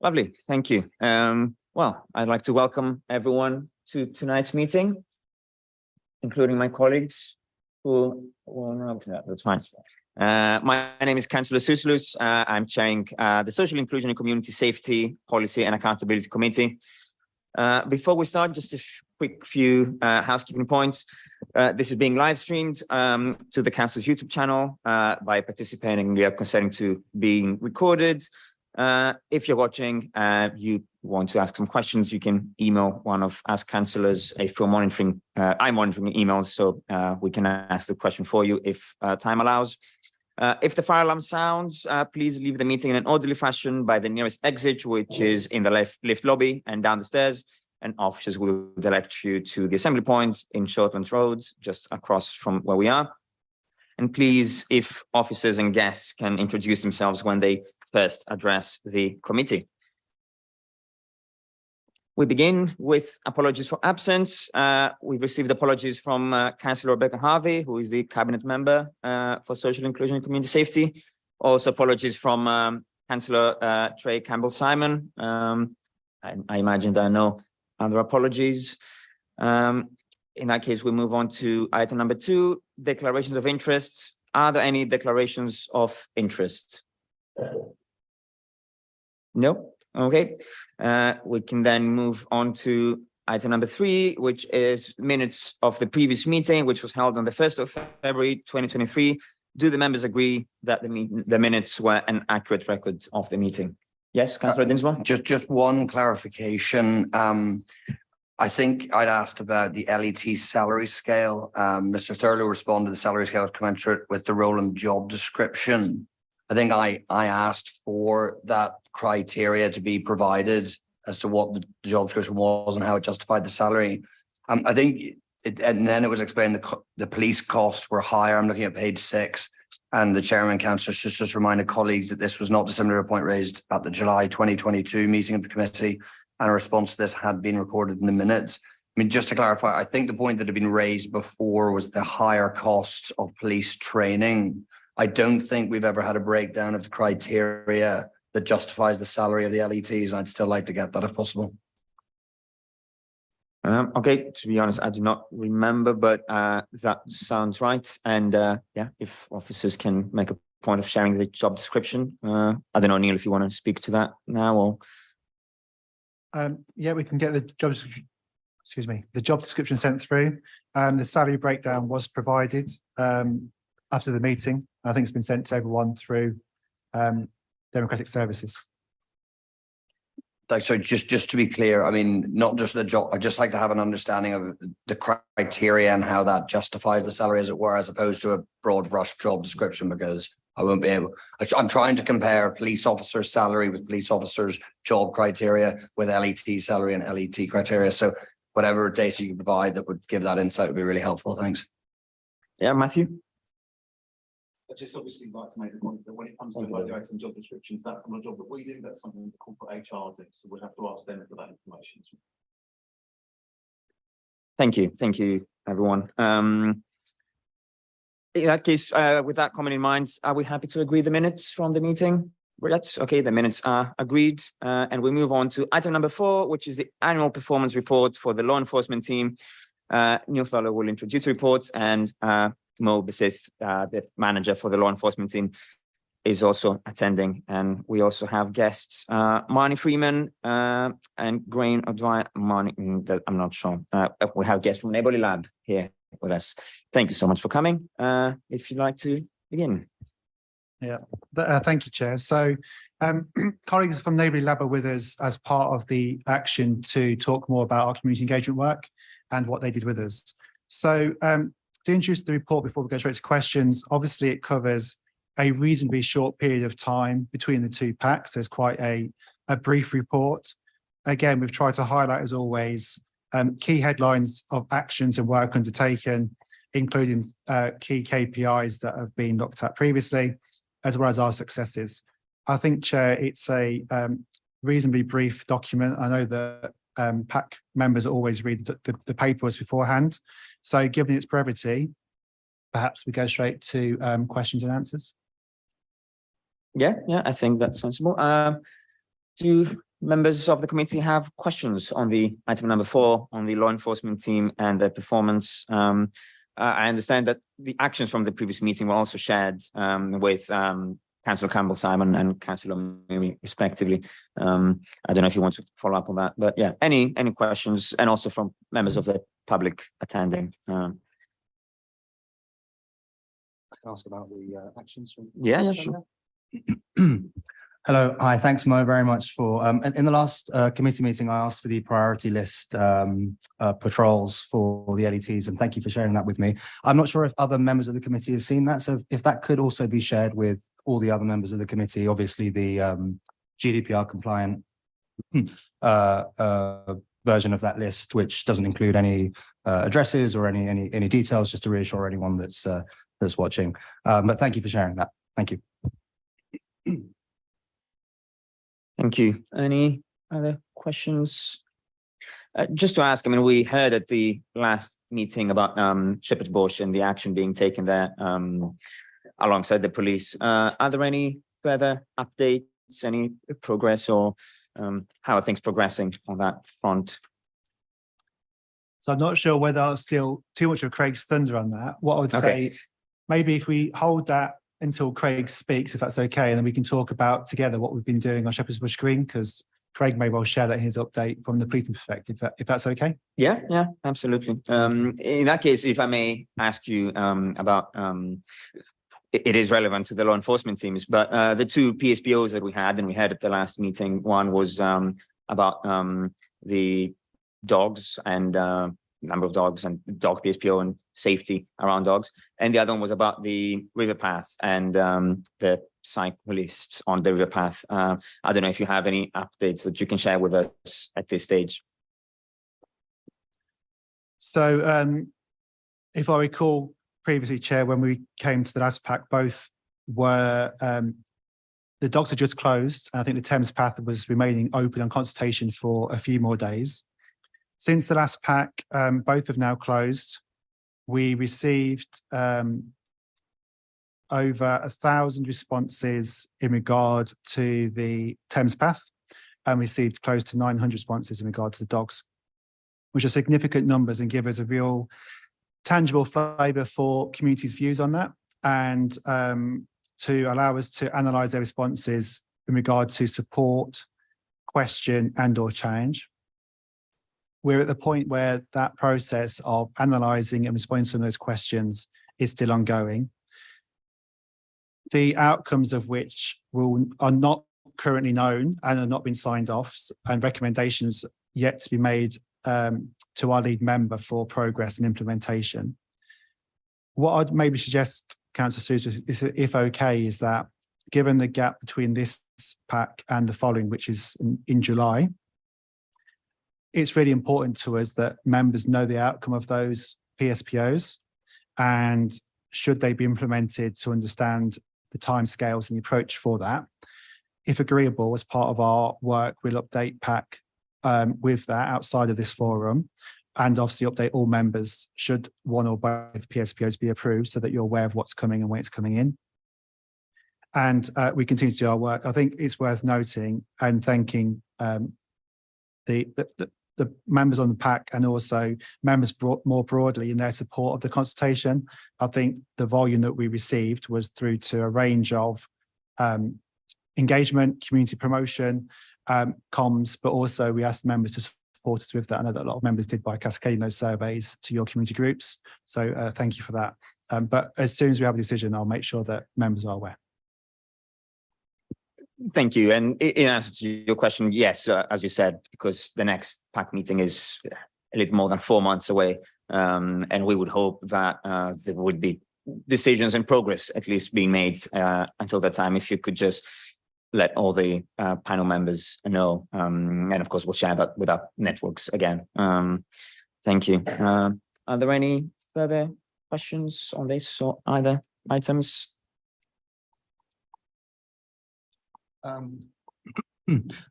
Lovely, thank you. Well, I'd like to welcome everyone to tonight's meeting, including my colleagues who, well, no, that's fine. My name is Councillor Souslus. I'm chairing the Social Inclusion and Community Safety Policy and Accountability Committee. Before we start, just a quick few housekeeping points. This is being live streamed to the Council's YouTube channel. By participating, we are consenting to being recorded. If you're watching, you want to ask some questions, you can email one of us councillors if you're monitoring. I'm monitoring emails, so we can ask the question for you if time allows. If the fire alarm sounds, please leave the meeting in an orderly fashion by the nearest exit, which is in the lift lobby and down the stairs. And officers will direct you to the assembly point in Shortlands Road, just across from where we are. And please, if officers and guests can introduce themselves when they first address the committee. We begin with apologies for absence. We've received apologies from Councillor Rebecca Harvey, who is the Cabinet Member for Social Inclusion and Community Safety. Also apologies from Councillor Trey Campbell-Simon. I imagine there are no other apologies. In that case, we move on to item number 2, declarations of interest. Are there any declarations of interest? No? Okay. We can then move on to item number 3, which is minutes of the previous meeting, which was held on the 1st of February 2023. Do the members agree that the minutes were an accurate record of the meeting? Yes, Councillor Dinsmore? Just one clarification. I think I'd asked about the LET salary scale. Mr. Thurlow responded the salary scale is commensurate with the role and job description. I think I asked for that criteria to be provided as to what the job description was and how it justified the salary. I think, and then it was explained the police costs were higher. I'm looking at page 6, and the chairman, Councillor just reminded colleagues that this was not a similar point raised at the July 2022 meeting of the committee, and a response to this had been recorded in the minutes. I mean, just to clarify, I think the point that had been raised before was the higher costs of police training. I don't think we've ever had a breakdown of the criteria that justifies the salary of the LETs. I'd still like to get that if possible. Okay, to be honest, I do not remember, but that sounds right. And yeah, if officers can make a point of sharing the job description. I don't know, Neil, if you want to speak to that now or... Yeah, we can get the job description sent through. The salary breakdown was provided after the meeting. I think it's been sent to everyone through Democratic Services. So just to be clear, I mean, not just the job, I'd just like to have an understanding of the criteria and how that justifies the salary, as it were, as opposed to a broad brush job description, because I won't be able. I'm trying to compare police officers' salary with police officers' job criteria with LET salary and LET criteria. So whatever data you can provide that would give that insight would be really helpful. Thanks. Yeah, Matthew. I just obviously like to make the point that when it comes to evaluating job descriptions, that's not a job that we do, that's something the corporate HR does. So we'll have to ask them for that information. Thank you, everyone. In that case, with that comment in mind, are we happy to agree the minutes from the meeting? That's okay, the minutes are agreed. And we move on to item number 4, which is the annual performance report for the law enforcement team. Neil Thurlow will introduce the report, and Mo Besith, the manager for the law enforcement team, is also attending. And we also have guests, Marnie Freeman and Grain O'Dwyer. Marnie, I'm not sure. We have guests from Neighbourly Lab here with us. Thank you so much for coming. If you'd like to begin. Yeah, thank you, Chair. So colleagues from Neighbourly Lab are with us as part of the action to talk more about our community engagement work and what they did with us. So to introduce the report before we go straight to questions, obviously it covers a reasonably short period of time between the 2 PACs. So it's quite a brief report. Again, we've tried to highlight, as always, key headlines of actions and work undertaken, including key KPIs that have been looked at previously, as well as our successes. I think, Chair, it's a reasonably brief document. I know that PAC members always read the papers beforehand. So given its brevity, perhaps we go straight to questions and answers. Yeah, I think that's sensible. Do members of the committee have questions on the item number 4 on the law enforcement team and their performance? I understand that the actions from the previous meeting were also shared with Councillor Campbell-Simon and Councillor Mary, respectively. I don't know if you want to follow up on that, but yeah, any questions, and also from members of the public attending. I can ask about the actions from. Yeah, sure. Hello, hi, thanks Mo very much for, in the last committee meeting, I asked for the priority list patrols for the LETs, and thank you for sharing that with me. I'm not sure if other members of the committee have seen that, so if that could also be shared with all the other members of the committee, obviously the GDPR compliant version of that list, which doesn't include any addresses or any details, just to reassure anyone that's watching. But thank you for sharing that. Thank you. Thank you. Any other questions? Just to ask, I mean, we heard at the last meeting about Shepherd's Bush and the action being taken there alongside the police. Are there any further updates, any progress, or how are things progressing on that front? So I'm not sure whether I'll steal too much of Craig's thunder on that. What I would say, maybe if we hold that until Craig speaks, if that's okay, and then we can talk about together what we've been doing on Shepherd's Bush Green, because Craig may well share that his update from the policing perspective, if that's okay. Yeah, absolutely. In that case, if I may ask you about, it is relevant to the law enforcement teams, but the 2 PSPOs that we had, and we had at the last meeting, one was about the dogs and number of dogs and dog PSPO and safety around dogs. And the other one was about the river path and the cyclists on the river path. I don't know if you have any updates that you can share with us at this stage. So if I recall previously, Chair, when we came to the last PAC, both were, the dogs had just closed. I think the Thames path was remaining open on consultation for a few more days. Since the last PAC, both have now closed. We received over 1,000 responses in regard to the Thames path, and received close to 900 responses in regard to the dogs, which are significant numbers and give us a real tangible flavour for communities' views on that, and to allow us to analyse their responses in regard to support, question and/or change. We're at the point where that process of analysing and responding to those questions is still ongoing. The outcomes of which are not currently known and are not been signed off, and recommendations yet to be made to our lead member for progress and implementation. What I'd maybe suggest, Councillor Sousa, is, if okay, is that given the gap between this PAC and the following, which is in July, it's really important to us that members know the outcome of those PSPOs, and should they be implemented, to understand the timescales and the approach for that. If agreeable, as part of our work, we'll update PAC with that outside of this forum, and obviously update all members should one or both PSPOs be approved, so that you're aware of what's coming and when it's coming in. And we continue to do our work. I think it's worth noting and thanking the members on the PAC, and also members more broadly in their support of the consultation. I think the volume that we received was through to a range of engagement, community promotion, comms, but also we asked members to support us with that. I know that a lot of members did by cascading those surveys to your community groups. So thank you for that. But as soon as we have a decision, I'll make sure that members are aware. Thank you. And in answer to your question, yes, as you said, because the next PAC meeting is a little more than 4 months away, and we would hope that there would be decisions and progress at least being made until that time. If you could just let all the panel members know, and of course we'll share that with our networks again. Thank you. Are there any further questions on this or either items?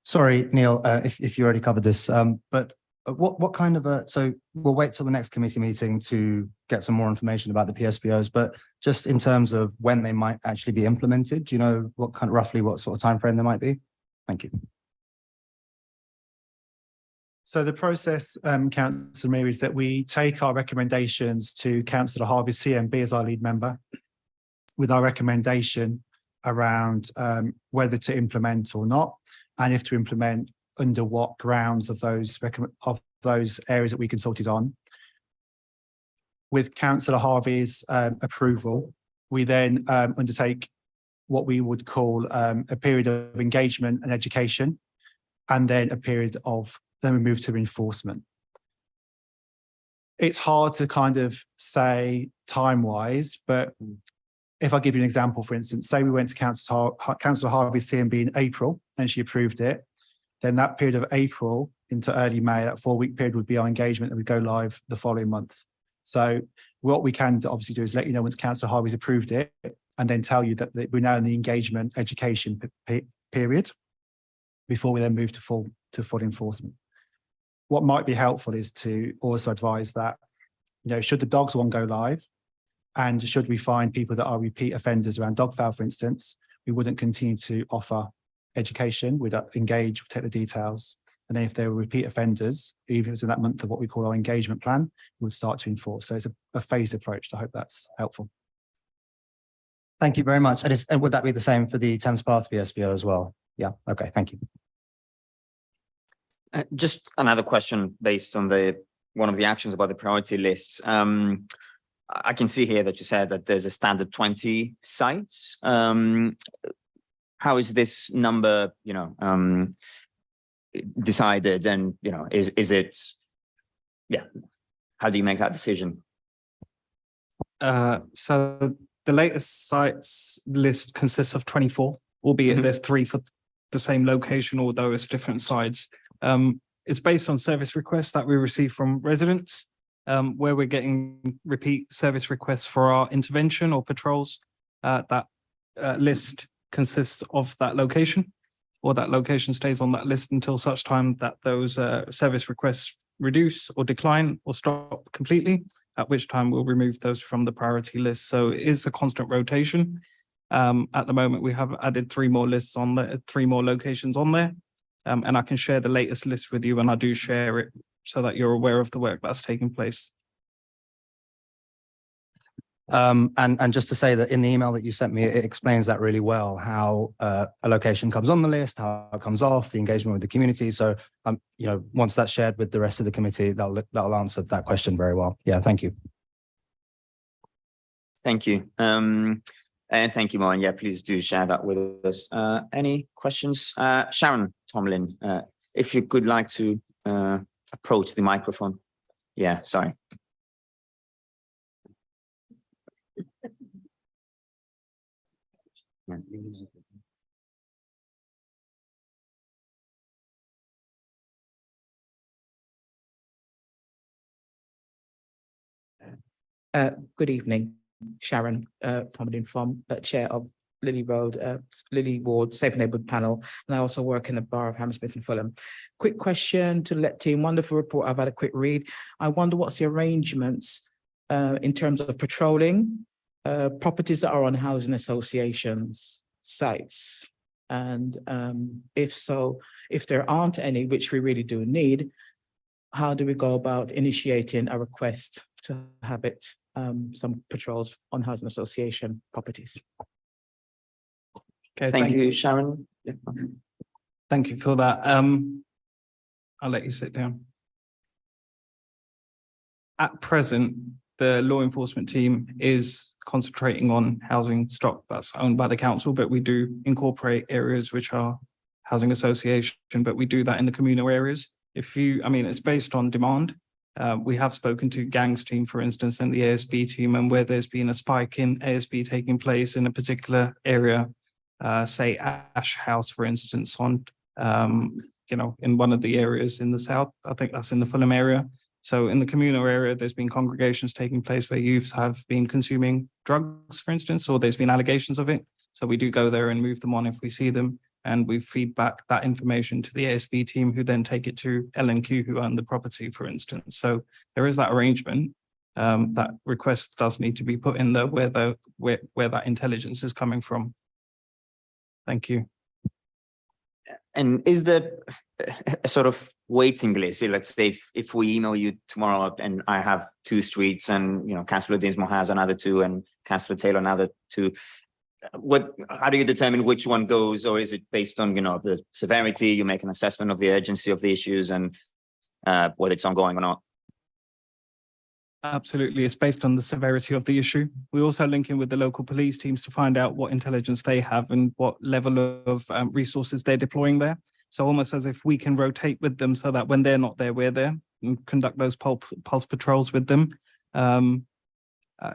Sorry, Neil, if you already covered this, but what kind of so we'll wait till the next committee meeting to get some more information about the PSBOs, but just in terms of when they might actually be implemented, do you know roughly what sort of timeframe they might be? Thank you. So the process, Councillor Meary, is that we take our recommendations to Councillor Harvey's CMB as our lead member with our recommendation around whether to implement or not, and if to implement, under what grounds of those areas that we consulted on. With Councillor Harvey's approval, we then undertake what we would call a period of engagement and education, and then a period of, then we move to enforcement. It's hard to kind of say time-wise, but if I give you an example, for instance, say we went to Councillor Harvey's CMB in April and she approved it, then that period of April into early May, that 4-week period would be our engagement, and we go live the following month. So what we can obviously do is let you know once Councillor Harvey's approved it, and then tell you that we're now in the engagement education period before we then move to full enforcement. What might be helpful is to also advise that, you know, should the dogs one go live, and should we find people that are repeat offenders around dog fowl, for instance, we wouldn't continue to offer education. We'd engage, take the details, and then if they were repeat offenders, even if it's in that month of what we call our engagement plan, we would start to enforce. So it's a phased approach. I hope that's helpful. Thank you very much. And would that be the same for the Thames Path PSBO as well? Yeah. Okay. Thank you. Just another question based on one of the actions about the priority lists. I can see here that you said that there's a standard 20 sites. How is this number, decided? And, is it, how do you make that decision? So the latest sites list consists of 24, albeit there's 3 for the same location, although it's different sites. It's based on service requests that we receive from residents, where we're getting repeat service requests for our intervention or patrols. That list consists of that location, or that location stays on that list until such time that those service requests reduce or decline or stop completely, at which time we'll remove those from the priority list. So it is a constant rotation. At the moment, we have added 3 more lists on there, 3 more locations on there. And I can share the latest list with you, and I do share it so that you're aware of the work that's taking place. And just to say that in the email that you sent me, it explains that really well, how a location comes on the list, how it comes off, the engagement with the community. So, once that's shared with the rest of the committee, that'll answer that question very well. Yeah, thank you. Thank you. And thank you, Mohan. Yeah, please do share that with us. Any questions? Sharon Tomlin, if you could like to approach the microphone. Yeah, sorry. Good evening, Sharon Tomlin from Chair of Lily Ward Safe Neighbourhood Panel, and I also work in the Borough of Hammersmith and Fulham. Quick question to let team. Wonderful report. I've had a quick read. I wonder what's the arrangements in terms of patrolling properties that are on housing associations sites, and if so, if there aren't any, which we really do need, how do we go about initiating a request to have it some patrols on housing association properties? Okay, Thank you, Sharon. Thank you for that. I'll let you sit down. At present, the law enforcement team is concentrating on housing stock that's owned by the council, but we do incorporate areas which are housing association, but we do that in the communal areas. It's based on demand. We have spoken to gangs team, for instance, and the ASB team, and where there's been a spike in ASB taking place in a particular area, say Ash House, for instance, on, in one of the areas in the south. I think that's in the Fulham area. So in the communal area, there's been congregations taking place where youths have been consuming drugs, for instance, or there's been allegations of it. So we do go there and move them on if we see them. and we feed back that information to the ASB team, who then take it to L&Q, who own the property, for instance. So there is that arrangement. That request does need to be put in there where that intelligence is coming from. Thank you. And is there a sort of waiting list? Let's say if we email you tomorrow and I have 2 streets and, you know, Councillor Dinsmore has another 2 and Councillor Taylor another 2, how do you determine which one goes? Or is it based on, you know, the severity? You make an assessment of the urgency of the issues and whether it's ongoing or not? Absolutely. It's based on the severity of the issue. We also link in with the local police teams to find out what intelligence they have and what level of resources they're deploying there. So almost as if we can rotate with them so that when they're not there, we're there and conduct those pulse patrols with them.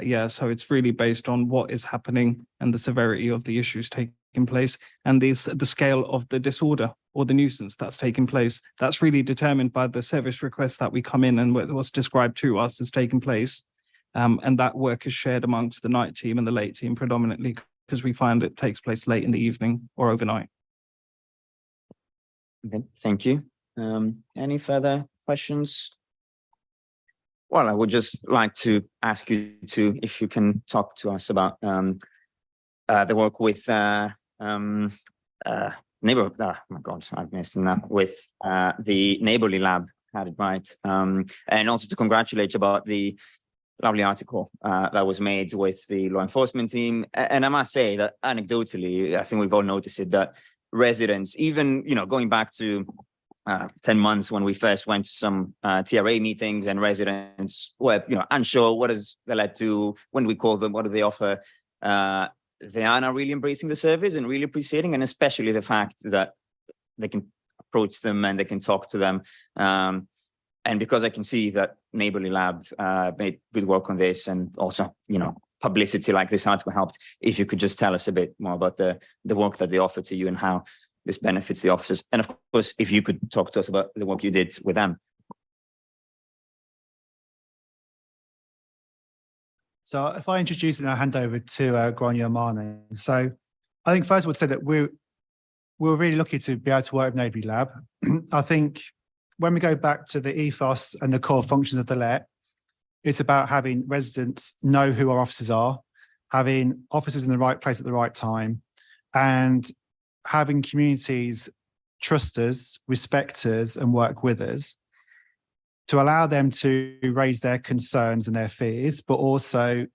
Yeah, so it's really based on what is happening and the severity of the issues taking place and the scale of the disorder or the nuisance that's taking place. That's really determined by the service request that we come in and what's described to us as taking place. And that work is shared amongst the night team and the late team predominantly, because we find it takes place late in the evening or overnight. Okay, thank you. Any further questions? Well, I would just like to ask you to, if you can talk to us about the work with neighborhood. Oh my God, I've missed that with the Neighbourly Lab, had it right, and also to congratulate you about the lovely article that was made with the law enforcement team. And I must say that anecdotally, I think we've all noticed it, that residents, even, you know, going back to 10 months when we first went to some TRA meetings, and residents were, you know, unsure what has that led to, when we call them, what do they offer? They are now really embracing the service and really appreciating, and especially the fact that they can approach them and they can talk to them. And because I can see that Neighbourly Lab made good work on this, and also, you know, publicity like this article helped. If you could just tell us a bit more about the work that they offer to you and how this benefits the officers. And of course, if you could talk to us about the work you did with them. So if I introduce and I'll hand over to Grania Marnie. So I think first I would say that we're really lucky to be able to work with Neighbourly Lab. I think when we go back to the ethos and the core functions of the LET, it's about having residents know who our officers are, having officers in the right place at the right time, and having communities trust us, respect us, and work with us to allow them to raise their concerns and their fears, but also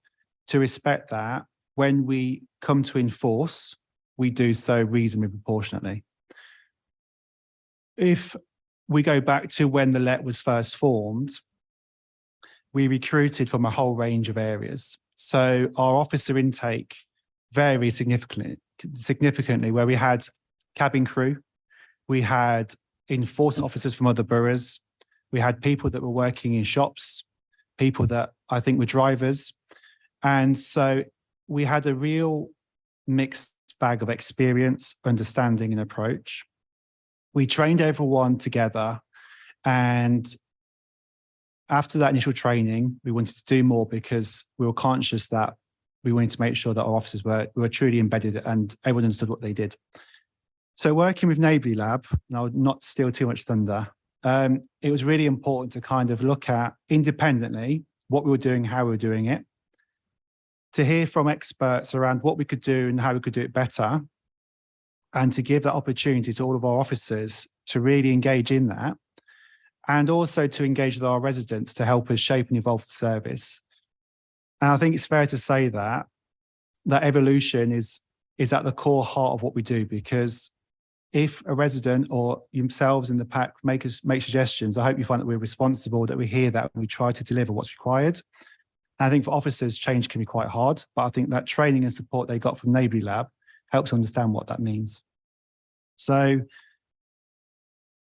to respect that when we come to enforce, we do so reasonably proportionately. If we go back to when the LET was first formed, we recruited from a whole range of areas. So our officer intake varies significantly, where we had cabin crew, we had enforcement officers from other boroughs, we had people that were working in shops, people that I think were drivers. And so we had a real mixed bag of experience, understanding, and approach. We trained everyone together, and after that initial training, we wanted to do more because we were conscious that we wanted to make sure that our officers were truly embedded and everyone understood what they did. So working with Neighbourly Lab, and I'll not steal too much thunder, it was really important to kind of look at independently what we were doing, how we were doing it, to hear from experts around what we could do and how we could do it better, and to give that opportunity to all of our officers to really engage in that, and also to engage with our residents to help us shape and evolve the service. And I think it's fair to say that that evolution is at the core heart of what we do, because if a resident or yourselves in the PAC make suggestions, I hope you find that we're responsible, that we hear that, and we try to deliver what's required. And I think for officers, change can be quite hard, but I think that training and support they got from Neighbourly Lab helps understand what that means. So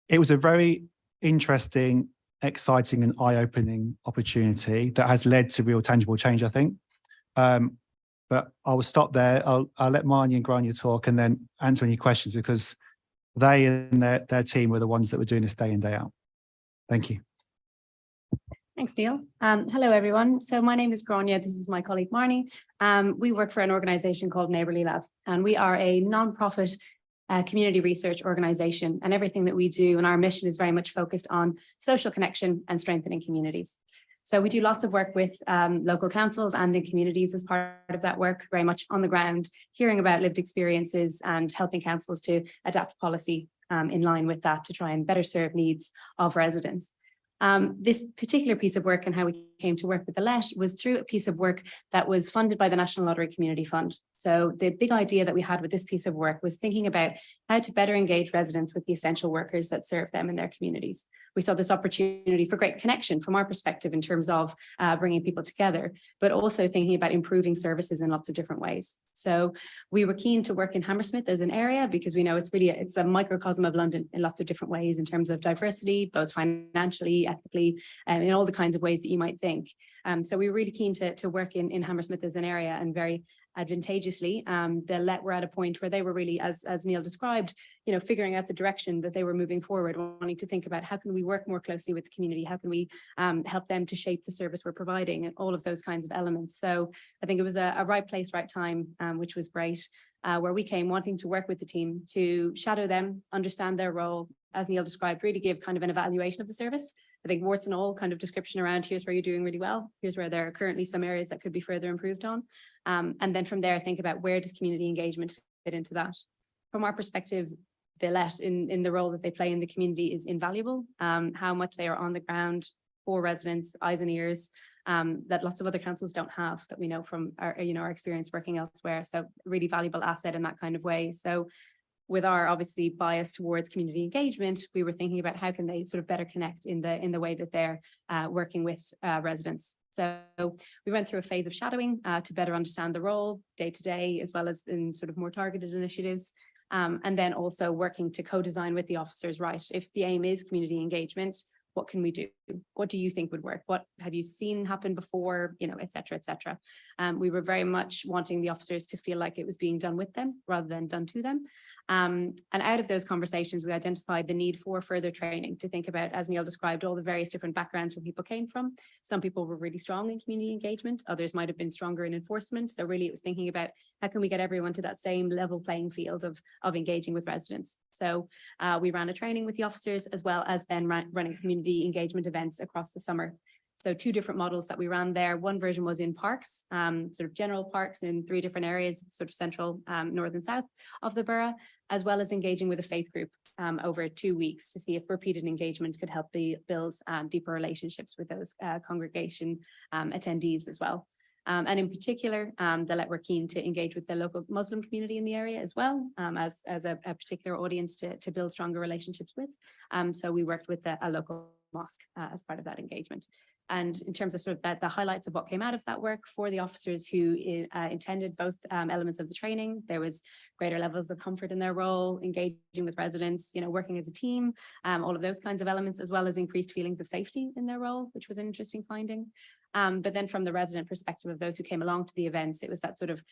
it was a very interesting, exciting, and eye-opening opportunity that has led to real tangible change, I think. But I will stop there. I'll let Marnie and Grania talk and then answer any questions, because they and their team were the ones that were doing this day in, day out. Thank you. Thanks, Neil. Hello, everyone. So my name is Grania. This is my colleague, Marnie. We work for an organisation called Neighbourly Lab, and we are a non-profit community research organization, and everything that we do and our mission is very much focused on social connection and strengthening communities. So we do lots of work with local councils and in communities as part of that work, very much on the ground, hearing about lived experiences and helping councils to adapt policy in line with that to try and better serve needs of residents. This particular piece of work and how we came to work with the Let was through a piece of work that was funded by the National Lottery Community Fund. So the big idea that we had with this piece of work was thinking about how to better engage residents with the essential workers that serve them in their communities. We saw this opportunity for great connection from our perspective in terms of bringing people together, but also thinking about improving services in lots of different ways. So we were keen to work in Hammersmith as an area because we know it's a microcosm of London in lots of different ways in terms of diversity, both financially, ethically, and in all the kinds of ways that you might think. So we were really keen to work in Hammersmith as an area, and very advantageously, the Let were at a point where they were really, as Neil described, figuring out the direction that they were moving forward, wanting to think about how can we work more closely with the community, how can we help them to shape the service we're providing, and all of those kinds of elements. So I think it was a right place, right time, which was great, where we came wanting to work with the team to shadow them, understand their role, as Neil described, really give kind of an evaluation of the service. I think warts and all kind of description around here's where you're doing really well, here's where there are currently some areas that could be further improved on. And then from there, think about where does community engagement fit into that. From our perspective, the Let in the role that they play in the community is invaluable. How much they are on the ground for residents, eyes and ears, that lots of other councils don't have, that we know from our experience working elsewhere. So really valuable asset in that kind of way. So with our obviously bias towards community engagement, we were thinking about how can they sort of better connect in the way that they're working with residents. So we went through a phase of shadowing to better understand the role day to day, as well as in sort of more targeted initiatives. And then also working to co-design with the officers, right? If the aim is community engagement, what can we do? What do you think would work? What have you seen happen before, et cetera, et cetera. We were very much wanting the officers to feel like it was being done with them rather than done to them. And out of those conversations, we identified the need for further training to think about, as Neil described, all the various different backgrounds where people came from. Some people were really strong in community engagement, others might have been stronger in enforcement. So really it was thinking about how can we get everyone to that same level playing field of engaging with residents. So we ran a training with the officers, as well as then running community engagement events across the summer. So 2 different models that we ran there. One version was in parks, sort of general parks in 3 different areas, sort of central, north and south of the borough, as well as engaging with a faith group over 2 weeks to see if repeated engagement could help build deeper relationships with those congregation attendees as well. And in particular, the Let were keen to engage with the local Muslim community in the area as well, as a particular audience to build stronger relationships with. So we worked with a local mosque as part of that engagement. And in terms of sort of the highlights of what came out of that work for the officers who intended both elements of the training, there was greater levels of comfort in their role, engaging with residents, working as a team, all of those kinds of elements, as well as increased feelings of safety in their role, which was an interesting finding. But then from the resident perspective of those who came along to the events, it was that sort of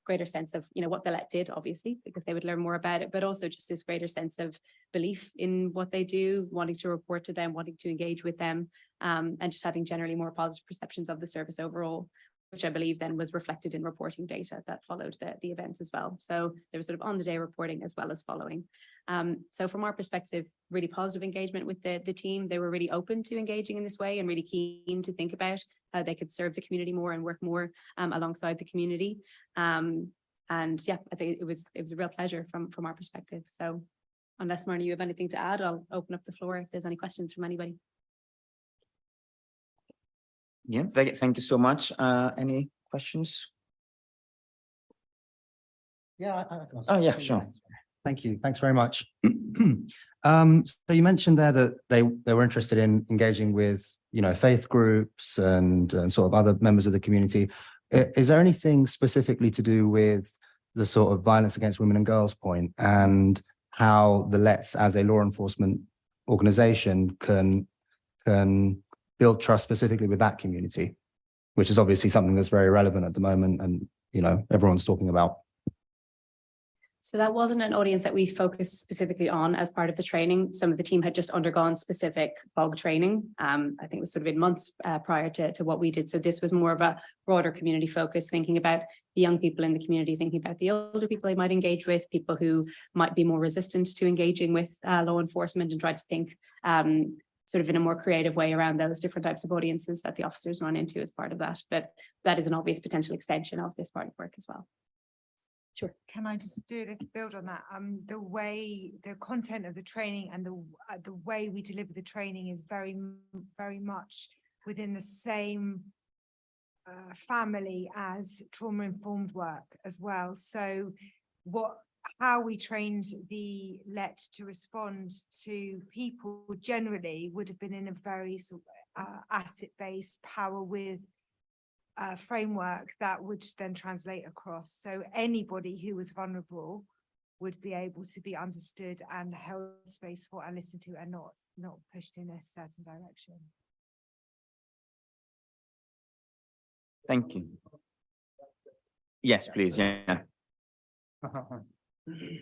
greater sense of, what the Let did, obviously, because they would learn more about it, but also just this greater sense of belief in what they do, wanting to report to them, wanting to engage with them, and just having generally more positive perceptions of the service overall, which I believe then was reflected in reporting data that followed the events as well. So there was sort of on the day reporting as well as following. So from our perspective, really positive engagement with the team. They were really open to engaging in this way and really keen to think about how they could serve the community more and work more alongside the community. And yeah, I think it was a real pleasure from our perspective. So unless Marnie, you have anything to add, I'll open up the floor if there's any questions from anybody. Yeah, thank you so much. Any questions? Yeah. Oh, yeah, sure. Thank you. Thanks very much. So you mentioned there that they were interested in engaging with, faith groups and sort of other members of the community. Is there anything specifically to do with the sort of violence against women and girls point, and how the Let's as a law enforcement organization can build trust specifically with that community, which is obviously something that's very relevant at the moment and, everyone's talking about? So that wasn't an audience that we focused specifically on as part of the training. Some of the team had just undergone specific BOG training. I think it was sort of in months prior to what we did. So this was more of a broader community focus, thinking about the young people in the community, thinking about the older people they might engage with, people who might be more resistant to engaging with law enforcement, and try to think sort of in a more creative way around those different types of audiences that the officers run into as part of that. But that is an obvious potential extension of this part of work as well. Sure. Can I just do a little build on that? The content of the training and the way we deliver the training is very much within the same family as trauma-informed work as well. So how we trained the LET to respond to people generally would have been in a very sort of asset-based power with framework that would then translate across. So anybody who was vulnerable would be able to be understood and held space for and listened to, and not pushed in a certain direction. Thank you. Yes, please. Yeah. You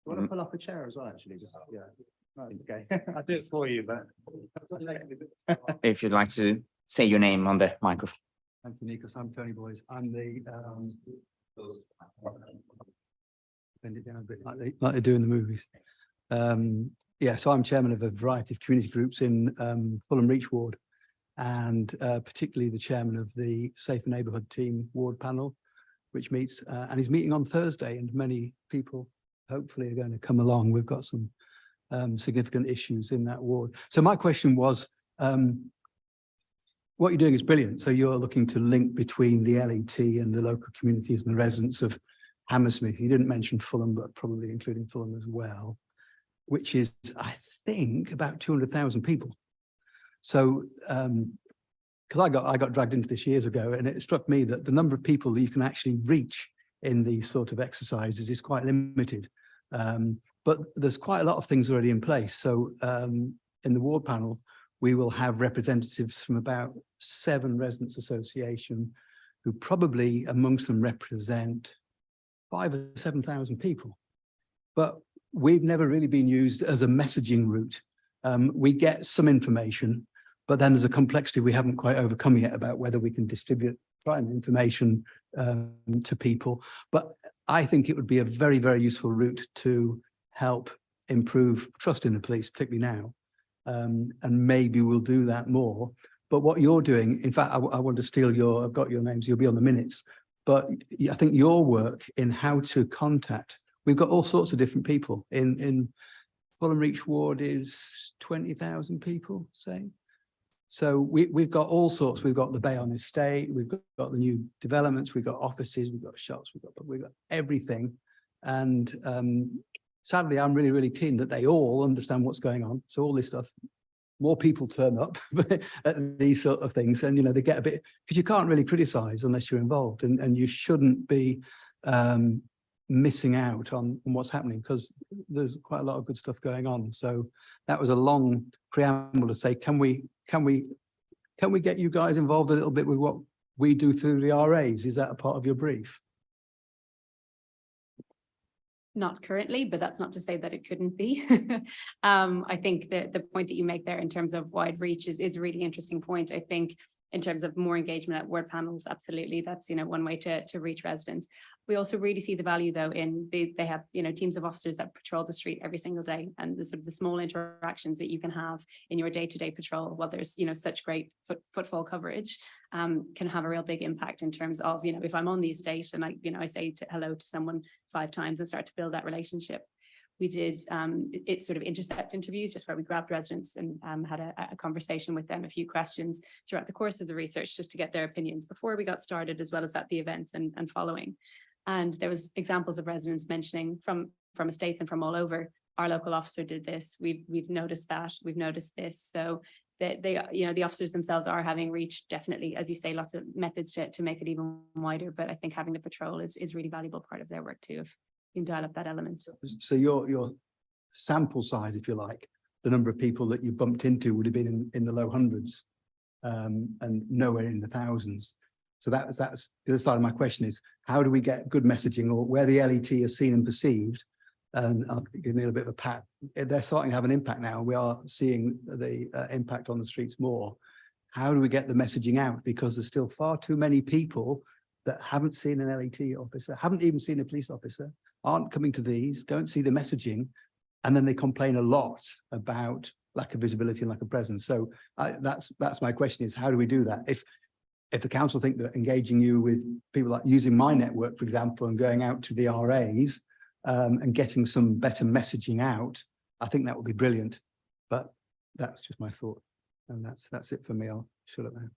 want to pull up a chair as well, actually? Just, yeah. Okay, I'll do it for you, but. If you'd like to say your name on the microphone. Thank you, Nikos. I'm Tony Boys. I'm the bend it down a bit like they do in the movies. Yeah, so I'm chairman of a variety of community groups in Fulham Reach Ward, and particularly the chairman of the Safer Neighbourhood Team Ward panel, which meets and is meeting on Thursday, and many people hopefully are going to come along. We've got some significant issues in that ward. So my question was, what you're doing is brilliant. So you're looking to link between the LET and the local communities and the residents of Hammersmith. You didn't mention Fulham, but probably including Fulham as well, which is, I think, about 200,000 people. So, because I got dragged into this years ago, and it struck me that the number of people that you can actually reach in these sort of exercises is quite limited. But there's quite a lot of things already in place. So in the ward panel, we will have representatives from about 7 residents association who probably amongst them represent 5,000 or 7,000 people. But we've never really been used as a messaging route. We get some information, but then there's a complexity we haven't quite overcome yet about whether we can distribute crime information to people. But I think it would be a very, very useful route to help improve trust in the police, particularly now. And maybe we'll do that more. But what you're doing, in fact, I want to steal I've got your names, you'll be on the minutes, but I think your work in how to contact, we've got all sorts of different people in Fulham Reach Ward is 20,000 people, say. So we've got all sorts. We've got the Bayonne Estate, we've got the new developments, we've got offices, we've got shops, we've got everything. And sadly, I'm really, really keen that they all understand what's going on. So all this stuff, more people turn up at these sort of things, and they get a bit, because you can't really criticize unless you're involved, and you shouldn't be missing out on what's happening, because there's quite a lot of good stuff going on. So that was a long preamble to say, can we get you guys involved a little bit with what we do through the RAs? Is that a part of your brief? Not currently, but that's not to say that it couldn't be. I think that the point that you make there in terms of wide reach is a really interesting point. I think in terms of more engagement at ward panels, absolutely, that's one way to reach residents. We also really see the value though in they have teams of officers that patrol the street every single day, and the sort of the small interactions that you can have in your day-to-day patrol while there's such great footfall coverage can have a real big impact in terms of if I'm on the estate and I say hello to someone 5 times and start to build that relationship. We did it sort of intercept interviews, just where we grabbed residents and had a conversation with them, a few questions throughout the course of the research, just to get their opinions before we got started, as well as at the events and following. And there was examples of residents mentioning from estates and from all over, our local officer did this. We've noticed that, we've noticed this. So that the officers themselves are having reach, definitely, as you say, lots of methods to make it even wider. But I think having the patrol is really valuable part of their work too, if you can dial up that element. So your sample size, if you like, the number of people that you bumped into would have been in the low hundreds and nowhere in the thousands. So that's the other side of my question is, how do we get good messaging or where the LET is seen and perceived? And I'll give me a bit of a pat. They're starting to have an impact now. We are seeing the impact on the streets more. How do we get the messaging out? Because there's still far too many people that haven't seen an LET officer, haven't even seen a police officer, aren't coming to these, don't see the messaging, and then they complain a lot about lack of visibility and lack of presence. So that's my question is, how do we do that? If the council think that engaging you with people like using my network, for example, and going out to the RAs and getting some better messaging out, I think that would be brilliant. But that's just my thought. And that's it for me. I'll shut up now.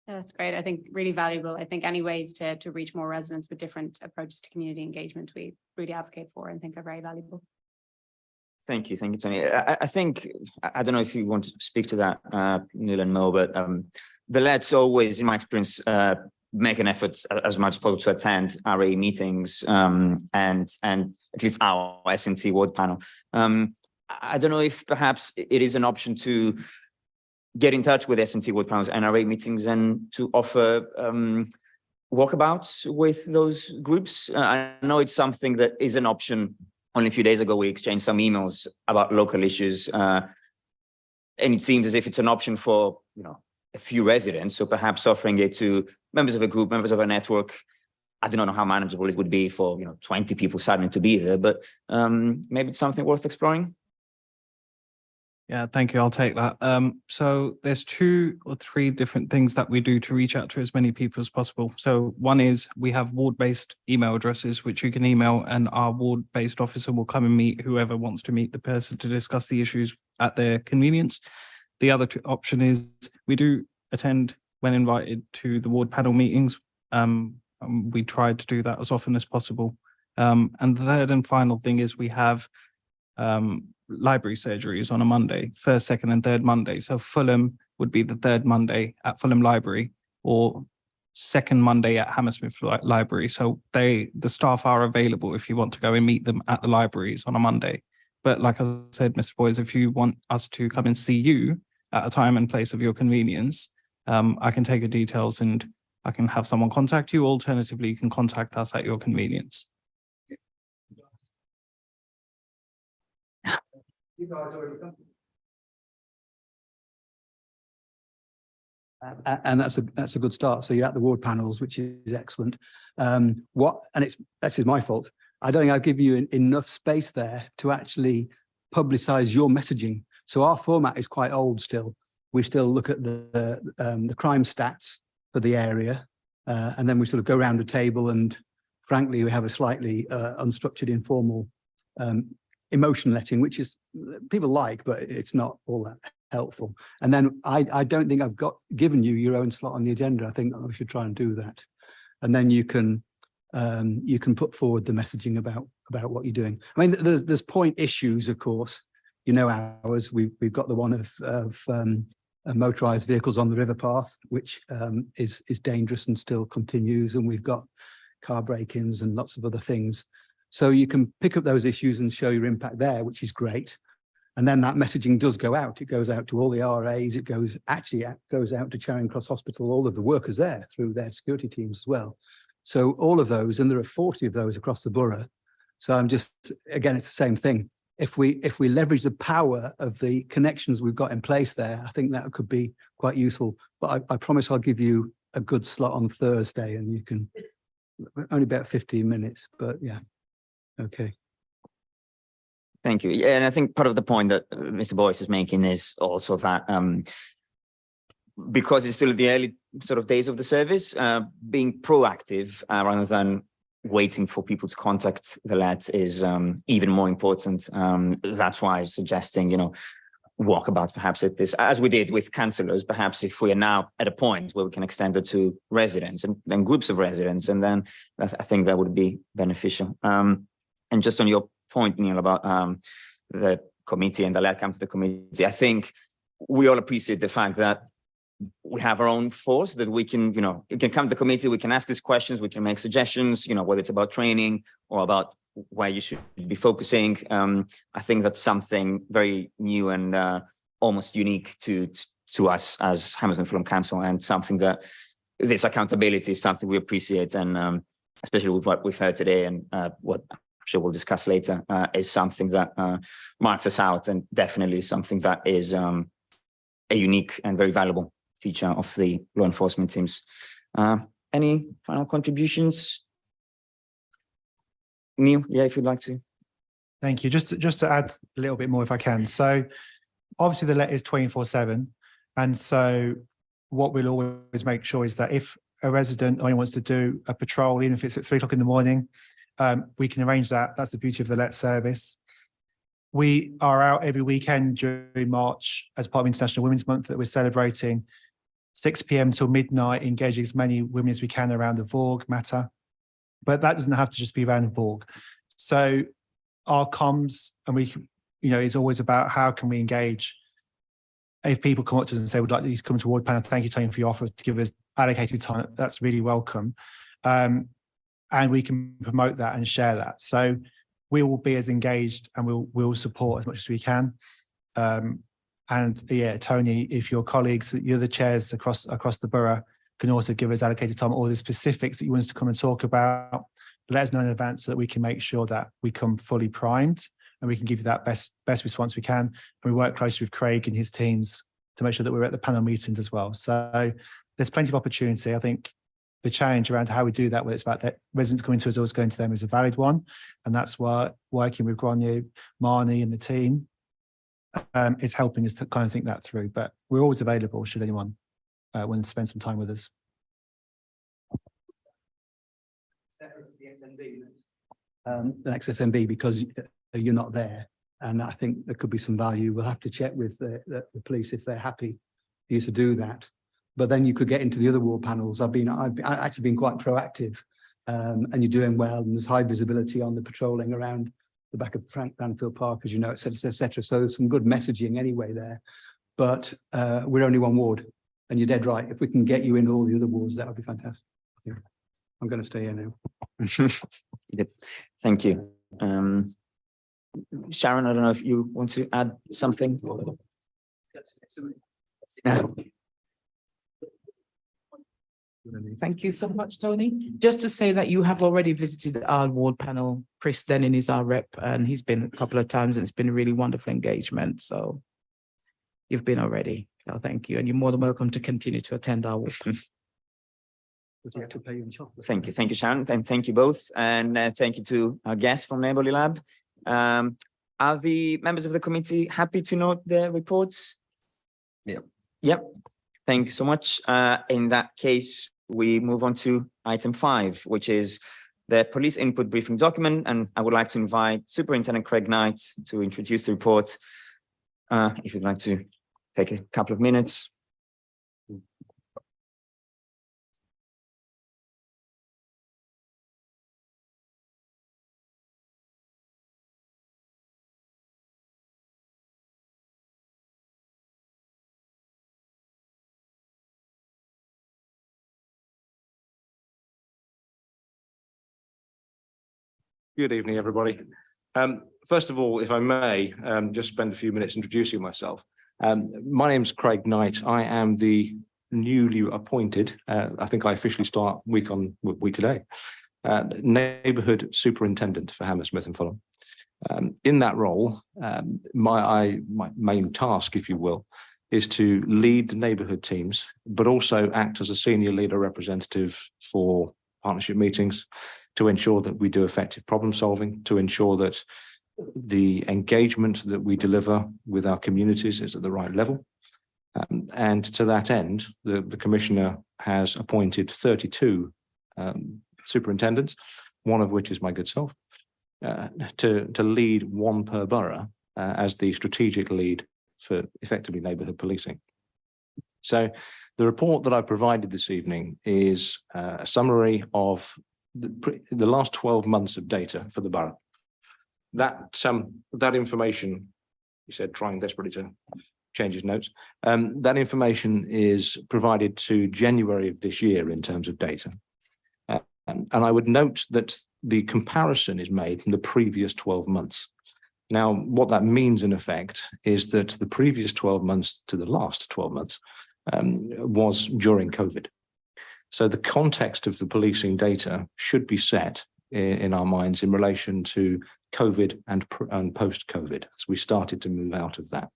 That's great. I think really valuable. I think any ways to reach more residents with different approaches to community engagement, we really advocate for and think are very valuable. Thank you, Tony. I think, I don't know if you want to speak to that, Neil and Mo, but the lads always, in my experience, make an effort as much as possible to attend RA meetings and at least our S&T ward panel. I don't know if perhaps it is an option to get in touch with S&T ward panels and RA meetings and to offer walkabouts with those groups. I know it's something that is an option. Only a few days ago, we exchanged some emails about local issues, and it seems as if it's an option for a few residents. So perhaps offering it to members of a group, members of a network. I do not know how manageable it would be for 20 people starting to be there, but maybe it's something worth exploring. Yeah, thank you. I'll take that. So there's 2 or 3 different things that we do to reach out to as many people as possible. So one is we have ward-based email addresses, which you can email, and our ward-based officer will come and meet whoever wants to meet the person to discuss the issues at their convenience. The other option is we do attend when invited to the ward panel meetings. We try to do that as often as possible. And the third and final thing is we have library surgeries on a Monday, first, second and third Monday. So Fulham would be the third Monday at Fulham Library or second Monday at Hammersmith Library. So the staff are available if you want to go and meet them at the libraries on a Monday. But like I said, Mr. Boys, if you want us to come and see you at a time and place of your convenience, I can take your details and I can have someone contact you. Alternatively, you can contact us at your convenience. You guys already come. And that's a good start. So you're at the ward panels, which is excellent. This is my fault. I don't think I'll give you enough space there to actually publicize your messaging. So our format is quite old still. We still look at the crime stats for the area, and then we sort of go around the table, and frankly, we have a slightly unstructured, informal emotion letting, which is people like, but it's not all that helpful. And then I don't think I've given you your own slot on the agenda. I think we should try and do that, and then you can put forward the messaging about what you're doing. I mean, there's point issues, of course. Ours. We've got the one of motorized vehicles on the river path, which is dangerous and still continues, and we've got car break-ins and lots of other things. So you can pick up those issues and show your impact there, which is great. And then that messaging does go out. It goes out to all the RAs. It goes out to Charing Cross Hospital, all of the workers there through their security teams as well. So all of those, and there are 40 of those across the borough. So again, it's the same thing. If we leverage the power of the connections we've got in place there, I think that could be quite useful. But I promise I'll give you a good slot on Thursday, and you can only about 15 minutes, but yeah. Okay. Thank you. Yeah, and I think part of the point that Mr. Boyce is making is also that because it's still the early sort of days of the service, being proactive rather than waiting for people to contact the lads is even more important. That's why I'm suggesting, walkabout perhaps at this, as we did with councillors, perhaps if we are now at a point where we can extend it to residents and then groups of residents, and then I think that would be beneficial. And just on your point, Neil, about the committee and the lad come to the committee, I think we all appreciate the fact that we have our own force, that we can, you can come to the committee, we can ask these questions, we can make suggestions, whether it's about training or about where you should be focusing. I think that's something very new and almost unique to us as Hammersmith Fulham Council, and something that this accountability is something we appreciate, and especially with what we've heard today and what I'm sure we'll discuss later, is something that marks us out, and definitely something that is a unique and very valuable feature of the law enforcement teams. Any final contributions? Neil, yeah, if you'd like to. Thank you. Just to add a little bit more, if I can. So obviously the let is 24/7. And so what we'll always make sure is that if a resident or anyone wants to do a patrol, even if it's at 3 o'clock in the morning, we can arrange that. That's the beauty of the let service. We are out every weekend during March as part of International Women's Month that we're celebrating, 6 p.m. till midnight, engaging as many women as we can around the Vorg matter. But that doesn't have to just be around the Vorg. So our comms, and we can, it's always about how can we engage. If people come up to us and say, we'd like you to come to Ward Panel, thank you, Tony, for your offer to give us allocated time, that's really welcome. And we can promote that and share that. So we will be as engaged, and we'll support as much as we can. And yeah, Tony, if your colleagues, you're the chairs across the borough, can also give us allocated time, or the specifics that you want us to come and talk about, let us know in advance so that we can make sure that we come fully primed and we can give you that best response we can. And we work closely with Craig and his teams to make sure that we're at the panel meetings as well. So there's plenty of opportunity. I think the challenge around how we do that, whether it's about that residents coming to us, always going to them, is a valid one. And that's why working with Grania, Marnie and the team is helping us to kind of think that through. But we're always available should anyone want to spend some time with us. The next SMB, because you're not there, and I think there could be some value. We'll have to check with the police if they're happy for you to do that. But then you could get into the other ward panels. I've actually been quite proactive, and you're doing well. And there's high visibility on the patrolling around the back of Frank Banfield Park, as you know, et cetera. So there's some good messaging anyway there. But we're only one ward, and you're dead right. If we can get you into all the other wards, that would be fantastic. I'm going to stay here now. Good. Thank you. Sharon, I don't know if you want to add something. Thank you so much, Tony. Just to say that you have already visited our ward panel. Chris Denning is our rep, and he's been a couple of times, and it's been a really wonderful engagement. So you've been already. So thank you. And you're more than welcome to continue to attend our ward. Thank you, Sharon, and thank you both, and thank you to our guests from Neighbourly Lab. Are the members of the committee happy to note their reports? Yep. Thank you so much. In that case, we move on to item 5, which is the police input briefing document, and I would like to invite Superintendent Craig Knight to introduce the report. If you'd like to take a couple of minutes. Good evening, everybody. First of all, if I may, just spend a few minutes introducing myself. My name is Craig Knight. I am the newly appointed, I think I officially start week today, neighbourhood superintendent for Hammersmith and Fulham. In that role, my main task, if you will, is to lead the neighbourhood teams, but also act as a senior leader representative for partnership meetings, to ensure that we do effective problem solving, to ensure that the engagement that we deliver with our communities is at the right level. And to that end, the Commissioner has appointed 32 superintendents, one of which is my good self, to lead one per borough as the strategic lead for effectively neighbourhood policing. So the report that I provided this evening is a summary of the last 12 months of data for the borough. That information, he said, trying desperately to change his notes. That information is provided to January of this year in terms of data. And I would note that the comparison is made from the previous 12 months. Now, what that means in effect is that the previous 12 months to the last 12 months was during COVID. So the context of the policing data should be set in our minds in relation to COVID and post-COVID as we started to move out of that.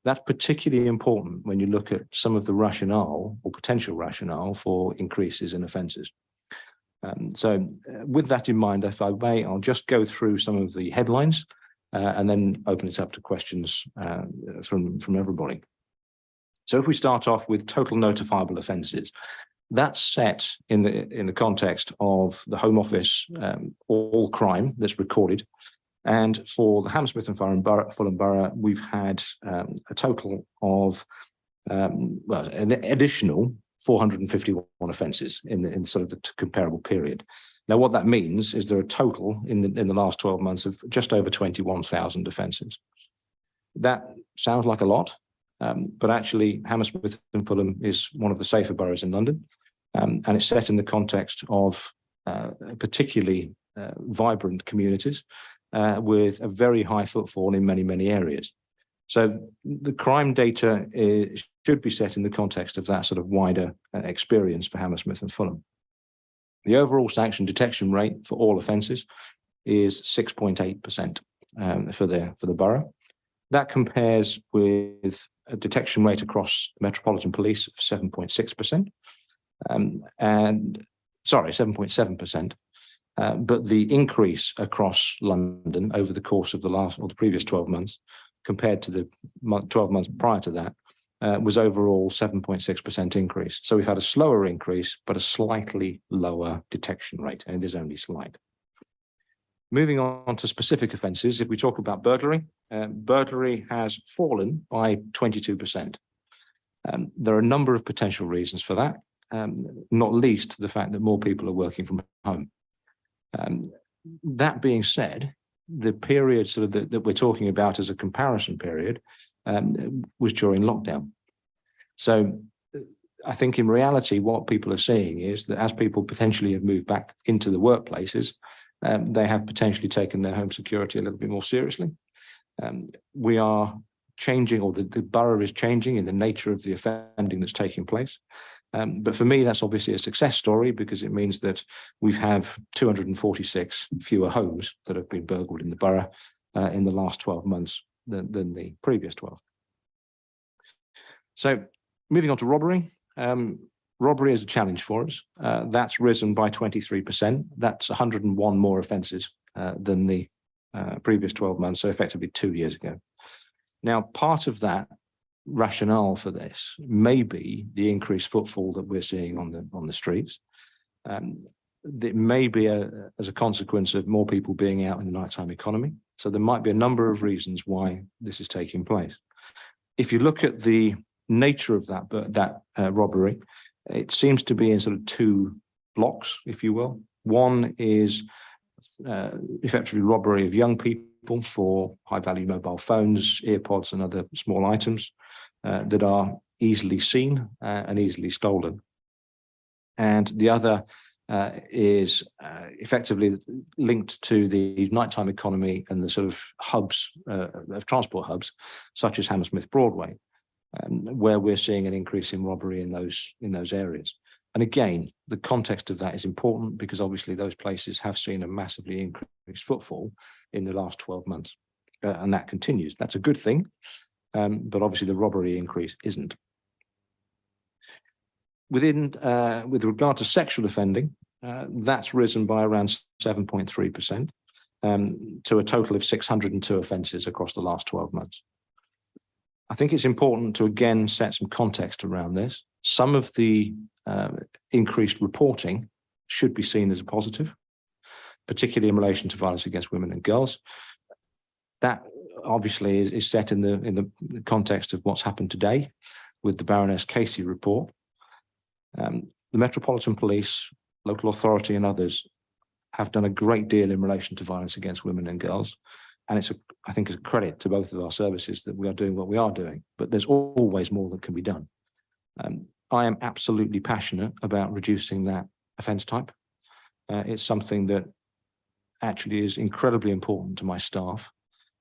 That's particularly important when you look at some of the rationale or potential rationale for increases in offences. So with that in mind, if I may, I'll just go through some of the headlines and then open it up to questions from everybody. So if we start off with total notifiable offences, that's set in the context of the Home Office all crime that's recorded. And for the Hammersmith and Fulham Borough, we've had a total of an additional 451 offences in sort of the comparable period. Now, what that means is there are a total in the last 12 months of just over 21,000 offences. That sounds like a lot, but actually Hammersmith and Fulham is one of the safer boroughs in London, and it's set in the context of particularly vibrant communities with a very high footfall in many areas. So the crime data should be set in the context of that sort of wider experience for Hammersmith and Fulham. The overall sanction detection rate for all offences is 6.8% for the borough. That compares with a detection rate across Metropolitan Police of 7.6%, and sorry, 7.7%. But the increase across London over the course of the previous 12 months, compared to the 12 months prior to that, was overall 7.6% increase. So we've had a slower increase, but a slightly lower detection rate, and it is only slight. Moving on to specific offences, if we talk about burglary, burglary has fallen by 22%. There are a number of potential reasons for that, not least the fact that more people are working from home. That being said, the period sort of that we're talking about as a comparison period was during lockdown. So I think in reality, what people are seeing is that as people potentially have moved back into the workplaces, they have potentially taken their home security a little bit more seriously. We are changing, or the borough is changing in the nature of the offending that's taking place. But for me, that's obviously a success story because it means that we have 246 fewer homes that have been burgled in the borough in the last 12 months than the previous 12. So moving on to robbery. Robbery is a challenge for us. That's risen by 23%. That's 101 more offences than the previous 12 months, so effectively 2 years ago. Now, part of that rationale for this may be the increased footfall that we're seeing on the streets. It may be as a consequence of more people being out in the nighttime economy. So there might be a number of reasons why this is taking place. If you look at the nature of that robbery, it seems to be in sort of two blocks, if you will. One is effectively robbery of young people for high-value mobile phones, earpods, and other small items that are easily seen and easily stolen. And the other is effectively linked to the nighttime economy and the sort of hubs, of transport hubs, such as Hammersmith Broadway, where we're seeing an increase in robbery in those areas. And again, the context of that is important because obviously those places have seen a massively increased footfall in the last 12 months. And that continues. That's a good thing. But obviously the robbery increase isn't. With regard to sexual offending, that's risen by around 7.3% to a total of 602 offences across the last 12 months. I think it's important to again set some context around this. Some of the increased reporting should be seen as a positive, particularly in relation to violence against women and girls. That obviously is set in the context of what's happened today with the Baroness Casey report. The Metropolitan Police, local authority and others have done a great deal in relation to violence against women and girls. And I think it's a credit to both of our services that we are doing what we are doing, but there's always more that can be done. I am absolutely passionate about reducing that offence type. It's something that actually is incredibly important to my staff.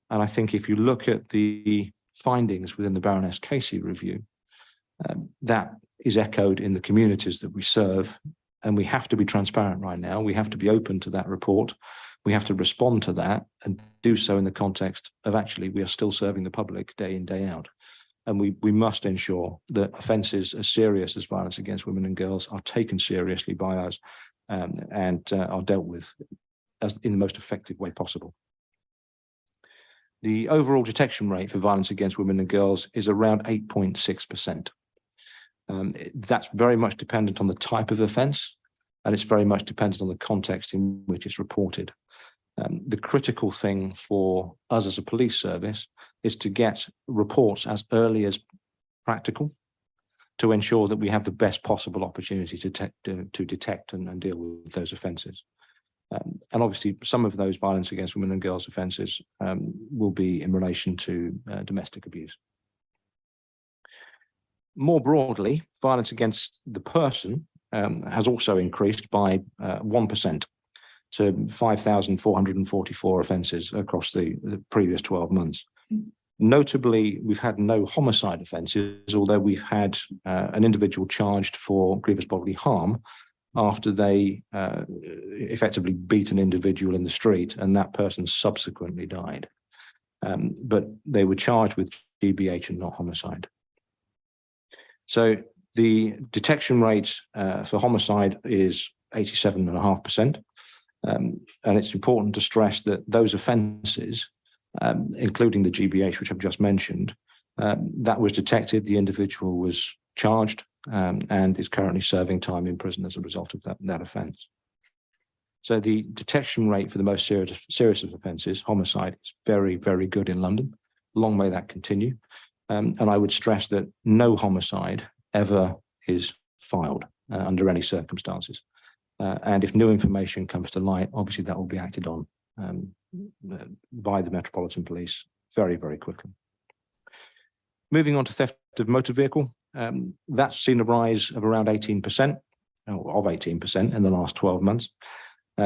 And I think if you look at the findings within the Baroness Casey review, That is echoed in the communities that we serve, and we have to be transparent right now. We have to be open to that report. We have to respond to that and do so in the context of actually we are still serving the public day in, day out. And we must ensure that offences as serious as violence against women and girls are taken seriously by us and are dealt with as in the most effective way possible. The overall detection rate for violence against women and girls is around 8.6%. That's very much dependent on the type of offence, and it's very much dependent on the context in which it's reported. The critical thing for us as a police service is to get reports as early as practical to ensure that we have the best possible opportunity to detect and deal with those offences. And obviously, some of those violence against women and girls offences will be in relation to domestic abuse. More broadly, violence against the person has also increased by 1% to 5,444 offences across the previous 12 months. Notably, we've had no homicide offences, although we've had an individual charged for grievous bodily harm after they effectively beat an individual in the street, and that person subsequently died. But they were charged with GBH and not homicide. So the detection rate for homicide is 87.5%. And it's important to stress that those offences, including the GBH, which I've just mentioned, that was detected, the individual was charged and is currently serving time in prison as a result of that offence. So the detection rate for the most serious of offences, homicide, is very, very good in London. Long may that continue. And I would stress that no homicide ever is filed under any circumstances. And if new information comes to light, obviously that will be acted on by the Metropolitan Police very, very quickly. Moving on to theft of motor vehicle, that's seen a rise of around 18%, of 18% in the last 12 months,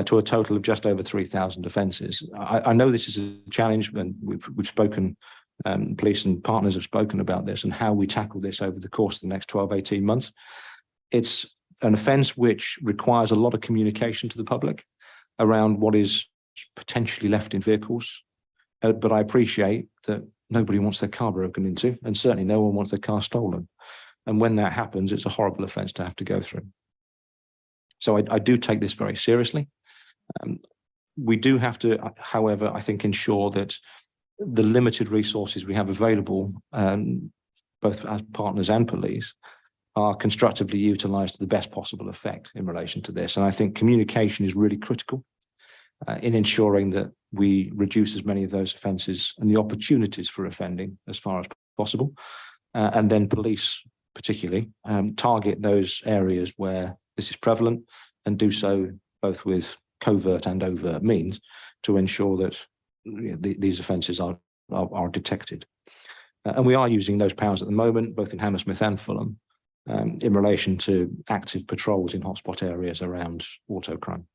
to a total of just over 3,000 offences. I know this is a challenge, and we've spoken, police and partners have spoken about this and how we tackle this over the course of the next 12, 18 months. It's an offence which requires a lot of communication to the public around what is potentially left in vehicles. But I appreciate that nobody wants their car broken into, and certainly no one wants their car stolen. And when that happens, it's a horrible offence to have to go through. So I do take this very seriously. We do have to, however, I think, ensure that the limited resources we have available, both as partners and police, are constructively utilised to the best possible effect in relation to this. And I think communication is really critical in ensuring that we reduce as many of those offences and the opportunities for offending as far as possible. And then police, particularly, target those areas where this is prevalent and do so both with covert and overt means to ensure that these offences are detected. And we are using those powers at the moment, both in Hammersmith and Fulham, in relation to active patrols in hotspot areas around auto crime.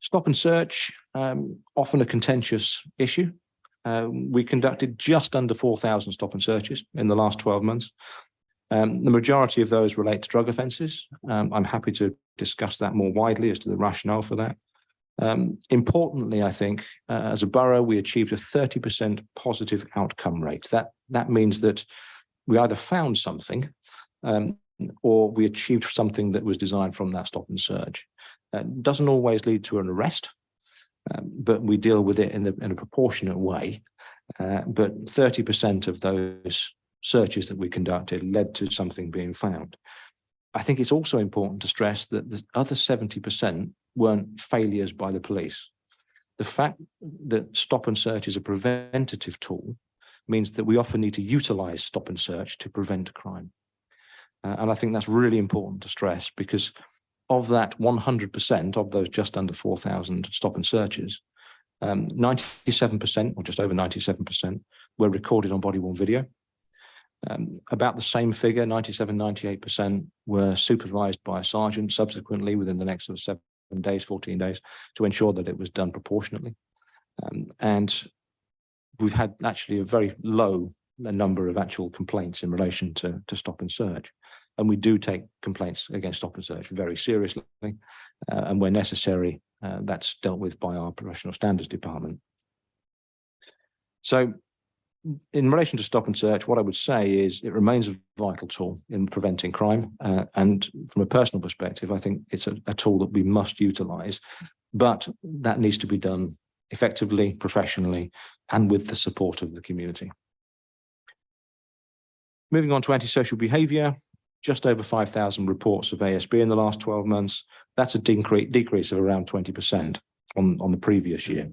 Stop and search, often a contentious issue. We conducted just under 4,000 stop and searches in the last 12 months. The majority of those relate to drug offences. I'm happy to discuss that more widely as to the rationale for that. Importantly, I think, as a borough, we achieved a 30% positive outcome rate. That means that we either found something or we achieved something that was designed from that stop and search. Doesn't always lead to an arrest, but we deal with it in a proportionate way. But 30% of those searches that we conducted led to something being found. I think it's also important to stress that the other 70% weren't failures by the police. The fact that stop and search is a preventative tool means that we often need to utilise stop and search to prevent crime. And I think that's really important to stress, because of that 100% of those just under 4,000 stop and searches, 97% or just over 97% were recorded on body-worn video. About the same figure, 97, 98% were supervised by a sergeant subsequently within the next sort of 7 days, 14 days to ensure that it was done proportionately. And we've had actually a very low a number of actual complaints in relation to stop and search. And we do take complaints against stop and search very seriously. And where necessary, that's dealt with by our professional standards department. So in relation to stop and search, what I would say is it remains a vital tool in preventing crime. And from a personal perspective, I think it's a tool that we must utilise, but that needs to be done effectively, professionally, and with the support of the community. Moving on to antisocial behaviour, just over 5,000 reports of ASB in the last 12 months. That's a decrease of around 20% on the previous year.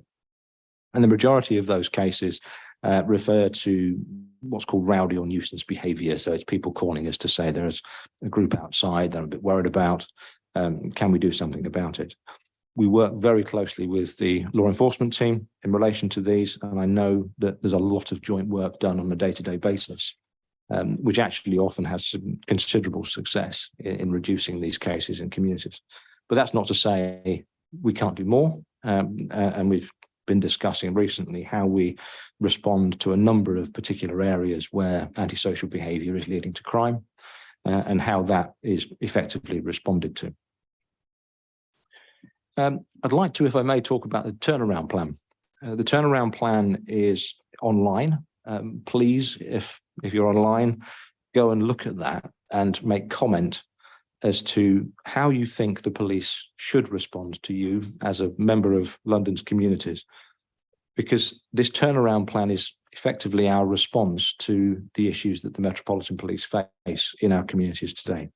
And the majority of those cases refer to what's called rowdy or nuisance behaviour. So it's people calling us to say there's a group outside they're a bit worried about. Can we do something about it? We work very closely with the law enforcement team in relation to these, and I know that there's a lot of joint work done on a day-to-day basis, which actually often has some considerable success in reducing these cases in communities. But that's not to say we can't do more, and we've been discussing recently how we respond to a number of particular areas where antisocial behaviour is leading to crime, and how that is effectively responded to. I'd like to, if I may, talk about the turnaround plan. The turnaround plan is online. Please, if you're online, go and look at that and make comment as to how you think the police should respond to you as a member of London's communities, because this turnaround plan is effectively our response to the issues that the Metropolitan Police face in our communities today.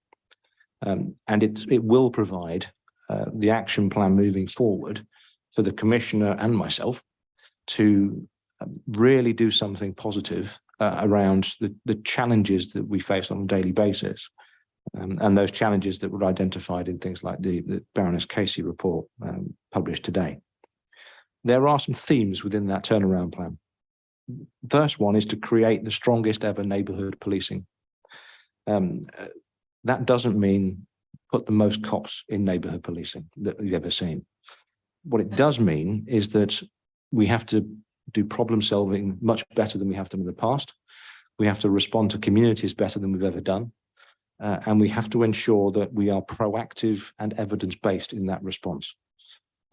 And it will provide the action plan moving forward for the Commissioner and myself to really do something positive around the challenges that we face on a daily basis. And those challenges that were identified in things like the Baroness Casey report published today. There are some themes within that turnaround plan. First one is to create the strongest ever neighbourhood policing. That doesn't mean put the most cops in neighbourhood policing that we've ever seen. What it does mean is that we have to do problem solving much better than we have done in the past. We have to respond to communities better than we've ever done. And we have to ensure that we are proactive and evidence-based in that response.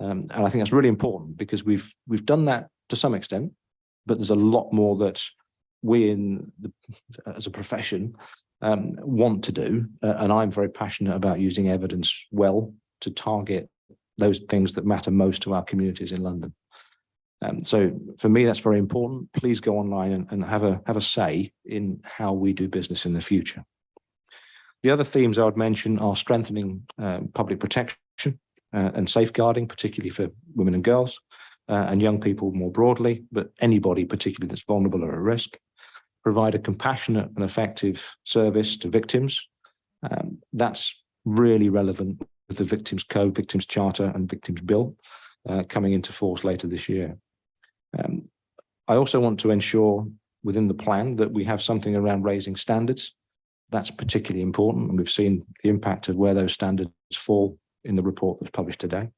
And I think that's really important because we've done that to some extent, but there's a lot more that we as a profession want to do. And I'm very passionate about using evidence well to target those things that matter most to our communities in London. So for me, that's very important. Please go online and have a say in how we do business in the future. The other themes I would mention are strengthening public protection and safeguarding, particularly for women and girls and young people more broadly, but anybody particularly that's vulnerable or at risk. Provide a compassionate and effective service to victims. That's really relevant with the Victims Code, Victims Charter and Victims Bill coming into force later this year. I also want to ensure within the plan that we have something around raising standards. That's particularly important, and we've seen the impact of where those standards fall in the report that's published today.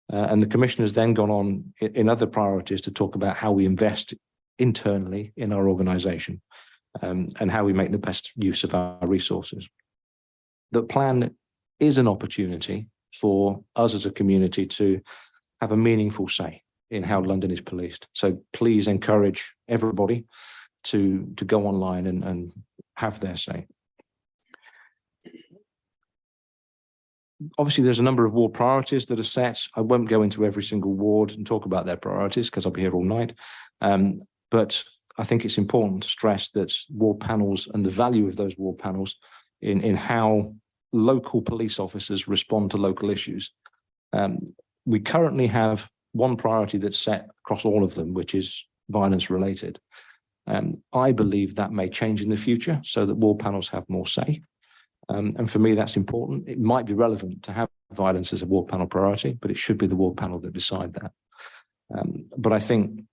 And the Commission has then gone on in other priorities to talk about how we invest internally in our organisation and how we make the best use of our resources. The plan is an opportunity for us as a community to have a meaningful say in how London is policed. So please encourage everybody to go online and have their say. Obviously, there's a number of ward priorities that are set. I won't go into every single ward and talk about their priorities because I'll be here all night. But I think it's important to stress that ward panels and the value of those ward panels in how local police officers respond to local issues. We currently have one priority that's set across all of them, which is violence related. I believe that may change in the future so that ward panels have more say. And for me, that's important. It might be relevant to have violence as a ward panel priority, but it should be the ward panel that decide that. But I think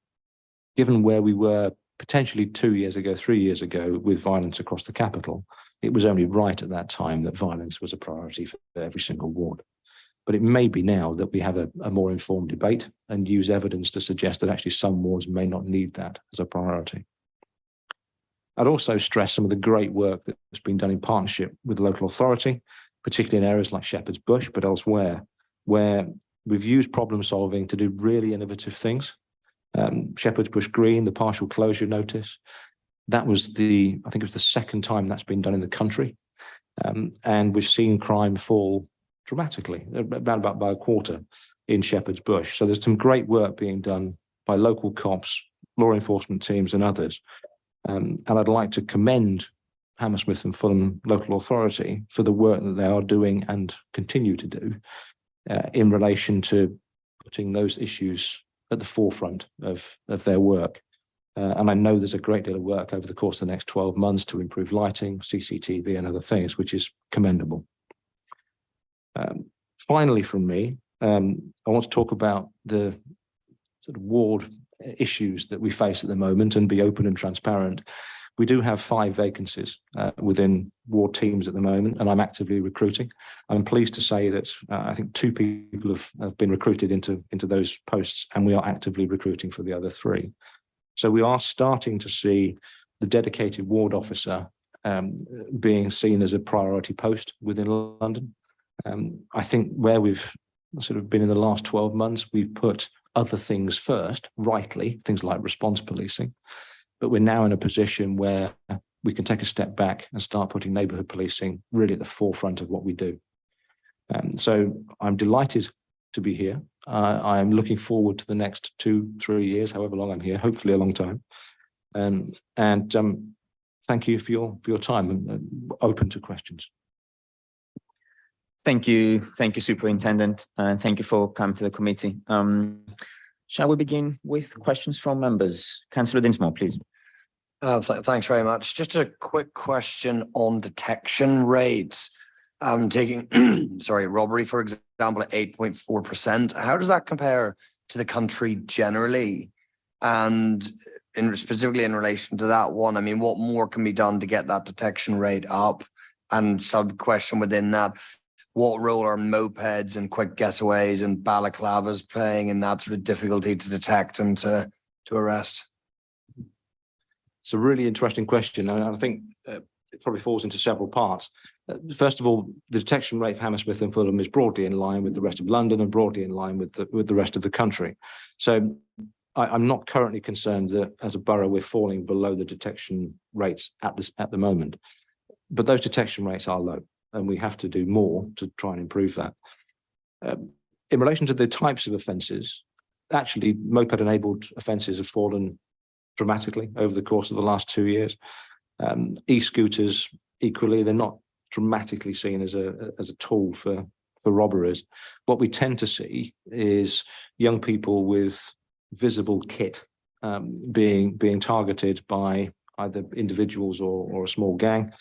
given where we were potentially 2 years ago, 3 years ago with violence across the capital, it was only right at that time that violence was a priority for every single ward. But it may be now that we have a more informed debate and use evidence to suggest that actually some wards may not need that as a priority. I'd also stress some of the great work that's been done in partnership with the local authority, particularly in areas like Shepherd's Bush, but elsewhere, where we've used problem solving to do really innovative things. Shepherd's Bush Green, the partial closure notice, that was I think it was the second time that's been done in the country. And we've seen crime fall dramatically, about by a quarter in Shepherd's Bush. So there's some great work being done by local cops, law enforcement teams and others. And I'd like to commend Hammersmith and Fulham local authority for the work that they are doing and continue to do in relation to putting those issues at the forefront of their work. And I know there's a great deal of work over the course of the next 12 months to improve lighting, CCTV and other things, which is commendable. Finally, from me, I want to talk about the sort of ward issues that we face at the moment and be open and transparent. We do have 5 vacancies within ward teams at the moment, and I'm actively recruiting. I'm pleased to say that I think 2 people have been recruited into those posts, and we are actively recruiting for the other 3. So we are starting to see the dedicated ward officer being seen as a priority post within London. I think where we've sort of been in the last 12 months, we've put other things first, rightly, things like response policing. But we're now in a position where we can take a step back and start putting neighbourhood policing really at the forefront of what we do. So I'm delighted to be here. I'm looking forward to the next 2-3 years, however long I'm here, hopefully a long time. Thank you for your time and open to questions. Thank you, Superintendent, and thank you for coming to the committee. Shall we begin with questions from members? Councillor Dinsmore, please. Thanks very much. Just a quick question on detection rates. Taking, robbery, for example, at 8.4%. How does that compare to the country generally? And specifically in relation to that one, I mean, what more can be done to get that detection rate up? And sub question within that, what role are mopeds and quick getaways and balaclavas playing in that sort of difficulty to detect and to arrest? It's a really interesting question, and I think it probably falls into several parts. First of all, the detection rate for Hammersmith and Fulham is broadly in line with the rest of London and broadly in line with the rest of the country. So I'm not currently concerned that as a borough we're falling below the detection rates at the moment, but those detection rates are low, and we have to do more to try and improve that. In relation to the types of offences, actually moped-enabled offences have fallen dramatically over the course of the last 2 years. E-scooters, equally, they're not dramatically seen as a tool for robberies. What we tend to see is young people with visible kit being targeted by either individuals or a small gang.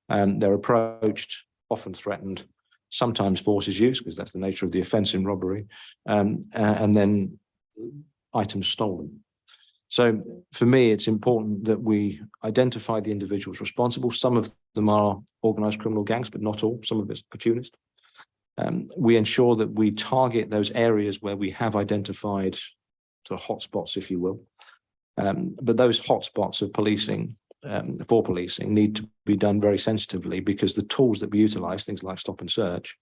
They're approached, often threatened, sometimes force is used because that's the nature of the offence in robbery, and then items stolen. So for me, it's important that we identify the individuals responsible. Some of them are organised criminal gangs, but not all. Some of it's opportunist. We ensure that we target those areas where we have identified sort of hotspots, if you will. But those hotspots of policing, for policing, need to be done very sensitively, because the tools that we utilise, things like stop and search,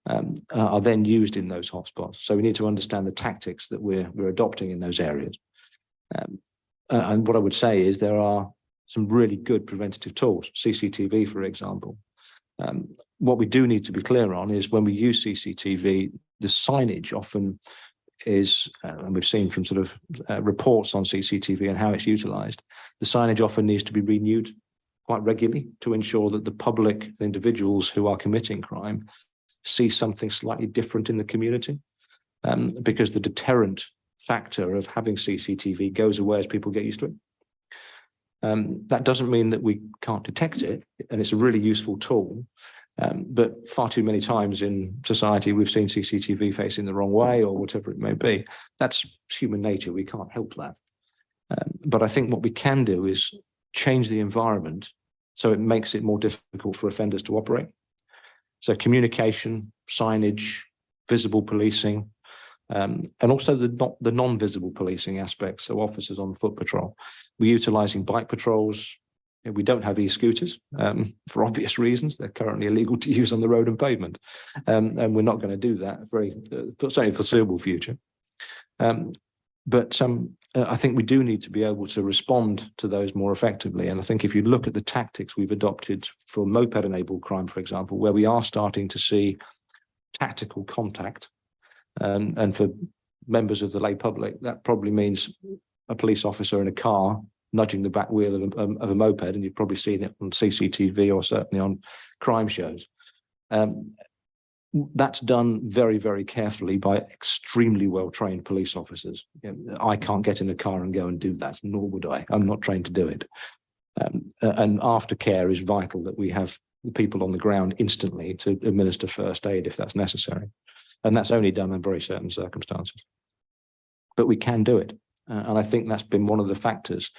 are then used in those hotspots. So we need to understand the tactics that we're adopting in those areas. And what I would say is there are some really good preventative tools, CCTV, for example. What we do need to be clear on is when we use CCTV, the signage often is, and we've seen from sort of reports on CCTV and how it's utilised, the signage often needs to be renewed quite regularly to ensure that the public, the individuals who are committing crime, see something slightly different in the community, because the deterrent factor of having CCTV goes away as people get used to it. That doesn't mean that we can't detect it, and it's a really useful tool. But far too many times in society, we've seen CCTV facing the wrong way or whatever it may be. That's human nature. We can't help that. But I think what we can do is change the environment so it makes it more difficult for offenders to operate. So communication, signage, visible policing, and also the non-visible policing aspects, so officers on foot patrol. We're utilising bike patrols, We don't have e-scooters for obvious reasons. They're currently illegal to use on the road and pavement. And we're not going to do that certainly foreseeable future. But I think we do need to be able to respond to those more effectively. And I think if you look at the tactics we've adopted for moped-enabled crime, for example, where we are starting to see tactical contact, and for members of the lay public, that probably means a police officer in a car nudging the back wheel of a moped, and you've probably seen it on CCTV or certainly on crime shows. That's done very, very carefully by extremely well-trained police officers. I can't get in a car and go and do that, nor would I. I'm not trained to do it. And aftercare is vital, that we have the people on the ground instantly to administer first aid if that's necessary. And that's only done in very certain circumstances. But we can do it. And I think that's been one of the factors.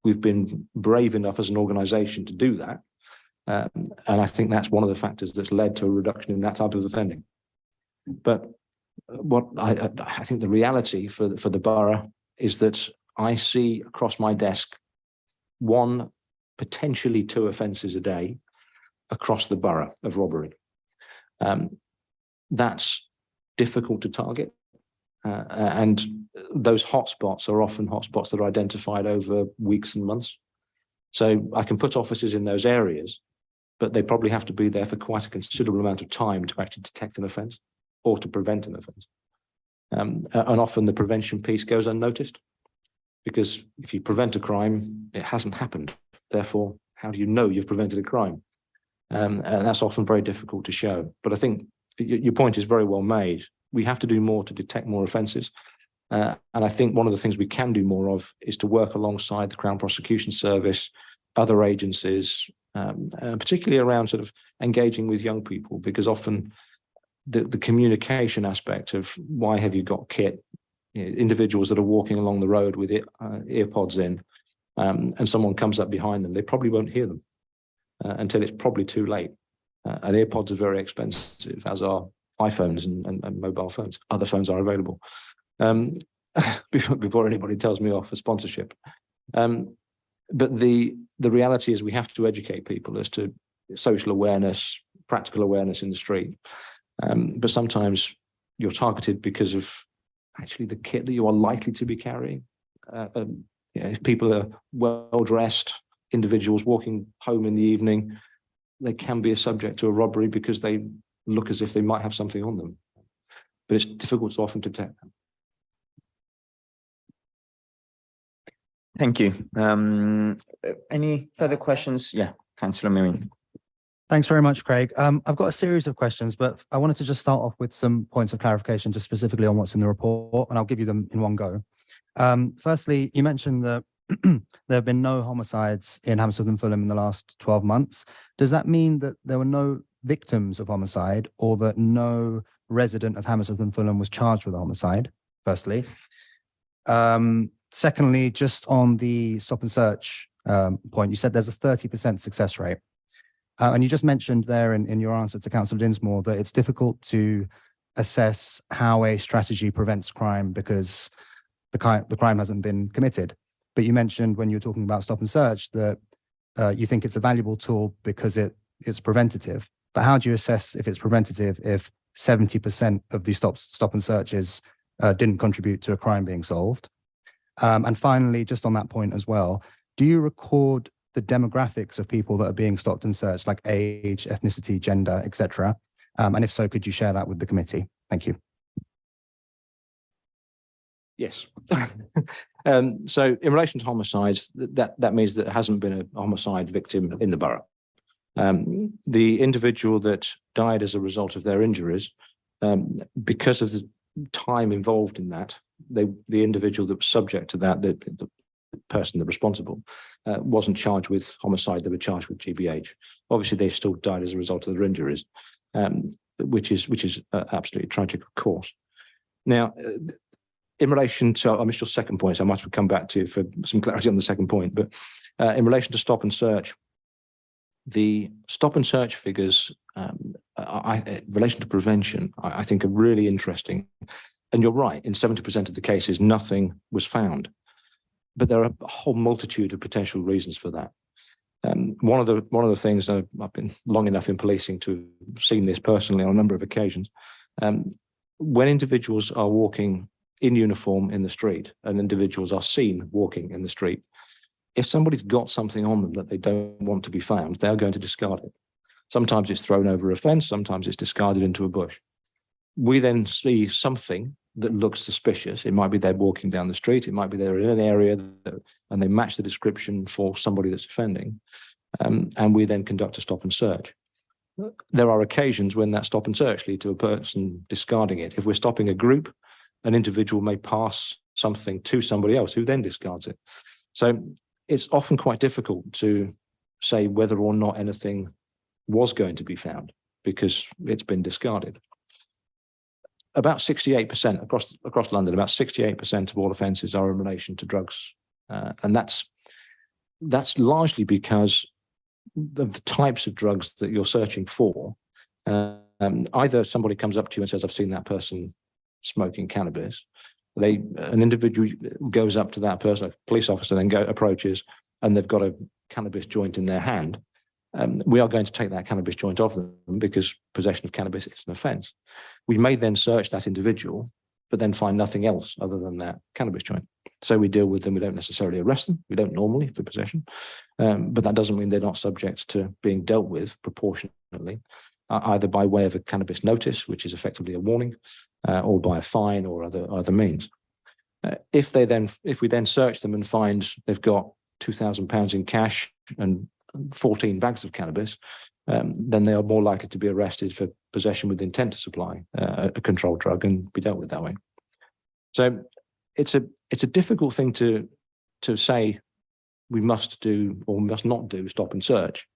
We've been brave enough as an organisation to do that. And I think that's one of the factors that's led to a reduction in that type of offending. But what I think the reality for the borough is that I see across my desk 1, potentially 2 offences a day across the borough of robbery. That's difficult to target. And those hotspots are often hotspots that are identified over weeks and months. So I can put officers in those areas, but they probably have to be there for quite a considerable amount of time to actually detect an offence or to prevent an offence. And often the prevention piece goes unnoticed, because if you prevent a crime, it hasn't happened. Therefore, how do you know you've prevented a crime? And that's often very difficult to show. But I think your point is very well made. We have to do more to detect more offences. And I think one of the things we can do more of is to work alongside the Crown Prosecution Service, other agencies, particularly around sort of engaging with young people, because often the communication aspect of why have you got kit, individuals that are walking along the road with earpods in, and someone comes up behind them, they probably won't hear them until it's probably too late. And earpods are very expensive, as are iPhones and mobile phones. Other phones are available. Before anybody tells me off for sponsorship. But the reality is we have to educate people as to social awareness, practical awareness in the street. But sometimes you're targeted because of actually the kit that you are likely to be carrying. If people are well-dressed individuals walking home in the evening, they can be a subject to a robbery because they look as if they might have something on them. But it's difficult to often detect them. Thank you. Any further questions? Yeah, Councillor Miriam. Thanks very much, Craig. I've got a series of questions, but I wanted to just start off with some points of clarification, just specifically on what's in the report, and I'll give you them in one go. Firstly, you mentioned that there have been no homicides in Hammersmith and Fulham in the last 12 months. Does that mean that there were no victims of homicide, or that no resident of Hammersmith and Fulham was charged with a homicide, firstly? Secondly, just on the stop and search point, you said there's a 30% success rate. And you just mentioned there in your answer to Councillor Dinsmore that it's difficult to assess how a strategy prevents crime because the crime hasn't been committed. But you mentioned when you were talking about stop and search that you think it's a valuable tool because it's preventative. But how do you assess if it's preventative if 70% of the stop and searches didn't contribute to a crime being solved? And finally, just on that point as well, do you record the demographics of people that are being stopped and searched, like age, ethnicity, gender, etc.? And if so, could you share that with the committee? Thank you. Yes. So in relation to homicides, that means that there hasn't been a homicide victim in the borough. The individual that died as a result of their injuries, because of the time involved in that, the individual that was subject to that, the person that was responsible, wasn't charged with homicide. They were charged with GBH. Obviously, they still died as a result of their injuries, which is absolutely tragic, of course. Now, in relation to, I missed your second point, so I might have come back to you for some clarity on the second point. But in relation to stop and search, the stop and search figures, in relation to prevention, I think are really interesting. And you're right, in 70% of the cases, nothing was found. But there are a whole multitude of potential reasons for that. One of the things I've been long enough in policing to have seen this personally on a number of occasions. When individuals are walking in uniform in the street and individuals are seen walking in the street, if somebody's got something on them that they don't want to be found, they're going to discard it. Sometimes it's thrown over a fence, sometimes it's discarded into a bush. We then see something that looks suspicious. It might be they're walking down the street, it might be they're in an area and they match the description for somebody that's offending. And we then conduct a stop and search. There are occasions when that stop and search lead to a person discarding it. If we're stopping a group, an individual may pass something to somebody else who then discards it. So it's often quite difficult to say whether or not anything was going to be found because it's been discarded. About 68% across London, about 68% of all offences are in relation to drugs. And that's largely because of the types of drugs that you're searching for. Either somebody comes up to you and says, I've seen that person smoking cannabis. An individual goes up to that person, a police officer then approaches, and they've got a cannabis joint in their hand. We are going to take that cannabis joint off them because possession of cannabis is an offence. We may then search that individual, but then find nothing else other than that cannabis joint. So we deal with them. We don't necessarily arrest them. We don't normally for possession, but that doesn't mean they're not subject to being dealt with proportionately, either by way of a cannabis notice, which is effectively a warning, or by a fine or other means. If we then search them and find they've got £2,000 in cash and 14 bags of cannabis, then they are more likely to be arrested for possession with intent to supply a controlled drug and be dealt with that way. So it's a difficult thing to say we must do or must not do stop and search.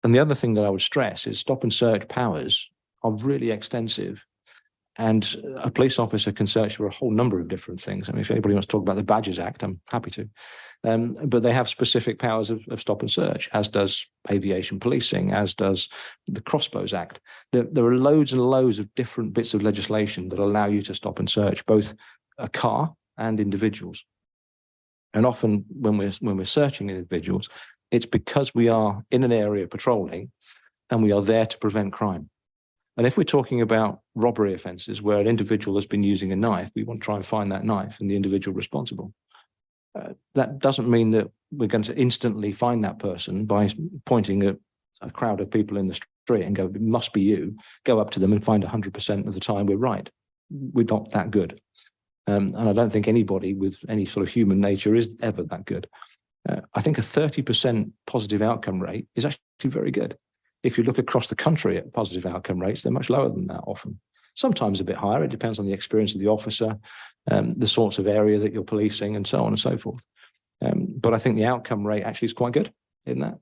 And the other thing that I would stress is stop and search powers are really extensive. And a police officer can search for a whole number of different things. I mean, if anybody wants to talk about the Badges Act, I'm happy to. But they have specific powers of stop and search, as does aviation policing, as does the Crossbows Act. There are loads and loads of different bits of legislation that allow you to stop and search both a car and individuals. And often when we're searching individuals, it's because we are in an area patrolling and we are there to prevent crime. And if we're talking about robbery offences where an individual has been using a knife, we want to try and find that knife and the individual responsible. That doesn't mean that we're going to instantly find that person by pointing at a crowd of people in the street and go, it must be you, go up to them and find 100% of the time we're right. We're not that good. And I don't think anybody with any sort of human nature is ever that good. I think a 30% positive outcome rate is actually very good. If you look across the country at positive outcome rates, they're much lower than that often. Sometimes a bit higher. It depends on the experience of the officer, the sorts of area that you're policing and so on and so forth. But I think the outcome rate actually is quite good in that.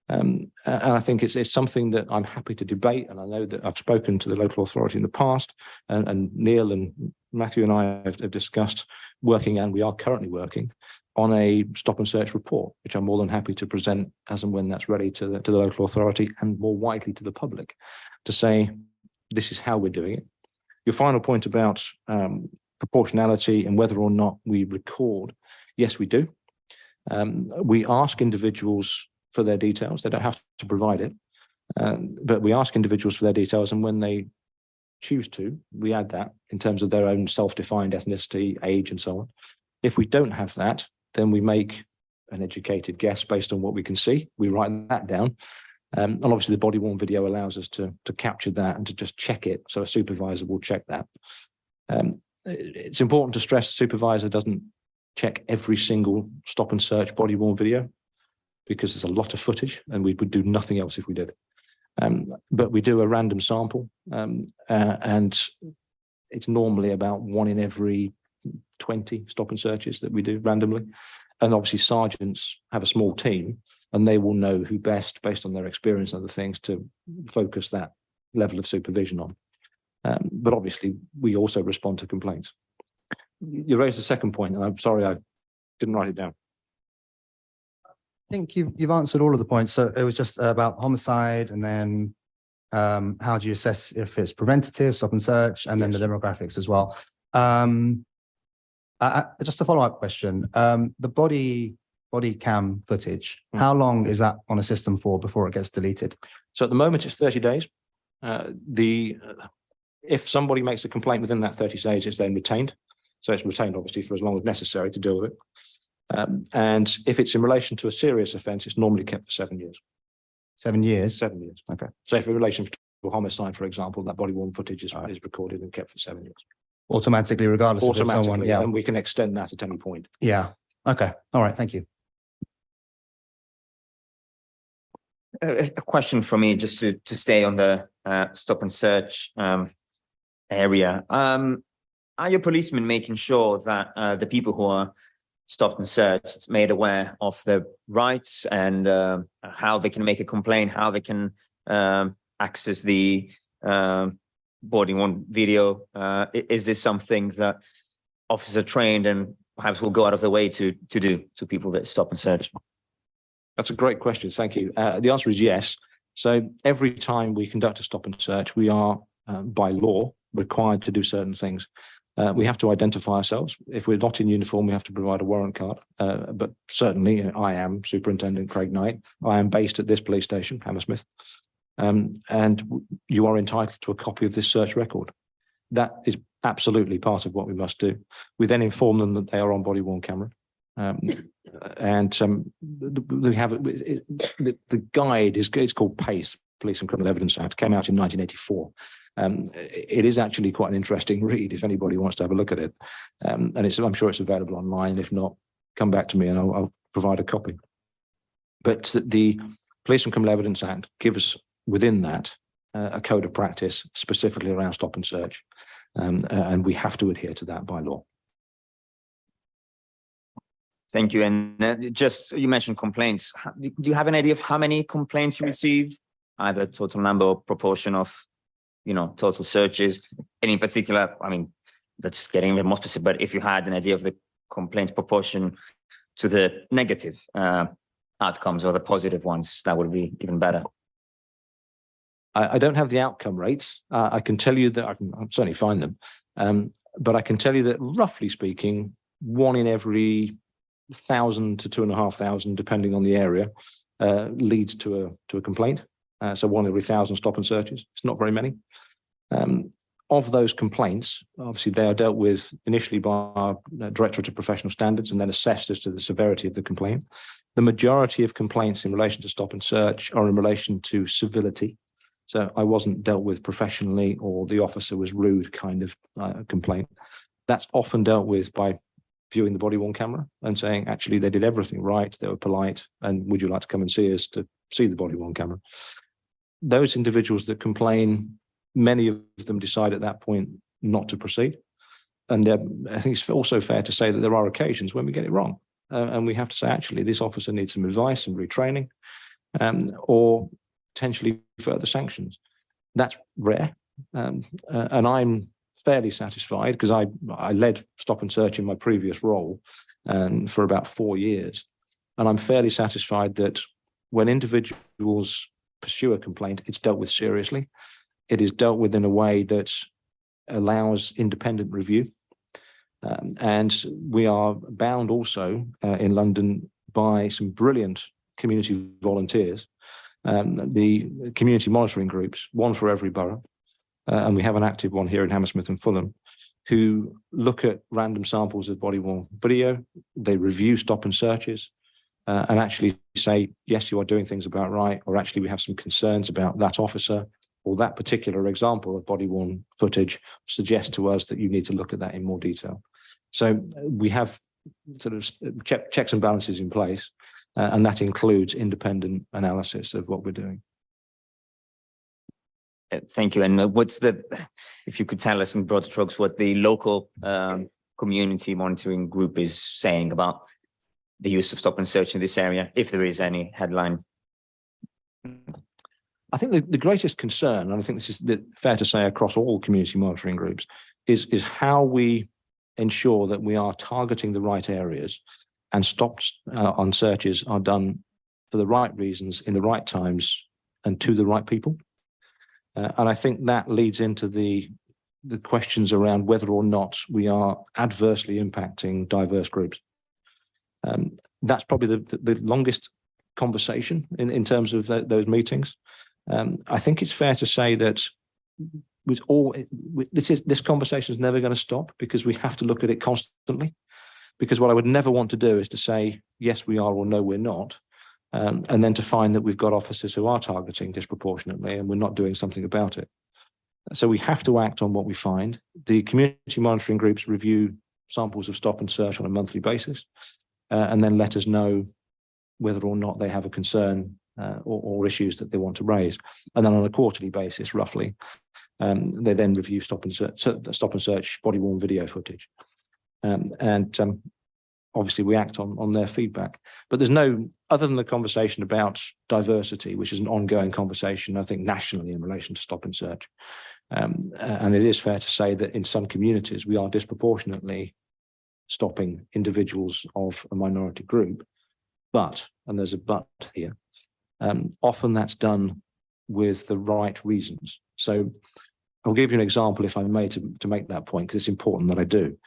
And I think it's something that I'm happy to debate. And I know that I've spoken to the local authority in the past, and Neil and Matthew and I have discussed working, and we are currently working on a stop and search report, which I'm more than happy to present as and when that's ready to the local authority and more widely to the public to say, this is how we're doing it. Your final point about proportionality and whether or not we record, yes, we do. We ask individuals for their details. They don't have to provide it, but we ask individuals for their details, and when they choose to, we add that in terms of their own self-defined ethnicity, age, and so on. If we don't have that, then we make an educated guess based on what we can see. We write that down. And obviously the body-worn video allows us to capture that and to just check it. So a supervisor will check that. It's important to stress the supervisor doesn't check every single stop and search body-worn video because there's a lot of footage and we would do nothing else if we did. But we do a random sample, and it's normally about 1 in every 20 stop and searches that we do randomly. And obviously sergeants have a small team and they will know who best, based on their experience and other things, to focus that level of supervision on. But obviously we also respond to complaints. You raised the second point, and I'm sorry I didn't write it down. I think you've answered all of the points. So it was just about homicide, and then how do you assess if it's preventative, stop and search, and then the demographics as well. Just a follow-up question. The body body cam footage, Hmm. how long is that on a system for before it gets deleted? So at the moment, it's 30 days. If somebody makes a complaint within that 30 days, it's then retained. So it's retained obviously for as long as necessary to deal with it. And if it's in relation to a serious offence, it's normally kept for 7 years. 7 years? 7 years. Okay. So if in relation to a homicide, for example, that body worn footage is recorded and kept for 7 years. Automatically, regardless of if someone, Automatically, yeah. and we can extend that at any point. Yeah. Okay. All right. Thank you. A question for me, just to stay on the stop and search area. Are your policemen making sure that the people who are stopped and searched made aware of their rights and how they can make a complaint, how they can access the body worn video? Is this something that officers are trained and perhaps will go out of their way to do to people that stop and search? That's a great question. Thank you. The answer is yes. So every time we conduct a stop and search, we are by law required to do certain things. We have to identify ourselves. If we're not in uniform, we have to provide a warrant card. But certainly, I am Superintendent Craig Knight. I am based at this police station, Hammersmith. And you are entitled to a copy of this search record. That is absolutely part of what we must do. We then inform them that they are on body worn camera. We have the guide it's called PACE, Police and Criminal Evidence Act, came out in 1984. It is actually quite an interesting read if anybody wants to have a look at it. And I'm sure it's available online. If not, come back to me and I'll provide a copy. But the Police and Criminal Evidence Act gives within that a code of practice specifically around stop and search. And we have to adhere to that by law. Thank you. And just, you mentioned complaints. Do you have an idea of how many complaints you receive, either total number or proportion of, total searches? And in particular, I mean, that's getting a bit more specific, but if you had an idea of the complaints proportion to the negative outcomes or the positive ones, that would be even better. I don't have the outcome rates. I can tell you that I can certainly find them. But I can tell you that roughly speaking, 1 in every 1,000 to 2,500, depending on the area, leads to a complaint. So 1 every 1,000 stop and searches. It's not very many. Of those complaints, obviously they are dealt with initially by our Directorate of Professional Standards and then assessed as to the severity of the complaint. The majority of complaints in relation to stop and search are in relation to civility. So I wasn't dealt with professionally, or the officer was rude kind of complaint. That's often dealt with by viewing the body worn camera and saying, actually, they did everything right. They were polite. And would you like to come and see us to see the body worn camera? Those individuals that complain, many of them decide at that point not to proceed. And I think it's also fair to say that there are occasions when we get it wrong. And we have to say, actually, this officer needs some advice and retraining, or potentially further sanctions. That's rare. And I'm fairly satisfied because I led stop and search in my previous role for about 4 years. And I'm fairly satisfied that when individuals pursue a complaint, it's dealt with seriously. It is dealt with in a way that allows independent review. And we are bound also in London by some brilliant community volunteers, the community monitoring groups, one for every borough. And we have an active one here in Hammersmith and Fulham, who look at random samples of body worn video. They review stop and searches and actually say, yes, you are doing things about right, or actually we have some concerns about that officer, or that particular example of body worn footage suggests to us that you need to look at that in more detail. So we have sort of checks and balances in place, and that includes independent analysis of what we're doing. Thank you. And if you could tell us in broad strokes what the local community monitoring group is saying about the use of stop and search in this area, if there is any headline. I think the greatest concern, and I think this is fair to say across all community monitoring groups, is how we ensure that we are targeting the right areas and stops on searches are done for the right reasons, in the right times, and to the right people. And I think that leads into the questions around whether or not we are adversely impacting diverse groups. That's probably the longest conversation in terms of those meetings. I think it's fair to say that this conversation is never going to stop, because we have to look at it constantly. Because what I would never want to do is to say, yes, we are, or no, we're not. And then to find that we've got officers who are targeting disproportionately and we're not doing something about it. So we have to act on what we find. The community monitoring groups review samples of stop and search on a monthly basis, and then let us know whether or not they have a concern or issues that they want to raise. And then on a quarterly basis, roughly, they then review stop and search body-worn video footage. Obviously we act on their feedback, but there's no, other than the conversation about diversity, which is an ongoing conversation, I think, nationally in relation to stop and search. And it is fair to say that in some communities, we are disproportionately stopping individuals of a minority group. But, and there's a but here, often that's done with the right reasons. So I'll give you an example, if I may, to make that point, because it's important that I do.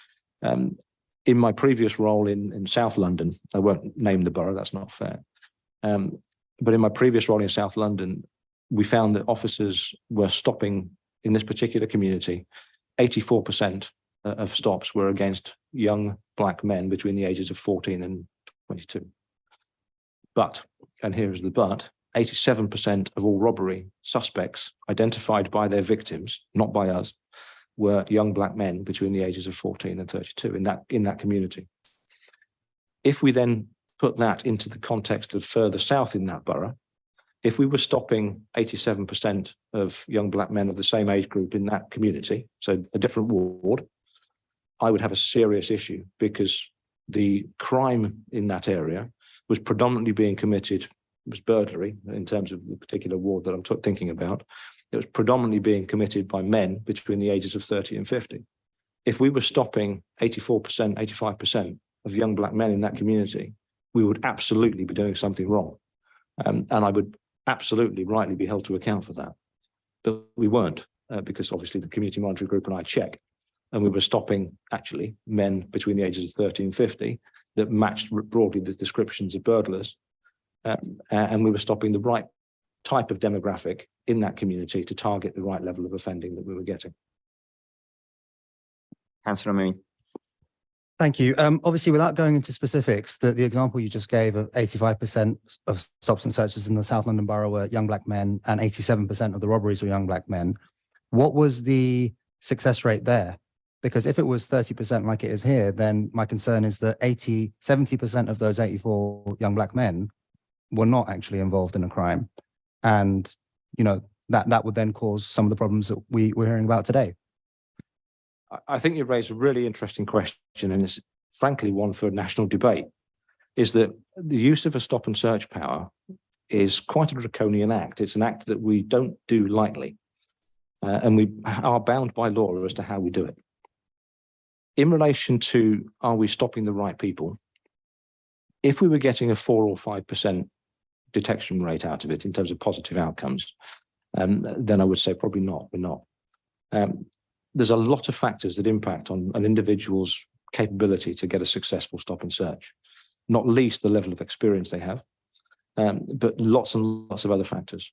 In my previous role in South London, I won't name the borough, that's not fair. But in my previous role in South London, we found that officers were stopping, in this particular community, 84% of stops were against young black men between the ages of 14 and 22. But, and here is the but, 87% of all robbery suspects identified by their victims, not by us, were young black men between the ages of 14 and 32 in that community. If we then put that into the context of further south in that borough, if we were stopping 87% of young black men of the same age group in that community, so a different ward, I would have a serious issue, because the crime in that area was predominantly being committed, was burglary in terms of the particular ward that I'm thinking about. It was predominantly being committed by men between the ages of 30 and 50. If we were stopping 84%, 85% of young black men in that community, we would absolutely be doing something wrong. And I would absolutely rightly be held to account for that. But we weren't, because obviously the community monitoring group and I check, and we were stopping actually men between the ages of 30 and 50 that matched broadly the descriptions of burglars. And we were stopping the right type of demographic in that community to target the right level of offending that we were getting. Councillor Mooney. Thank you. Obviously, without going into specifics, the example you just gave of 85% of stops and searches in the South London Borough were young black men and 87% of the robberies were young black men. What was the success rate there? Because if it was 30% like it is here, then my concern is that 70% of those 84 young black men were not actually involved in a crime. And, you know, that would then cause some of the problems that we're hearing about today. I think you raised a really interesting question, and it's frankly one for national debate, is that the use of a stop and search power is quite a draconian act. It's an act that we don't do lightly, and we are bound by law as to how we do it. In relation to, are we stopping the right people? If we were getting a 4 or 5% detection rate out of it in terms of positive outcomes, then I would say probably not, we're not. There's a lot of factors that impact on an individual's capability to get a successful stop and search, not least the level of experience they have, but lots and lots of other factors.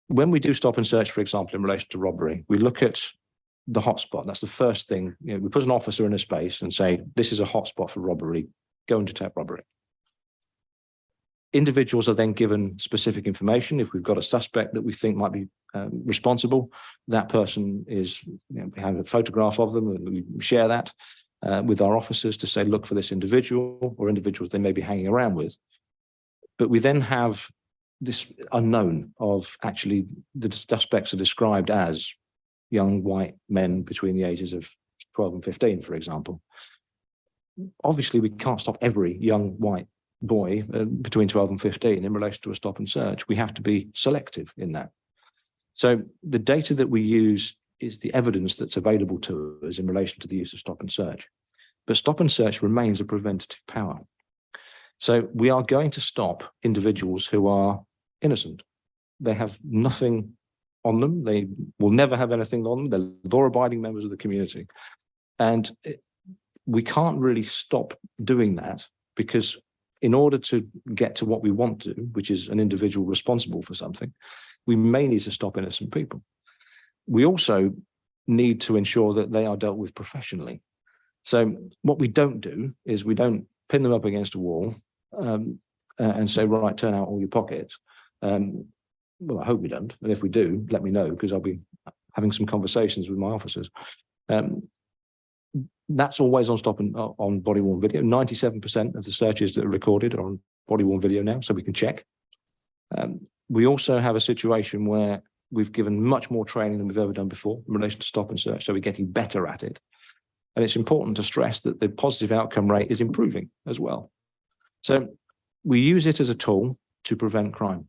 When we do stop and search, for example, in relation to robbery, we look at the hotspot. That's the first thing. You know, we put an officer in a space and say, this is a hotspot for robbery, go and detect robbery. Individuals are then given specific information. If we've got a suspect that we think might be responsible, that person is, you know, we have a photograph of them and we share that with our officers to say, look for this individual or individuals they may be hanging around with. But we then have this unknown of actually the suspects are described as young white men between the ages of 12 and 15, for example. Obviously, we can't stop every young white boy between 12 and 15 in relation to a stop and search. We have to be selective in that. So the data that we use is the evidence that's available to us in relation to the use of stop and search. But stop and search remains a preventative power. So we are going to stop individuals who are innocent. They have nothing on them. They will never have anything on them. They're law-abiding members of the community. And we can't really stop doing that because in order to get to what we want to, which is an individual responsible for something, we may need to stop innocent people. We also need to ensure that they are dealt with professionally. So what we don't do is we don't pin them up against a wall and say, right, turn out all your pockets. Well, I hope we don't. And if we do, let me know, because I'll be having some conversations with my officers. That's always on stop and on body worn video. 97% of the searches that are recorded are on body worn video now, so we can check. We also have a situation where we've given much more training than we've ever done before in relation to stop and search, so we're getting better at it. And it's important to stress that the positive outcome rate is improving as well. So we use it as a tool to prevent crime.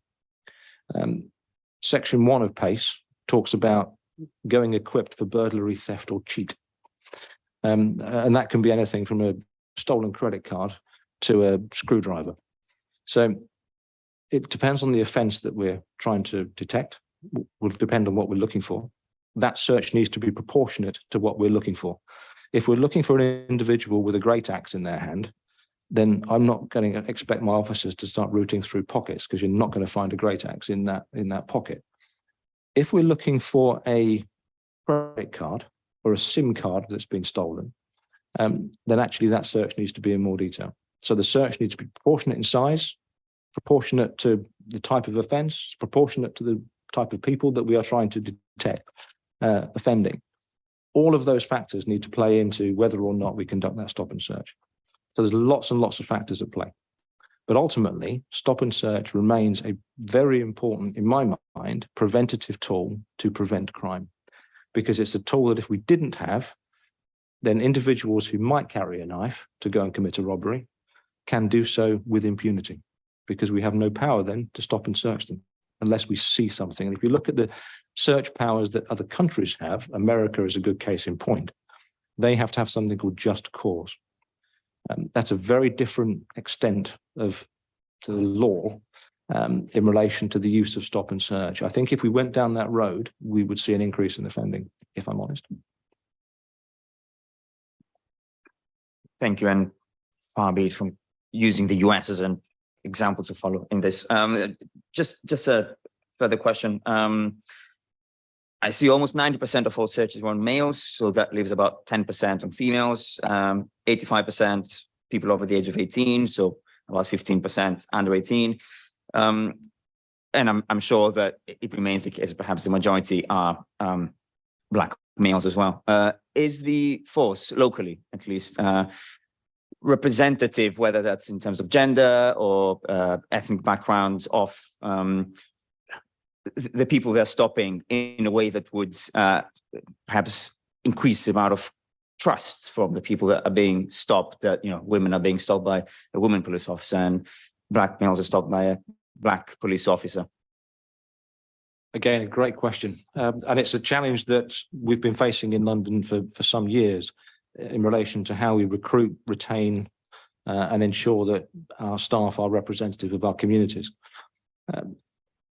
Section 1 of PACE talks about going equipped for burglary, theft, or cheat. And that can be anything from a stolen credit card to a screwdriver. So it depends on the offence that we're trying to detect, will depend on what we're looking for. That search needs to be proportionate to what we're looking for. If we're looking for an individual with a great axe in their hand, then I'm not going to expect my officers to start rooting through pockets, because you're not going to find a great axe in that pocket. If we're looking for a credit card or a SIM card that's been stolen, then actually that search needs to be in more detail. So the search needs to be proportionate in size, proportionate to the type of offence, proportionate to the type of people that we are trying to detect offending. All of those factors need to play into whether or not we conduct that stop and search. So there's lots and lots of factors at play. But ultimately, stop and search remains a very important, in my mind, preventative tool to prevent crime. Because it's a tool that if we didn't have, then individuals who might carry a knife to go and commit a robbery can do so with impunity, because we have no power then to stop and search them unless we see something. And if you look at the search powers that other countries have, America is a good case in point. They have to have something called just cause. That's a very different extent of the law in relation to the use of stop and search. I think if we went down that road, we would see an increase in offending, if I'm honest. Thank you. And far be it from using the US as an example to follow in this. Just a further question. I see almost 90% of all searches were on males, so that leaves about 10% on females, 85% people over the age of 18, so about 15% under 18. And I'm sure that it remains the case, perhaps the majority are Black males as well. Is the force locally, at least, representative, whether that's in terms of gender or ethnic background, of the people they're stopping in a way that would perhaps increase the amount of trust from the people that are being stopped, that, you know, women are being stopped by a woman police officer and Black males are stopped by a Black police officer? Again, a great question. And it's a challenge that we've been facing in London for some years in relation to how we recruit, retain, and ensure that our staff are representative of our communities.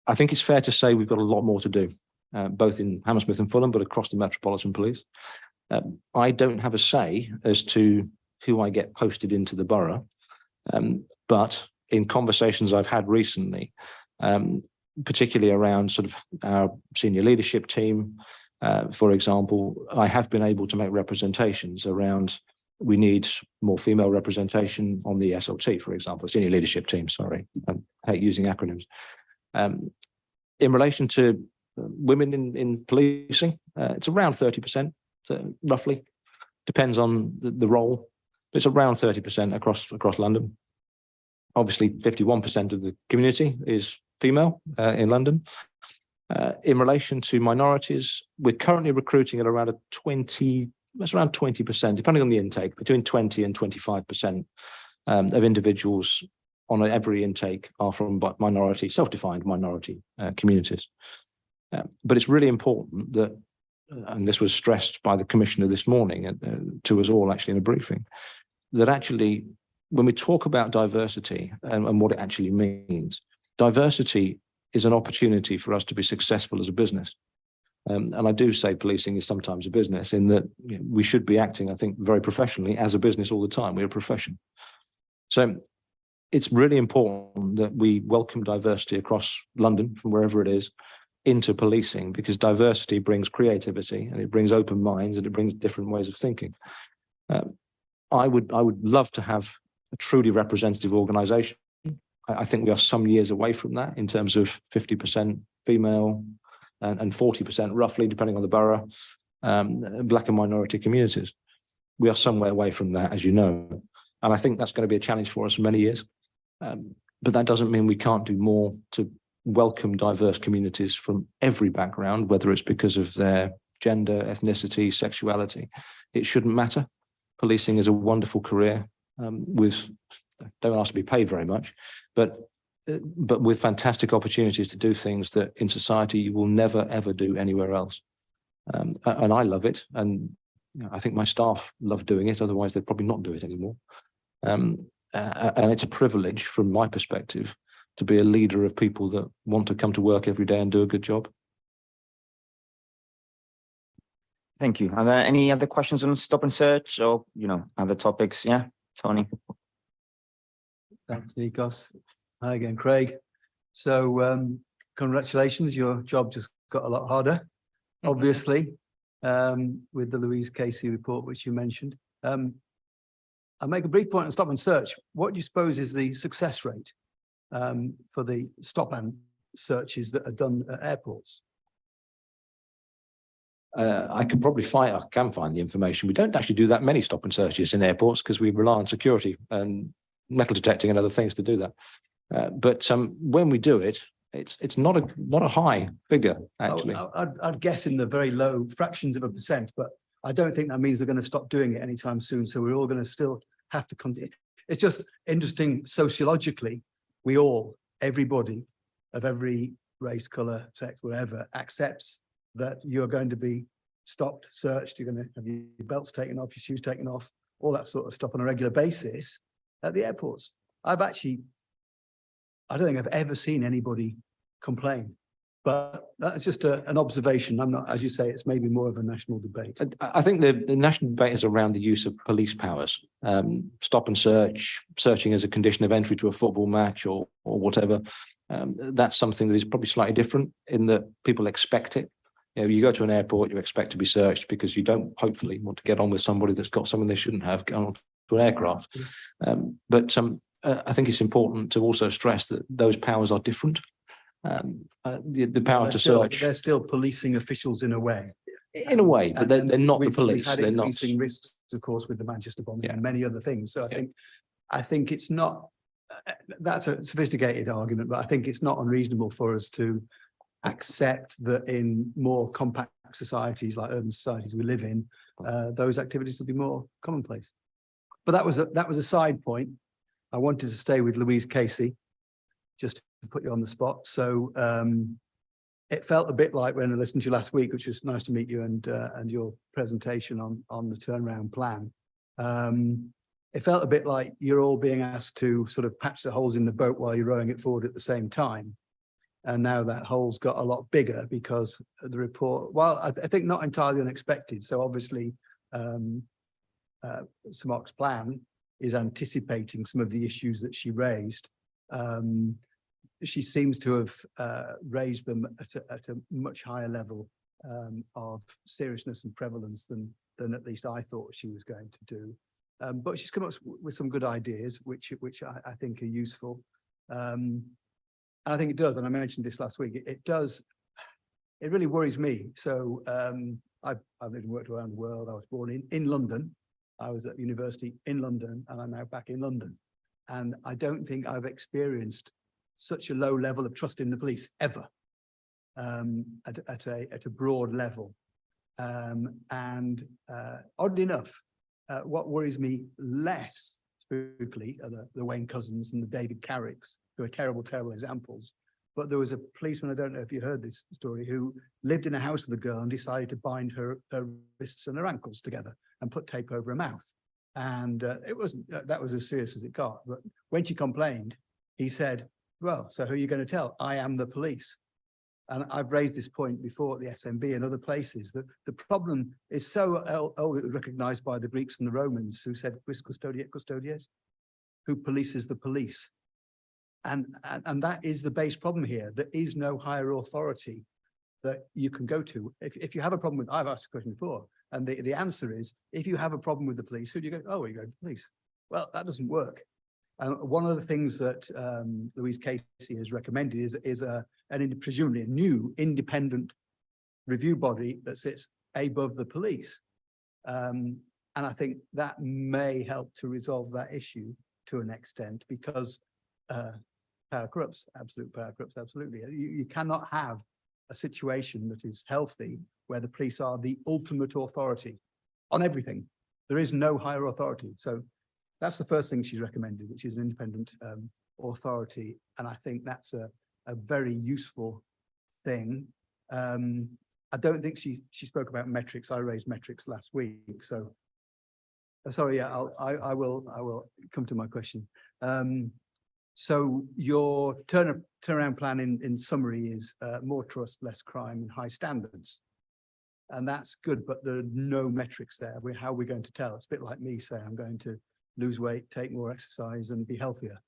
I think it's fair to say we've got a lot more to do, both in Hammersmith and Fulham, but across the Metropolitan Police. I don't have a say as to who I get posted into the borough, but in conversations I've had recently, particularly around sort of our senior leadership team, for example, I have been able to make representations around we need more female representation on the SLT, for example, senior leadership team, sorry, I hate using acronyms. In relation to women in policing, it's around 30%, roughly. Depends on the role. But it's around 30% across London. Obviously, 51% of the community is female in London. In relation to minorities, we're currently recruiting at around that's around 20%, depending on the intake, between 20 and 25% of individuals on every intake are from minority, self-defined minority communities. But it's really important that, and this was stressed by the Commissioner this morning to us all actually in a briefing, that actually when we talk about diversity and what it actually means, diversity is an opportunity for us to be successful as a business. And I do say policing is sometimes a business, in that, you know, we should be acting, I think, very professionally as a business all the time. We're a profession. So it's really important that we welcome diversity across London, from wherever it is, into policing, because diversity brings creativity and it brings open minds and it brings different ways of thinking. I would love to have a truly representative organisation. I think we are some years away from that in terms of 50% female and 40% roughly, depending on the borough, black and minority communities. We are somewhere away from that, as you know. And I think that's going to be a challenge for us for many years. But that doesn't mean we can't do more to welcome diverse communities from every background, whether it's because of their gender, ethnicity, sexuality. It shouldn't matter. Policing is a wonderful career with, don't ask to be paid very much, but with fantastic opportunities to do things that in society you will never, ever do anywhere else. And I love it. And I think my staff love doing it. Otherwise, they'd probably not do it anymore. And it's a privilege from my perspective to be a leader of people that want to come to work every day and do a good job. Thank you. Are there any other questions on stop and search or, other topics? Yeah, Tony. Thanks, Nikos. Hi again, Craig. So congratulations, your job just got a lot harder, obviously, with the Louise Casey report, which you mentioned. I'll make a brief point on stop and search. What do you suppose is the success rate for the stop and searches that are done at airports? I can find the information. We don't actually do that many stop and searches in airports because we rely on security and metal detecting and other things to do that. But when we do it, it's not a high figure, actually. I'd guess in the very low fractions of a percent, but I don't think that means they're going to stop doing it anytime soon. So we're all going to still have to continue. It's just interesting sociologically. Everybody of every race, colour, sex, whatever, accepts that you're going to be stopped, searched, you're going to have your belts taken off, your shoes taken off, all that sort of stuff on a regular basis at the airports. I don't think I've ever seen anybody complain, but that's just an observation. I'm not, as you say, it's maybe more of a national debate. I think the national debate is around the use of police powers, stop and search, searching as a condition of entry to a football match or whatever. That's something that is probably slightly different in that people expect it. You go to an airport, you expect to be searched because you don't hopefully want to get on with somebody that's got something they shouldn't have gone to an aircraft. But I think it's important to also stress that those powers are different. The power to search. They're still policing officials in a way. In a way, but they're not the police. We've had they're increasing not. risks, of course, with the Manchester bombing and many other things. So I think it's not. That's a sophisticated argument, but I think it's not unreasonable for us to accept that in more compact societies like urban societies we live in, those activities will be more commonplace. But that was a side point. I wanted to stay with Louise Casey, just to put you on the spot. So it felt a bit like when I listened to you last week, which was nice to meet you and your presentation on the turnaround plan. It felt a bit like you're all being asked to sort of patch the holes in the boat while you're rowing it forward at the same time. And now that hole's got a lot bigger because the report, well, I think not entirely unexpected. So obviously, Smoc's plan is anticipating some of the issues that she raised. She seems to have raised them at a much higher level of seriousness and prevalence than at least I thought she was going to do. But she's come up with some good ideas, which I think are useful. And I think it does, and I mentioned this last week, it really worries me. So I've lived and worked around the world. I was born in London. I was at university in London, and I'm now back in London. And I don't think I've experienced such a low level of trust in the police ever, at a broad level. And oddly enough, what worries me less spookily are the Wayne Couzens and the David Carricks, who are terrible, terrible examples. But there was a policeman, I don't know if you heard this story, who lived in a house with a girl and decided to bind her wrists and her ankles together and put tape over her mouth. And that was as serious as it got. But when she complained, he said, well, so who are you going to tell? I am the police. And I've raised this point before at the SMB and other places, that the problem is so old, it was recognized by the Greeks and the Romans, who said, quis custodiet custodies. who polices the police. And that is the base problem here. There is no higher authority that you can go to. If you have a problem with, I've asked a question before, and the answer is, if you have a problem with the police, who do you go? Oh, you go to the police. Well, that doesn't work. One of the things that Louise Casey has recommended is presumably a new independent review body that sits above the police. And I think that may help to resolve that issue to an extent, because power corrupts, absolute power corrupts, absolutely. You cannot have a situation that is healthy where the police are the ultimate authority on everything. There is no higher authority. So that's the first thing she's recommended, which is an independent authority. And I think that's a very useful thing. I don't think she spoke about metrics. I raised metrics last week. So sorry, yeah, I will come to my question. So your turnaround plan in summary is more trust, less crime and high standards. And that's good, but there are no metrics there. How are we going to tell? It's a bit like me saying I'm going to lose weight, take more exercise and be healthier.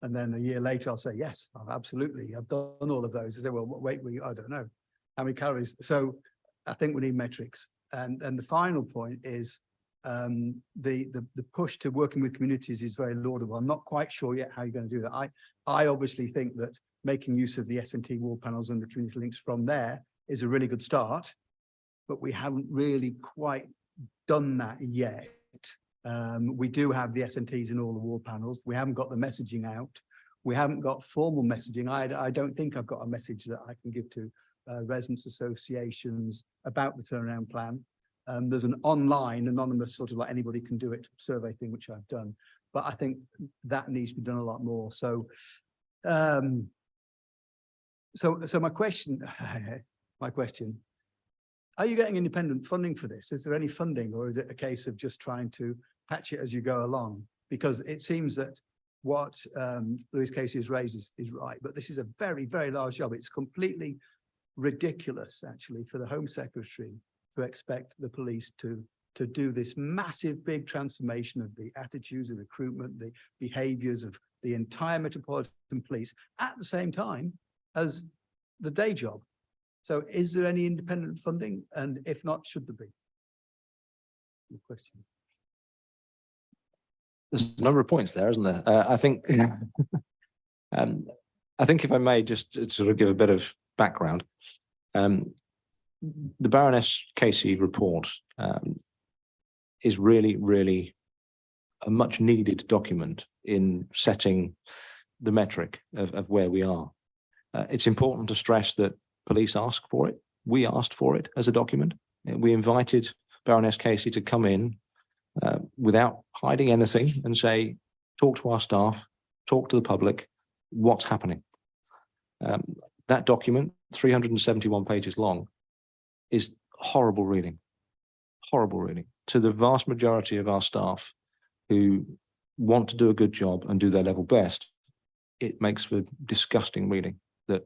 And then a year later, I'll say, yes, absolutely. I've done all of those. I say, well, what weight were you? I don't know. How many calories? So I think we need metrics. And the final point is the push to working with communities is very laudable. I'm not quite sure yet how you're going to do that. I obviously think that making use of the S&T wall panels and the community links from there is a really good start, but we haven't really quite done that yet. We do have the S&Ts in all the wall panels. We haven't got the messaging out. We haven't got formal messaging. I don't think I've got a message that I can give to residents associations about the turnaround plan. There's an online anonymous sort of like anybody can do it survey thing, which I've done, but I think that needs to be done a lot more. So, so my question, are you getting independent funding for this? Is there any funding, or is it a case of just trying to patch it as you go along? Because it seems that what Louise Casey has raised is right, but this is a very, very large job. It's completely ridiculous, actually, for the Home Secretary to expect the police to do this massive, big transformation of the attitudes, the recruitment, the behaviours of the entire Metropolitan Police at the same time as the day job. So is there any independent funding? And if not, should there be? Good question. There's a number of points there, isn't there? I think if I may just sort of give a bit of background. The Baroness Casey report is really, really a much needed document in setting the metric of where we are. It's important to stress that police ask for it. We asked for it as a document. We invited Baroness Casey to come in without hiding anything and say, talk to our staff, talk to the public, what's happening. That document, 371 pages long, is horrible reading to the vast majority of our staff who want to do a good job and do their level best. It makes for disgusting reading that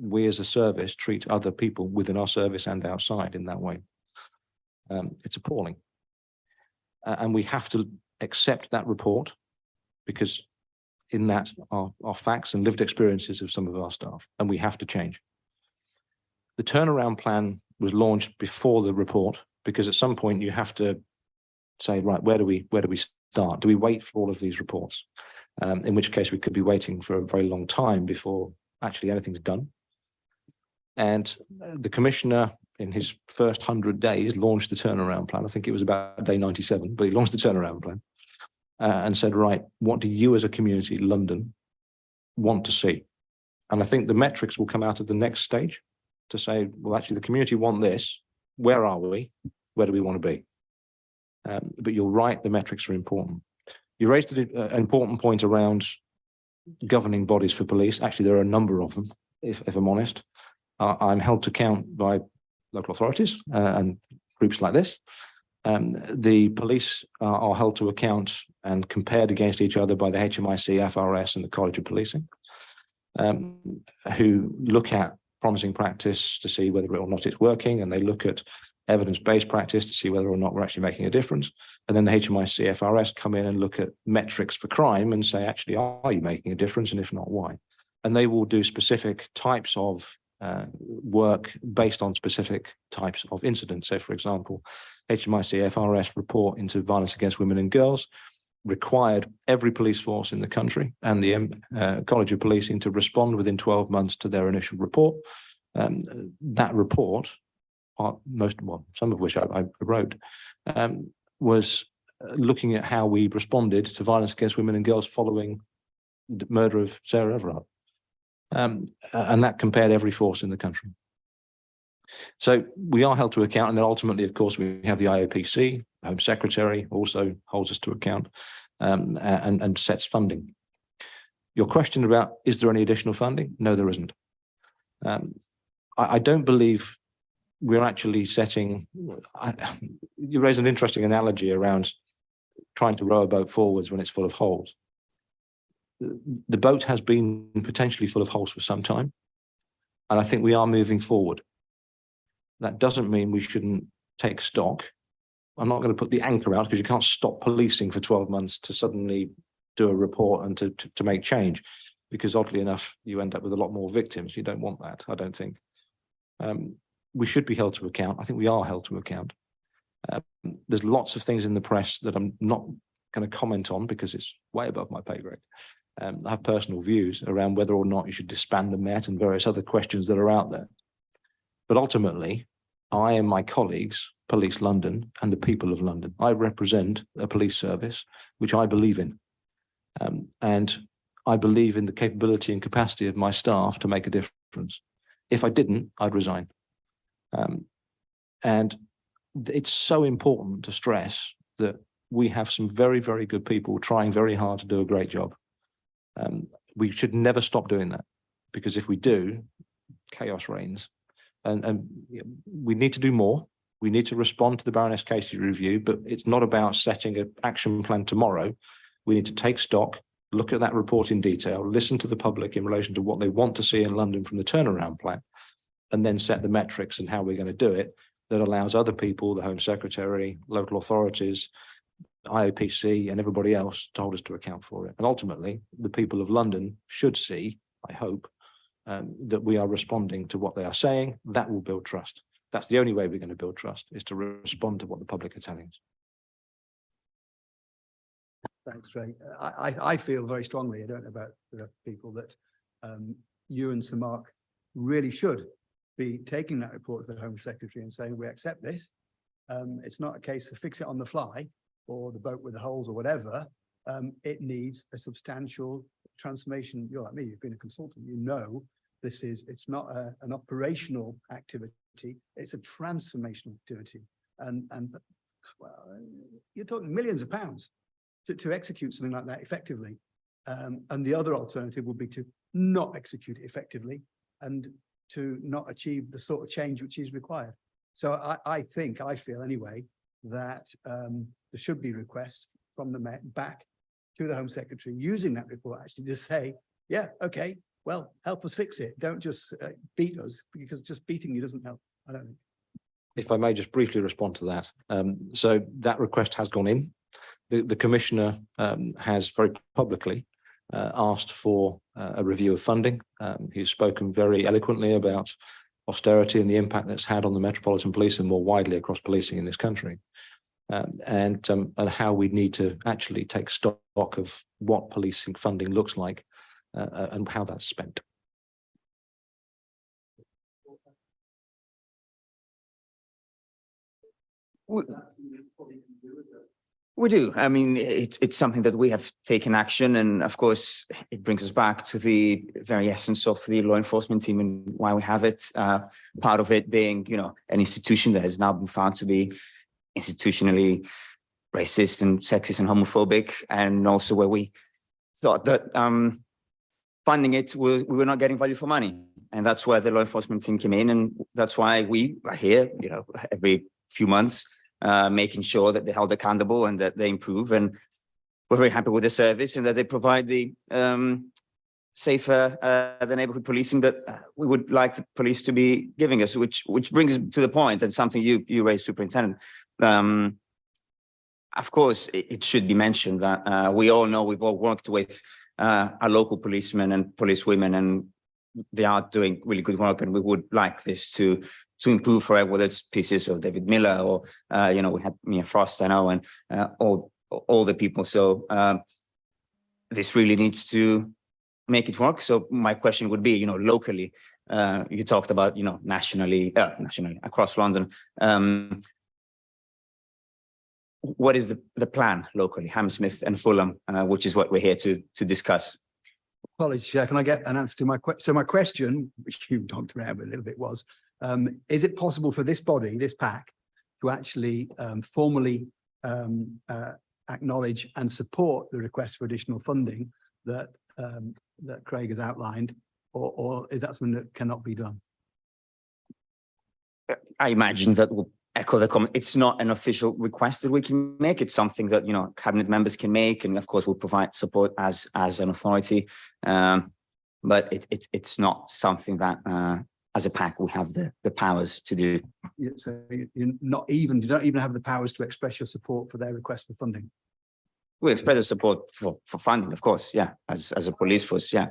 we as a service treat other people within our service and outside in that way. It's appalling. And we have to accept that report because in that are facts and lived experiences of some of our staff, and we have to change. The turnaround plan was launched before the report because at some point you have to say, right, where do we start? Do we wait for all of these reports? In which case we could be waiting for a very long time before actually anything's done. And the commissioner in his first 100 days launched the turnaround plan. I think it was about day 97, but he launched the turnaround plan and said, right, what do you as a community, London, want to see? And I think the metrics will come out of the next stage to say, well, actually, the community want this. Where are we? Where do we want to be? But you're right, the metrics are important. You raised an important point around governing bodies for police. Actually, there are a number of them, if I'm honest. I'm held to account by local authorities and groups like this. The police are held to account and compared against each other by the HMIC, FRS and the College of Policing, who look at promising practice to see whether or not it's working, and they look at evidence-based practice to see whether or not we're actually making a difference. And then the HMIC FRS come in and look at metrics for crime and say, actually, are you making a difference? And if not, why? And they will do specific types of work based on specific types of incidents. So, for example, HMIC FRS report into violence against women and girls required every police force in the country and the College of Policing to respond within 12 months to their initial report. That report, some of which I wrote, was looking at how we responded to violence against women and girls following the murder of Sarah Everard. And that compared every force in the country. So we are held to account, and then ultimately, of course, we have the IOPC, the Home Secretary also holds us to account, and sets funding. Your question about, is there any additional funding? No, there isn't. I don't believe we're actually setting, you raise an interesting analogy around trying to row a boat forwards when it's full of holes. The boat has been potentially full of holes for some time, and I think we are moving forward. That doesn't mean we shouldn't take stock. I'm not going to put the anchor out because you can't stop policing for 12 months to suddenly do a report and to make change, because oddly enough, you end up with a lot more victims. You don't want that, I don't think. We should be held to account. I think we are held to account. There's lots of things in the press that I'm not going to comment on because it's way above my pay grade. I have personal views around whether or not you should disband the Met and various other questions that are out there. But ultimately, I and my colleagues, Police London and the people of London, I represent a police service, which I believe in. And I believe in the capability and capacity of my staff to make a difference. If I didn't, I'd resign. And it's so important to stress that we have some very, very good people trying very hard to do a great job. We should never stop doing that, because if we do, chaos reigns. And we need to do more. We need to respond to the Baroness Casey review, but it's not about setting an action plan tomorrow. We need to take stock, look at that report in detail, listen to the public in relation to what they want to see in London from the turnaround plan, and then set the metrics and how we're going to do it that allows other people, the Home Secretary, local authorities, IOPC and everybody else to hold us to account for it. And ultimately, the people of London should see, I hope, that we are responding to what they are saying. That will build trust. That's the only way we're going to build trust, is to respond to what the public are telling us. Thanks, Ray. I feel very strongly, I don't know about the people, that you and Sir Mark really should be taking that report to the Home Secretary and saying, we accept this. It's not a case of fix it on the fly or the boat with the holes or whatever. It needs a substantial transformation. You're like me, you've been a consultant, you know, it's not an operational activity, it's a transformational activity. And well, you're talking millions of pounds to execute something like that effectively. And the other alternative would be to not execute it effectively and to not achieve the sort of change which is required. So I feel anyway, that there should be requests from the Met back to the Home Secretary using that report actually to say, yeah, okay, well, help us fix it. Don't just beat us, because just beating you doesn't help, I don't think. If I may just briefly respond to that. So that request has gone in. The Commissioner has very publicly asked for a review of funding. He's spoken very eloquently about austerity and the impact that's had on the Metropolitan Police and more widely across policing in this country. And how we need to actually take stock of what policing funding looks like and how that's spent. We do. I mean, it's something that we have taken action, and of course, it brings us back to the very essence of the law enforcement team and why we have it. Part of it being, you know, an institution that has now been found to be institutionally racist and sexist and homophobic, and also where we thought that funding it, we were not getting value for money, and that's where the law enforcement team came in, and that's why we are here, you know, every few months. Making sure that they're held accountable and that they improve. And we're very happy with the service and that they provide the safer the neighborhood policing that we would like the police to be giving us, which brings to the point, and something you raised, Superintendent. Of course, it should be mentioned that we all know we've all worked with our local policemen and policewomen, and they are doing really good work, and we would like this to improve forever, whether it's pieces of David Miller or we had Mia Frost, I know, and all the people. So this really needs to make it work. So my question would be, locally, you talked about, nationally across London. What is the plan locally, Hammersmith and Fulham, which is what we're here to discuss? Apologies, Chair, can I get an answer to my question? So my question, which you talked around a little bit, was, is it possible for this body, this PAC, to actually formally acknowledge and support the request for additional funding that Craig has outlined, or is that something that cannot be done? I imagine that will echo the comment. It's not an official request that we can make. It's something that cabinet members can make, and of course we'll provide support as an authority. But it's not something that as a PAC we have the powers to do. Yeah, so you don't even have the powers to express your support for their request for funding. We express the support for funding, of course. Yeah, as a police force. Yeah.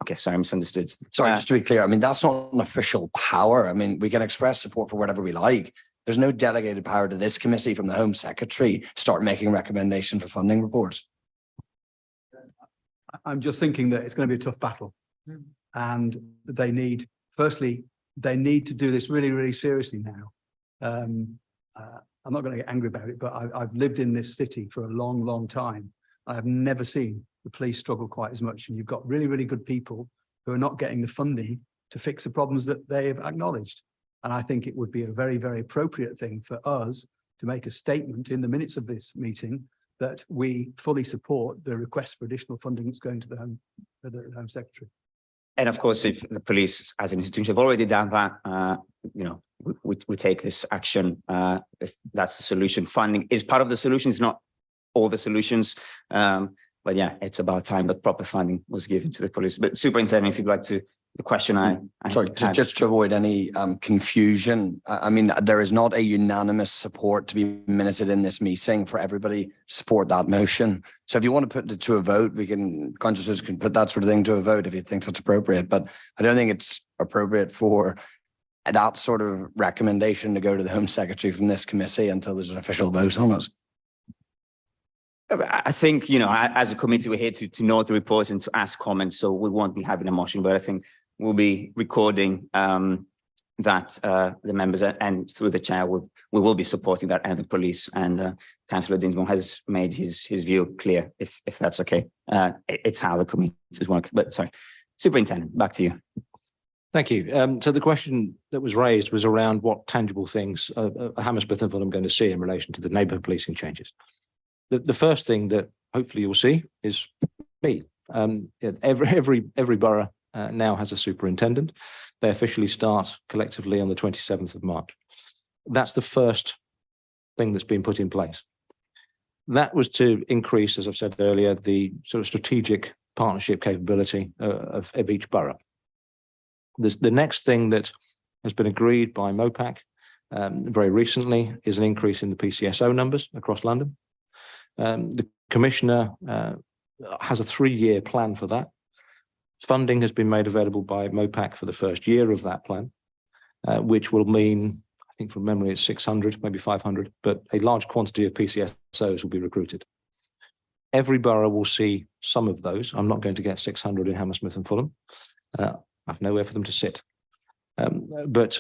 Okay, sorry, I misunderstood. Sorry, just to be clear, I mean, that's not an official power. I mean, we can express support for whatever we like. There's no delegated power to this committee from the Home Secretary to start making recommendations for funding reports. I'm just thinking that it's going to be a tough battle, and they need to do this really, really seriously now. I'm not going to get angry about it, but I've lived in this city for a long, long time. I have never seen the police struggle quite as much, and you've got really, really good people who are not getting the funding to fix the problems that they have acknowledged. And I think it would be a very, very appropriate thing for us to make a statement in the minutes of this meeting that we fully support the request for additional funding that's going to the Home Secretary. And of course, if the police as an institution have already done that, we take this action. If that's the solution, funding is part of the solution. It's not all the solutions. But yeah, it's about time that proper funding was given to the police. But Superintendent, if you'd like to, the question Sorry, just to avoid any confusion, I mean, there is not a unanimous support to be minuted in this meeting for everybody to support that motion. So if you want to put it to a vote, consciousness can put that sort of thing to a vote if you think that's appropriate. But I don't think it's appropriate for that sort of recommendation to go to the Home Secretary from this committee until there's an official vote on it. I think, as a committee, we're here to note the reports and to ask comments. So we won't be having a motion, but I think we'll be recording that the members and through the chair, we will be supporting that, and the police, and Councillor Dinsmore has made his view clear, if that's okay. It's how the committees work. But sorry, Superintendent, back to you. Thank you. So the question that was raised was around what tangible things Hammersmith and Fulham going to see in relation to the neighbourhood policing changes. The first thing that hopefully you'll see is me. Every borough now has a superintendent. They officially start collectively on the 27th of March. That's the first thing that's been put in place. That was to increase, as I've said earlier, the sort of strategic partnership capability of each borough. The next thing that has been agreed by MOPAC very recently is an increase in the PCSO numbers across London. The Commissioner has a 3-year plan for that. Funding has been made available by MOPAC for the first year of that plan, which will mean, I think from memory, it's 600, maybe 500, but a large quantity of PCSOs will be recruited. Every borough will see some of those. I'm not going to get 600 in Hammersmith and Fulham. I've nowhere for them to sit. But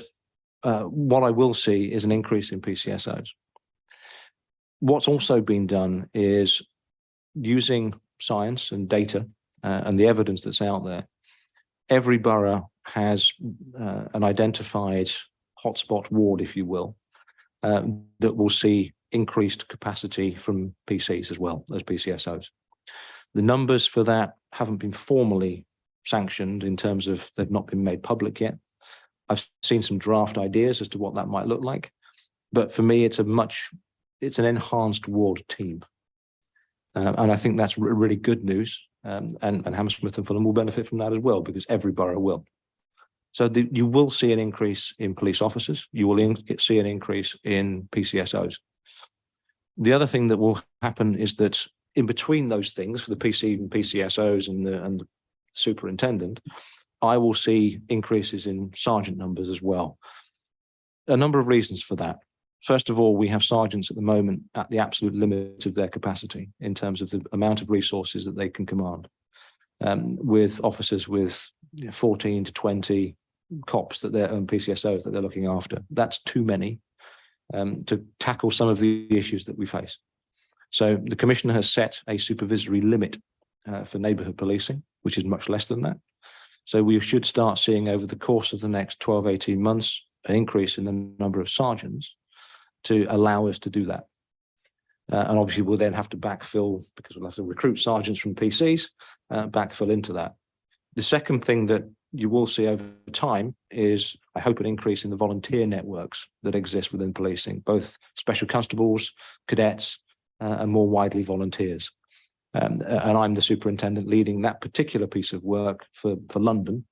what I will see is an increase in PCSOs. What's also been done is using science and data and the evidence that's out there. Every borough has an identified hotspot ward, if you will, that will see increased capacity from PCs as well as PCSOs. The numbers for that haven't been formally sanctioned in terms of they've not been made public yet. I've seen some draft ideas as to what that might look like, but for me, it's an enhanced ward team. And I think that's really good news and Hammersmith and Fulham will benefit from that as well, because every borough will. So you will see an increase in police officers. You will see an increase in PCSOs. The other thing that will happen is that in between those things, for the PC and PCSOs and the superintendent, I will see increases in sergeant numbers as well. A number of reasons for that. First of all, we have sergeants at the moment at the absolute limit of their capacity in terms of the amount of resources that they can command. With officers with 14 to 20 cops that they're PCSOs that they're looking after. That's too many to tackle some of the issues that we face. So the Commissioner has set a supervisory limit for neighbourhood policing, which is much less than that. So we should start seeing over the course of the next 12, 18 months, an increase in the number of sergeants to allow us to do that. And obviously we'll then have to backfill, because we'll have to recruit sergeants from PCs, backfill into that. The second thing that you will see over time is, I hope, an increase in the volunteer networks that exist within policing, both special constables, cadets, and more widely volunteers. And I'm the superintendent leading that particular piece of work for London.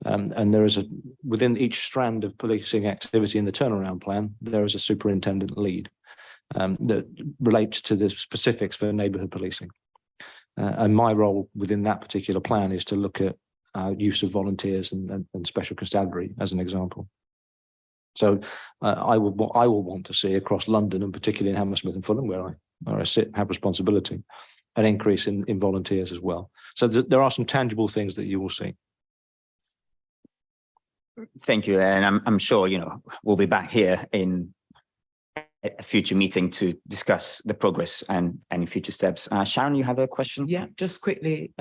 And there is within each strand of policing activity in the turnaround plan, there is a superintendent lead that relates to the specifics for neighbourhood policing. And my role within that particular plan is to look at use of volunteers and special constabulary as an example. So I will want to see across London, and particularly in Hammersmith and Fulham, where I sit and have responsibility, an increase in volunteers as well. So there are some tangible things that you will see. Thank you. And I'm sure, we'll be back here in a future meeting to discuss the progress and any future steps. Sharon, you have a question? Yeah, just quickly.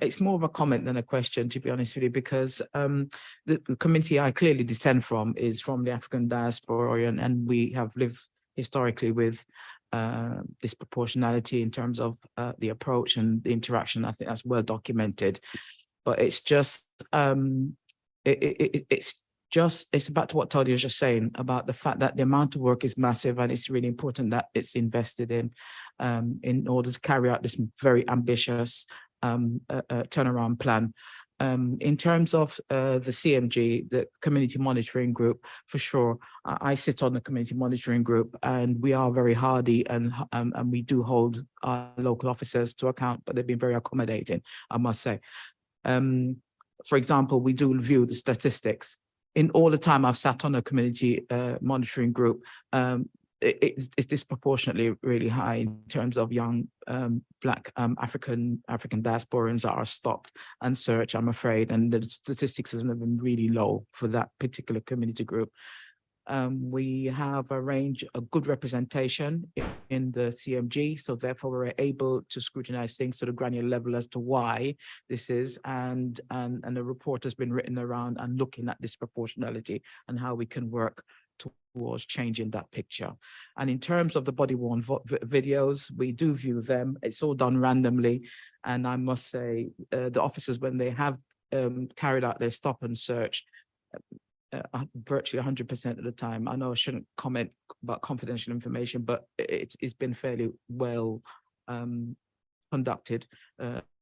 It's more of a comment than a question, to be honest with you, because the community I clearly descend from is from the African diaspora, and we have lived historically with disproportionality in terms of the approach and the interaction. I think that's well documented, but it's just it's about what Tony was just saying about the fact that the amount of work is massive, and it's really important that it's invested in order to carry out this very ambitious turnaround plan. In terms of the CMG, the Community Monitoring Group, for sure, I sit on the Community Monitoring Group, and we are very hardy, and we do hold our local officers to account, but they've been very accommodating, I must say. For example, we do view the statistics. In all the time I've sat on a Community Monitoring Group, it's disproportionately really high in terms of young Black African diasporans that are stopped and searched, I'm afraid, and the statistics have been really low for that particular community group. We have a good representation in the CMG, so therefore we're able to scrutinize things to the granular level as to why this is, and the report has been written around and looking at disproportionality and how we can work towards changing that picture. And in terms of the body-worn videos, we do view them. It's all done randomly, and I must say the officers, when they have carried out their stop and search, virtually 100% of the time. I know I shouldn't comment about confidential information, but it's been fairly well conducted.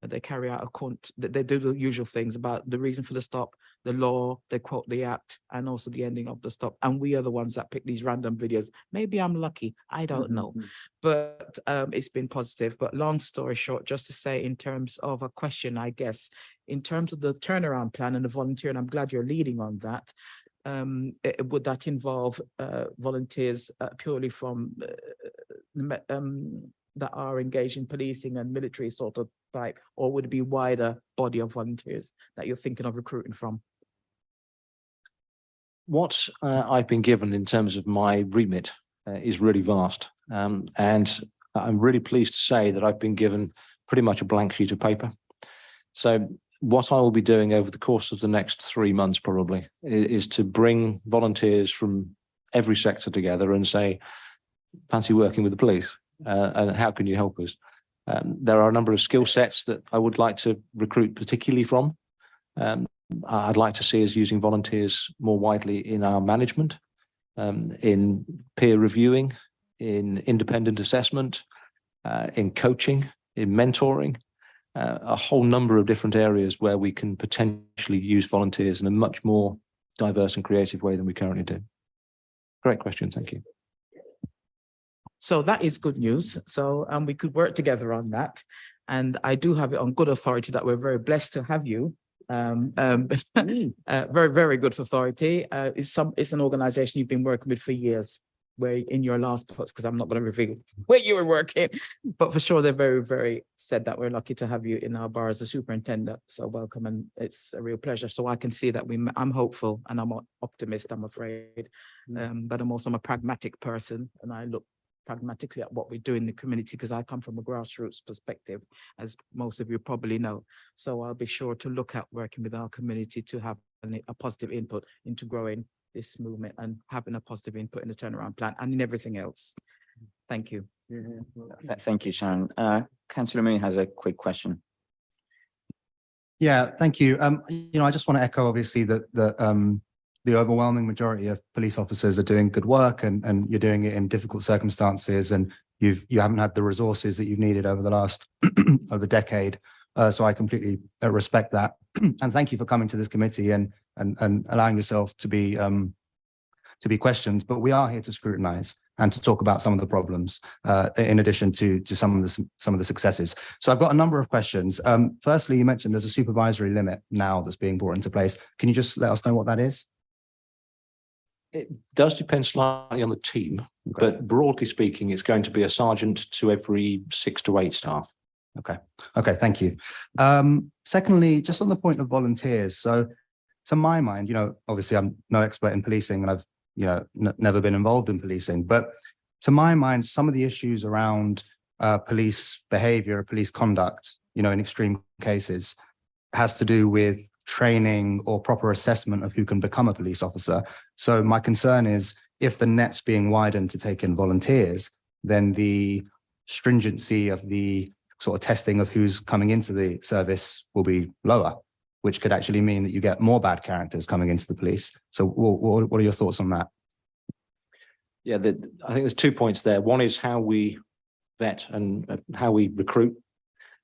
They carry out they do the usual things about the reason for the stop, the law, they quote the act, and also the ending of the stop. And we are the ones that pick these random videos. Maybe I'm lucky, I don't know, but it's been positive. But long story short, just to say, in terms of a question, I guess, in terms of the turnaround plan and the volunteer, and I'm glad you're leading on that, would that involve volunteers purely from that are engaged in policing and military sort of type, or would it be wider body of volunteers that you're thinking of recruiting from? What I've been given in terms of my remit is really vast, and I'm really pleased to say that I've been given pretty much a blank sheet of paper. So what I will be doing over the course of the next 3 months probably is to bring volunteers from every sector together and say, fancy working with the police, and how can you help us? There are a number of skill sets that I would like to recruit particularly from. I'd like to see us using volunteers more widely in our management, in peer reviewing, in independent assessment, in coaching, in mentoring, a whole number of different areas where we can potentially use volunteers in a much more diverse and creative way than we currently do. Great question. Thank you. So that is good news. So we could work together on that. And I do have it on good authority that we're very blessed to have you. Very, very good authority. It's an organization you've been working with for years, where in your last post, because I'm not going to reveal where you were working, but for sure they're very, very said that we're lucky to have you in our bar as a superintendent. So welcome, and it's a real pleasure. So I can see that I'm hopeful and I'm an optimist, I'm afraid, but I'm a pragmatic person, and I look pragmatically at what we do in the community, because I come from a grassroots perspective, as most of you probably know. So I'll be sure to look at working with our community to have a positive input into growing this movement and having a positive input in the turnaround plan and in everything else. Thank you. Thank you, Sharon. Councillor Moon has a quick question. Yeah, thank you. I just want to echo, obviously, that the overwhelming majority of police officers are doing good work, and you're doing it in difficult circumstances, and you haven't had the resources that you've needed over the last over decade. So I completely respect that, and thank you for coming to this committee and allowing yourself to be questioned. But we are here to scrutinise and to talk about some of the problems, in addition to some of the successes. So I've got a number of questions. Firstly, you mentioned there's a supervisory limit now that's being brought into place. Can you just let us know what that is? It does depend slightly on the team, but broadly speaking, it's going to be a sergeant to every 6 to 8 staff. Okay, thank you. Secondly, just on the point of volunteers. So to my mind, obviously I'm no expert in policing, and I've, never been involved in policing, but to my mind, some of the issues around police behavior, police conduct, in extreme cases, has to do with training or proper assessment of who can become a police officer. So my concern is, if the net's being widened to take in volunteers, then the stringency of the sort of testing of who's coming into the service will be lower, which could actually mean that you get more bad characters coming into the police. So what are your thoughts on that? Yeah, I think there's 2 points there. One is how we vet and how we recruit.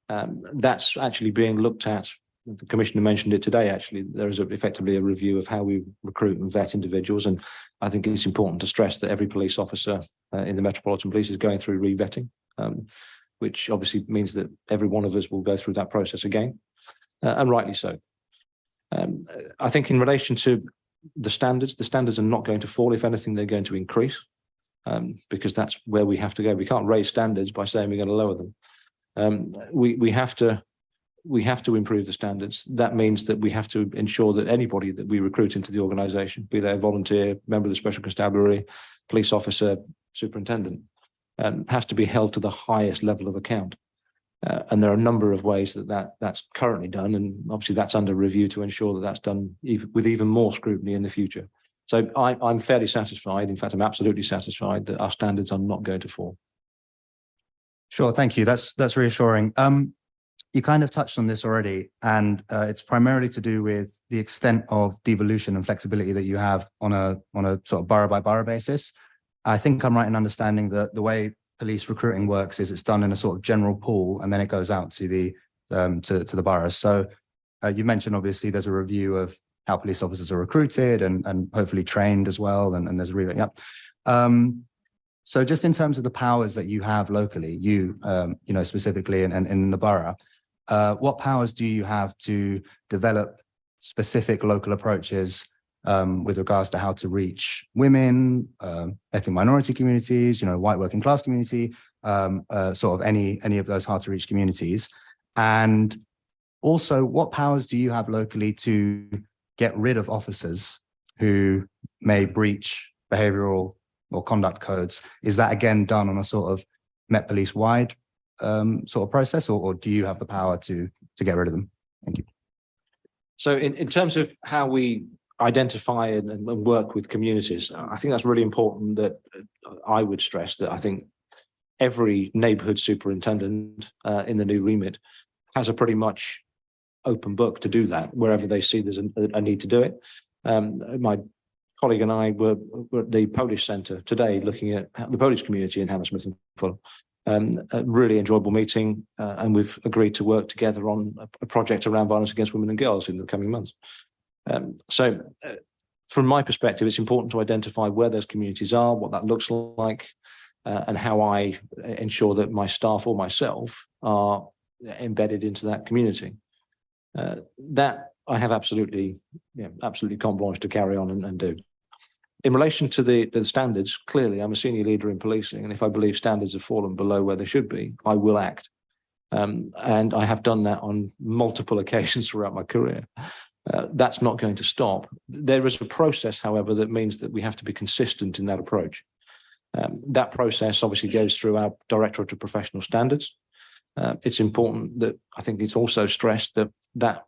That's actually being looked at. The Commissioner mentioned it today, actually. There is effectively a review of how we recruit and vet individuals. And I think it's important to stress that every police officer in the Metropolitan Police is going through re-vetting, which obviously means that every one of us will go through that process again, and rightly so. I think in relation to the standards are not going to fall. If anything, they're going to increase, because that's where we have to go. We can't raise standards by saying we're going to lower them. We have to improve the standards. That means that we have to ensure that anybody that we recruit into the organisation, be they a volunteer, member of the Special Constabulary, police officer, superintendent, has to be held to the highest level of account. And there are a number of ways that's currently done, and obviously that's under review to ensure that that's done with even more scrutiny in the future. So I'm fairly satisfied. In fact, I'm absolutely satisfied that our standards are not going to fall. Sure, thank you. That's reassuring. You kind of touched on this already, and it's primarily to do with the extent of devolution and flexibility that you have on a sort of borough by borough basis. I think I'm right in understanding that the way police recruiting works is it's done in a sort of general pool, and then it goes out to the boroughs. So you mentioned, obviously, there's a review of how police officers are recruited and hopefully trained as well, and there's a review. Yeah. So just in terms of the powers that you have locally, specifically in the borough, what powers do you have to develop specific local approaches with regards to how to reach women, ethnic minority communities, white working class community, sort of any of those hard to reach communities? And also, what powers do you have locally to get rid of officers who may breach behavioral or conduct codes? Is that again done on a sort of Met Police wide sort of process, or do you have the power to get rid of them? Thank you. So in terms of how we identify and work with communities, I think that's really important. That I would stress that I think every neighbourhood superintendent in the new remit has a pretty much open book to do that wherever they see there's a need to do it. My colleague and I were at the Polish Centre today looking at the Polish community in Hammersmith and Fulham. A really enjoyable meeting, and we've agreed to work together on a project around violence against women and girls in the coming months. From my perspective, it's important to identify where those communities are, what that looks like, and how I ensure that my staff or myself are embedded into that community. That I have absolutely carte blanche to carry on and do. In relation to the standards, clearly I'm a senior leader in policing, and if I believe standards have fallen below where they should be, I will act. And I have done that on multiple occasions throughout my career. That's not going to stop. There is a process, however, that means that we have to be consistent in that approach. That process obviously goes through our Directorate of Professional Standards. It's important that I think it's also stressed that that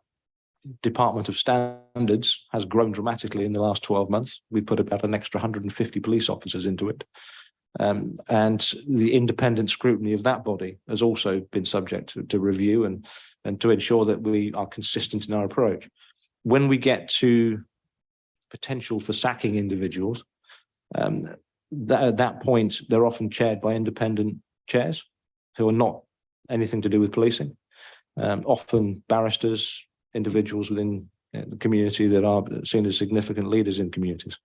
Department of Standards has grown dramatically in the last 12 months. We put about an extra 150 police officers into it. And the independent scrutiny of that body has also been subject to review and to ensure that we are consistent in our approach. When we get to potential for sacking individuals, at that point, they're often chaired by independent chairs who are not anything to do with policing, often barristers, individuals within the community that are seen as significant leaders in communities.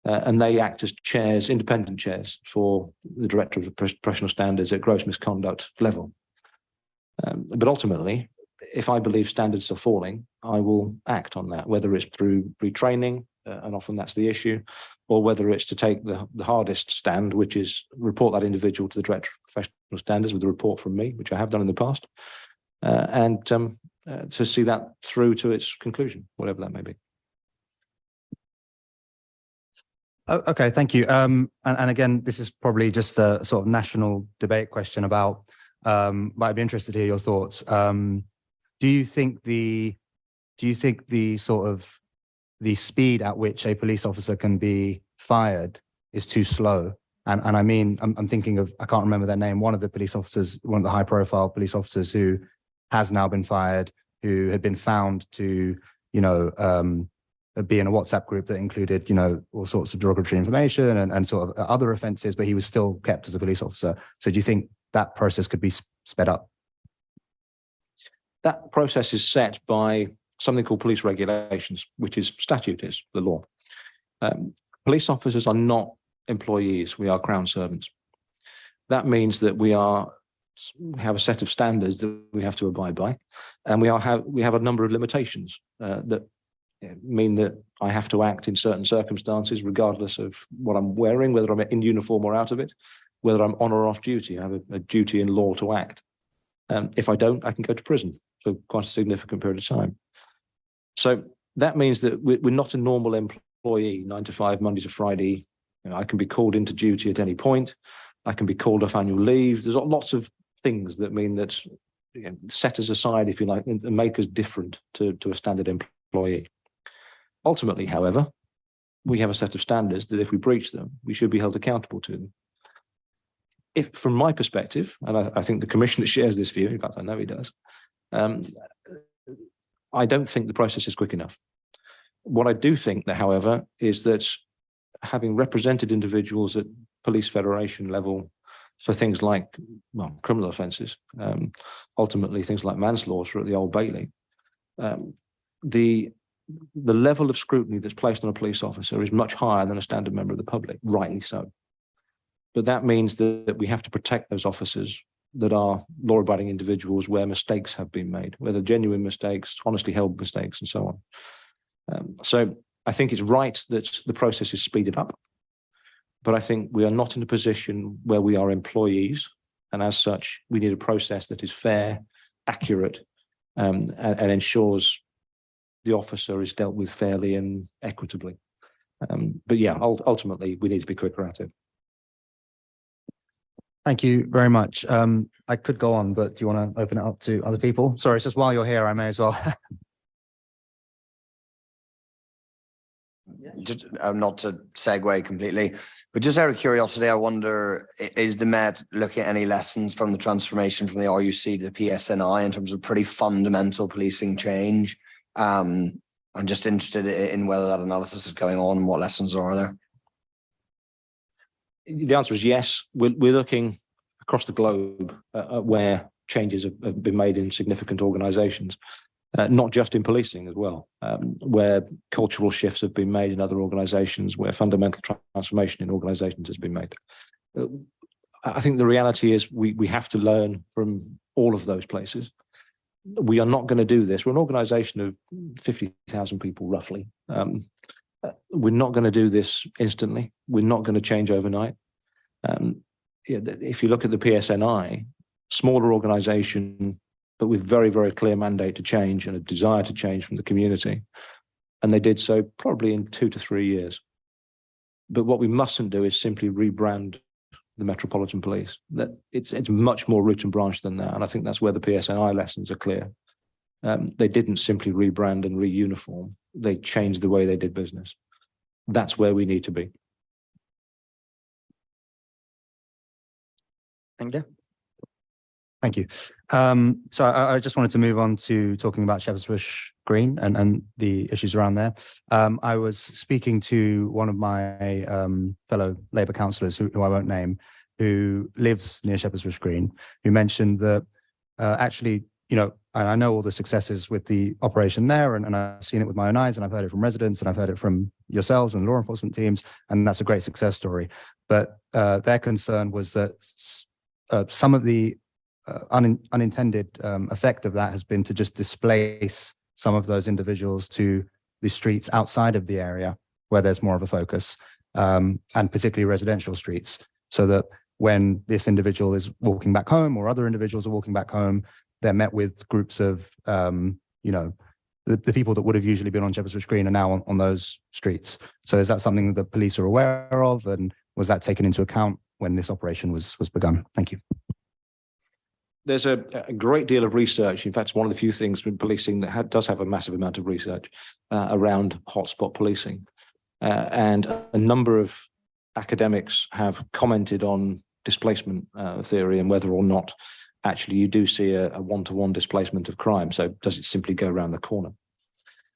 And they act as chairs, independent chairs for the Director of Professional Standards at gross misconduct level. But ultimately, if I believe standards are falling, I will act on that, whether it's through retraining, and often that's the issue, or whether it's to take the hardest stand, which is report that individual to the Director of Professional Standards with a report from me, which I have done in the past, and to see that through to its conclusion, whatever that may be. Okay, thank you. And again, this is probably just a sort of national debate question about, but I'd be interested to hear your thoughts. Do you think the sort of the speed at which a police officer can be fired is too slow? And I mean, I'm thinking of, I can't remember their name, one of the police officers, one of the high profile police officers who has now been fired, who had been found to, be in a WhatsApp group that included, all sorts of derogatory information and sort of other offences, but he was still kept as a police officer. So do you think that process could be sped up? That process is set by something called police regulations, which is statute, is the law. Police officers are not employees, we are Crown servants. That means that we have a set of standards that we have to abide by, and we have a number of limitations that mean that I have to act in certain circumstances, regardless of what I'm wearing, whether I'm in uniform or out of it, whether I'm on or off duty. I have a duty in law to act. If I don't, I can go to prison for quite a significant period of time. So that means that we're not a normal employee, 9 to 5, Monday to Friday. I can be called into duty at any point. I can be called off annual leave. There's lots of things that mean that set us aside, if you like, and make us different to a standard employee. Ultimately, however, we have a set of standards that if we breach them, we should be held accountable to them. If, from my perspective, and I think the Commissioner shares this view, in fact, I know he does, I don't think the process is quick enough. What I do think that, however, is that having represented individuals at police federation level for things like, well, criminal offences, ultimately things like manslaughter at the Old Bailey, the level of scrutiny that's placed on a police officer is much higher than a standard member of the public, rightly so. But that means that we have to protect those officers that are law-abiding individuals where mistakes have been made, whether genuine mistakes, honestly held mistakes, and so on. So I think it's right that the process is speeded up, but I think we are not in a position where we are employees, and as such, we need a process that is fair, accurate, and ensures the officer is dealt with fairly and equitably. But yeah, ultimately, we need to be quicker at it. Thank you very much. I could go on, but do you want to open it up to other people? Sorry, it's just while you're here, I may as well. Just not to segue completely, but just out of curiosity, I wonder, is the Met looking at any lessons from the transformation from the RUC to the PSNI in terms of pretty fundamental policing change? I'm just interested in whether that analysis is going on and what lessons are there. The answer is yes. We're looking across the globe where changes have been made in significant organisations, not just in policing as well, where cultural shifts have been made in other organisations, where fundamental transformation in organisations has been made. I think the reality is we have to learn from all of those places. We are not going to do this. We're an organisation of 50,000 people, roughly. We're not going to do this instantly. We're not going to change overnight. If you look at the PSNI, smaller organisation, but with very, very clear mandate to change and a desire to change from the community. And they did so probably in 2 to 3 years. But what we mustn't do is simply rebrand the Metropolitan Police. That it's much more root and branch than that. And I think that's where the PSNI lessons are clear. They didn't simply rebrand and reuniform. They changed the way they did business. That's where we need to be. Thank you. Thank you. So I just wanted to move on to talking about Shepherd's Bush Green and the issues around there. I was speaking to one of my fellow Labour councillors, who I won't name, who lives near Shepherd's Bush Green, who mentioned that actually, and I know all the successes with the operation there, and I've seen it with my own eyes, and I've heard it from residents, and I've heard it from yourselves and law enforcement teams, and that's a great success story. But their concern was that some of the unintended effect of that has been to just displace some of those individuals to the streets outside of the area where there's more of a focus, and particularly residential streets, so that when this individual is walking back home or other individuals are walking back home, they're met with groups of, the people that would have usually been on Shepherd's Bush Green are now on those streets. So is that something that police are aware of, and was that taken into account when this operation was begun? Thank you. There's a great deal of research. In fact, it's one of the few things in policing that does have a massive amount of research around hotspot policing. And a number of academics have commented on displacement theory and whether or not actually you do see a one-to-one displacement of crime. So does it simply go around the corner?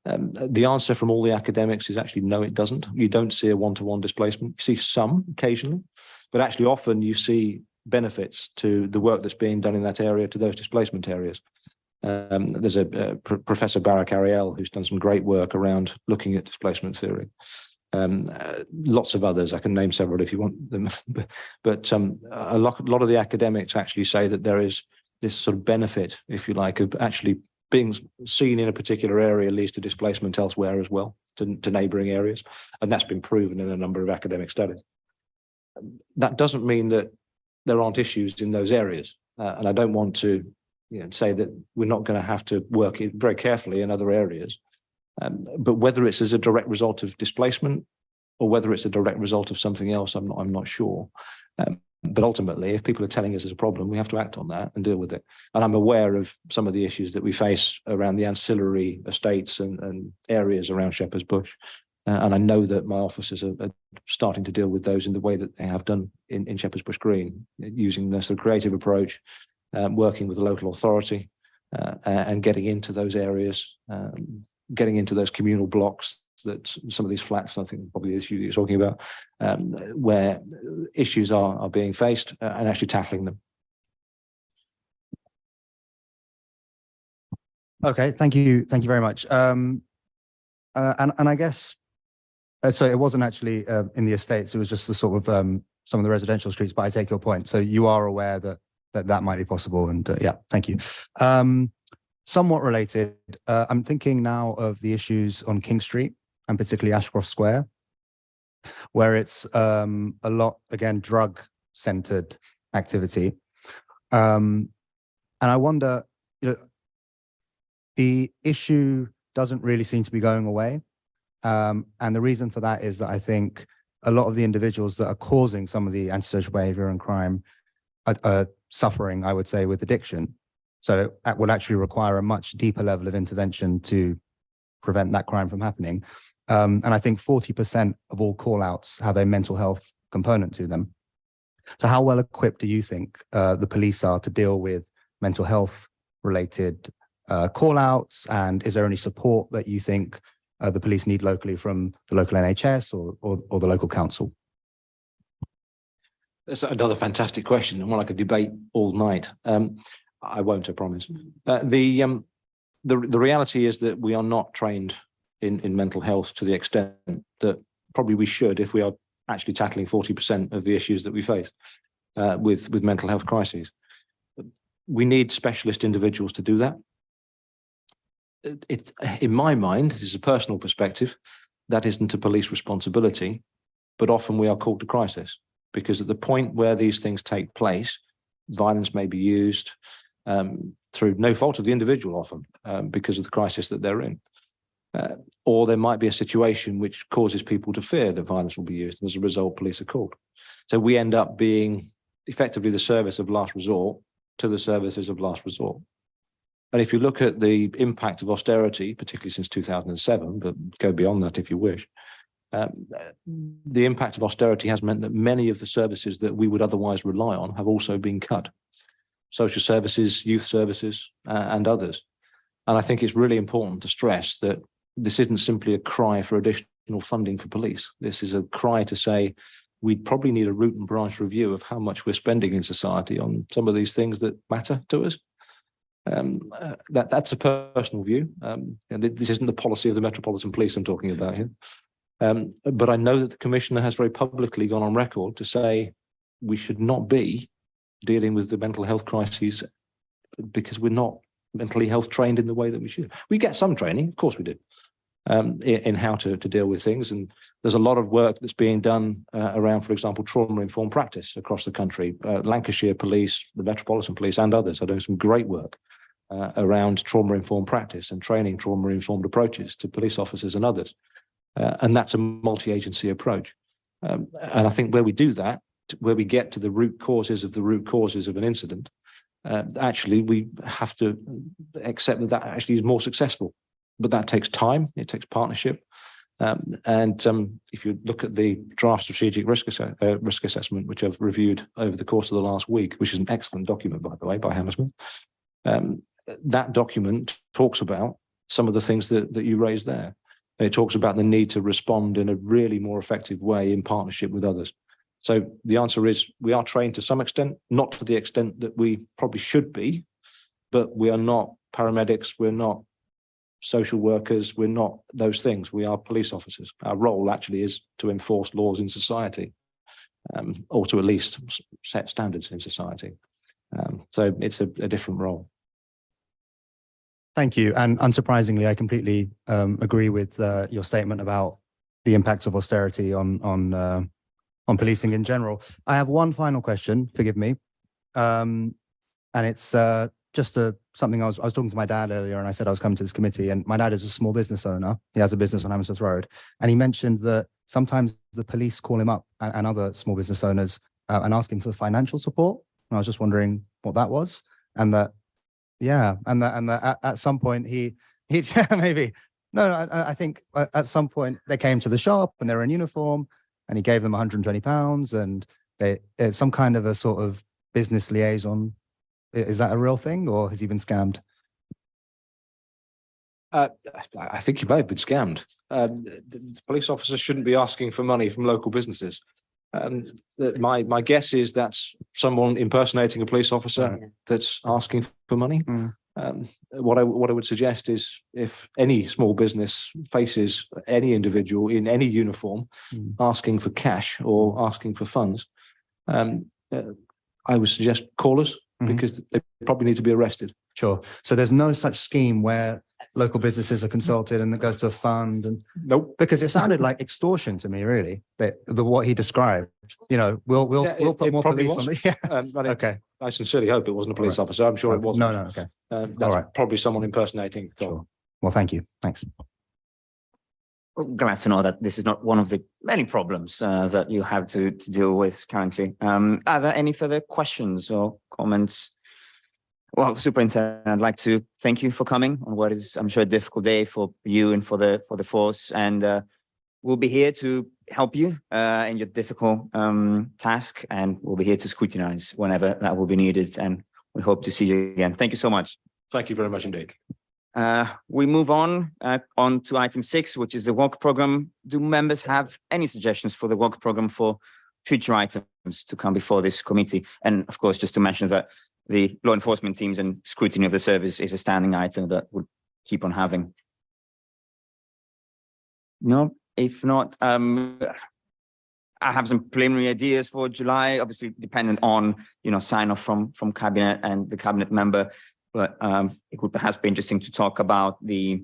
The answer from all the academics is actually no, it doesn't. You don't see a one-to-one displacement. You see some occasionally, but actually often you see benefits to the work that's being done in that area to those displacement areas. There's a Professor Barak Ariel who's done some great work around looking at displacement theory. Lots of others, I can name several if you want them, but a lot of the academics actually say that there is this sort of benefit, if you like, of actually being seen in a particular area leads to displacement elsewhere as well, to neighbouring areas, and that's been proven in a number of academic studies. That doesn't mean that there aren't issues in those areas, and I don't want to say that we're not going to have to work it very carefully in other areas. But whether it's as a direct result of displacement or whether it's a direct result of something else, I'm not sure. But ultimately, if people are telling us there's a problem, we have to act on that and deal with it. And I'm aware of some of the issues that we face around the ancillary estates and areas around Shepherd's Bush. And I know that my officers are starting to deal with those in the way that they have done in Shepherd's Bush Green, using this sort of creative approach, working with the local authority and getting into those areas, getting into those communal blocks that some of these flats, I think probably the issue you're talking about, where issues are being faced and actually tackling them. Okay, thank you very much. And I guess, so it wasn't actually in the estates, it was just the sort of some of the residential streets, but I take your point. So you are aware that might be possible, and yeah, thank you. Somewhat related, I'm thinking now of the issues on King Street and particularly Ashcroft Square, where it's a lot, again, drug-centered activity. And I wonder, the issue doesn't really seem to be going away. And the reason for that is that I think a lot of the individuals that are causing some of the antisocial behavior and crime are suffering, I would say, with addiction. So that will actually require a much deeper level of intervention to prevent that crime from happening. And I think 40% of all call-outs have a mental health component to them. So how well equipped do you think the police are to deal with mental health related call-outs? And is there any support that you think the police need locally from the local NHS or the local council? That's another fantastic question and one I could debate all night. I won't, I promise. The reality is that we are not trained in mental health to the extent that probably we should if we are actually tackling 40% of the issues that we face with mental health crises. We need specialist individuals to do that. It's in my mind, it is a personal perspective, that isn't a police responsibility, but often we are called to crisis because at the point where these things take place, violence may be used through no fault of the individual often because of the crisis that they're in. Or there might be a situation which causes people to fear that violence will be used, and as a result, police are called. So we end up being effectively the service of last resort to the services of last resort. And if you look at the impact of austerity, particularly since 2007, but go beyond that if you wish, the impact of austerity has meant that many of the services that we would otherwise rely on have also been cut. Social services, youth services, and others. And I think it's really important to stress that this isn't simply a cry for additional funding for police. This is a cry to say we probably need a root and branch review of how much we're spending in society on some of these things that matter to us. That's a personal view. And this isn't the policy of the Metropolitan Police I'm talking about here. But I know that the Commissioner has very publicly gone on record to say we should not be dealing with the mental health crises because we're not mentally health trained in the way that we should. We get some training, of course we do, in how to deal with things. And there's a lot of work that's being done around, for example, trauma-informed practice across the country. Lancashire Police, the Metropolitan Police and others are doing some great work around trauma-informed practice and training trauma-informed approaches to police officers and others. And that's a multi-agency approach. And I think where we do that, where we get to the root causes of an incident, actually we have to accept that actually is more successful. But that takes time, it takes partnership. If you look at the draft strategic risk assessment, which I've reviewed over the course of the last week, which is an excellent document, by the way, by Hammersmith, that document talks about some of the things that you raised there. It talks about the need to respond in a really more effective way in partnership with others. So the answer is we are trained to some extent, not to the extent that we probably should be, but we are not paramedics, we're not social workers, we're not those things. We are police officers. Our role actually is to enforce laws in society, or to at least set standards in society. So it's a different role. Thank you. And unsurprisingly, I completely agree with your statement about the impacts of austerity on policing in general. I have one final question, forgive me. And it's just something I was talking to my dad earlier, and I said I was coming to this committee, and my dad is a small business owner. He has a business on Hammersmith Road. And he mentioned that sometimes the police call him up and other small business owners and ask him for financial support. And I was just wondering what that was. And that, yeah, and that at some point he maybe, no, I think at some point they came to the shop and they were in uniform and he gave them £120 and it's some kind of a sort of business liaison. Is that a real thing or has he been scammed? I think you may have been scammed. The police officers shouldn't be asking for money from local businesses. My guess is that's someone impersonating a police officer that's asking for money. What I would suggest is if any small business faces any individual in any uniform asking for cash or asking for funds, I would suggest call us because they probably need to be arrested. Sure. So there's no such scheme where local businesses are consulted and it goes to a fund and nope, because it sounded like extortion to me, really. What he described, you know, we'll put more police on the, yeah. Okay. I sincerely hope it wasn't a police officer. I'm sure it wasn't. No, okay. That's all right. Probably someone impersonating. Sure. Well, thank you. Thanks. Well, glad to know that this is not one of the many problems that you have to deal with currently. Are there any further questions or comments? Well, Superintendent, I'd like to thank you for coming on what is, I'm sure, a difficult day for you and for the force. And we'll be here to help you in your difficult task, and we'll be here to scrutinize whenever that will be needed. And we hope to see you again. Thank you so much. Thank you very much indeed. We move on to item 6, which is the work program. Do members have any suggestions for the work program for future items to come before this committee. And of course, just to mention that the law enforcement teams and scrutiny of the service is a standing item that would keep on having. No, if not, I have some preliminary ideas for July, obviously dependent on, sign off from cabinet and the cabinet member. But it would perhaps be interesting to talk about the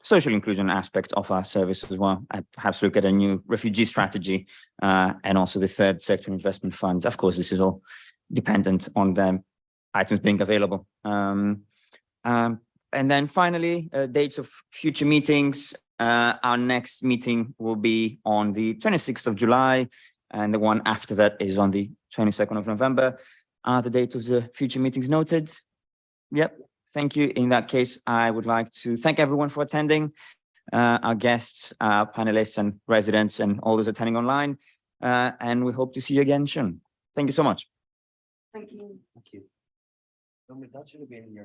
social inclusion aspect of our service as well. And perhaps look at a new refugee strategy and also the third sector investment fund. Of course, this is all dependent on the items being available. And then finally, dates of future meetings. Our next meeting will be on the 26th of July, and the one after that is on the 22nd of November. Are the date of the future meetings noted? Yep, thank you. In that case, I would like to thank everyone for attending, our guests, our panelists and residents and all those attending online. And we hope to see you again soon. Thank you so much. Thank you. Thank you. That should have been in your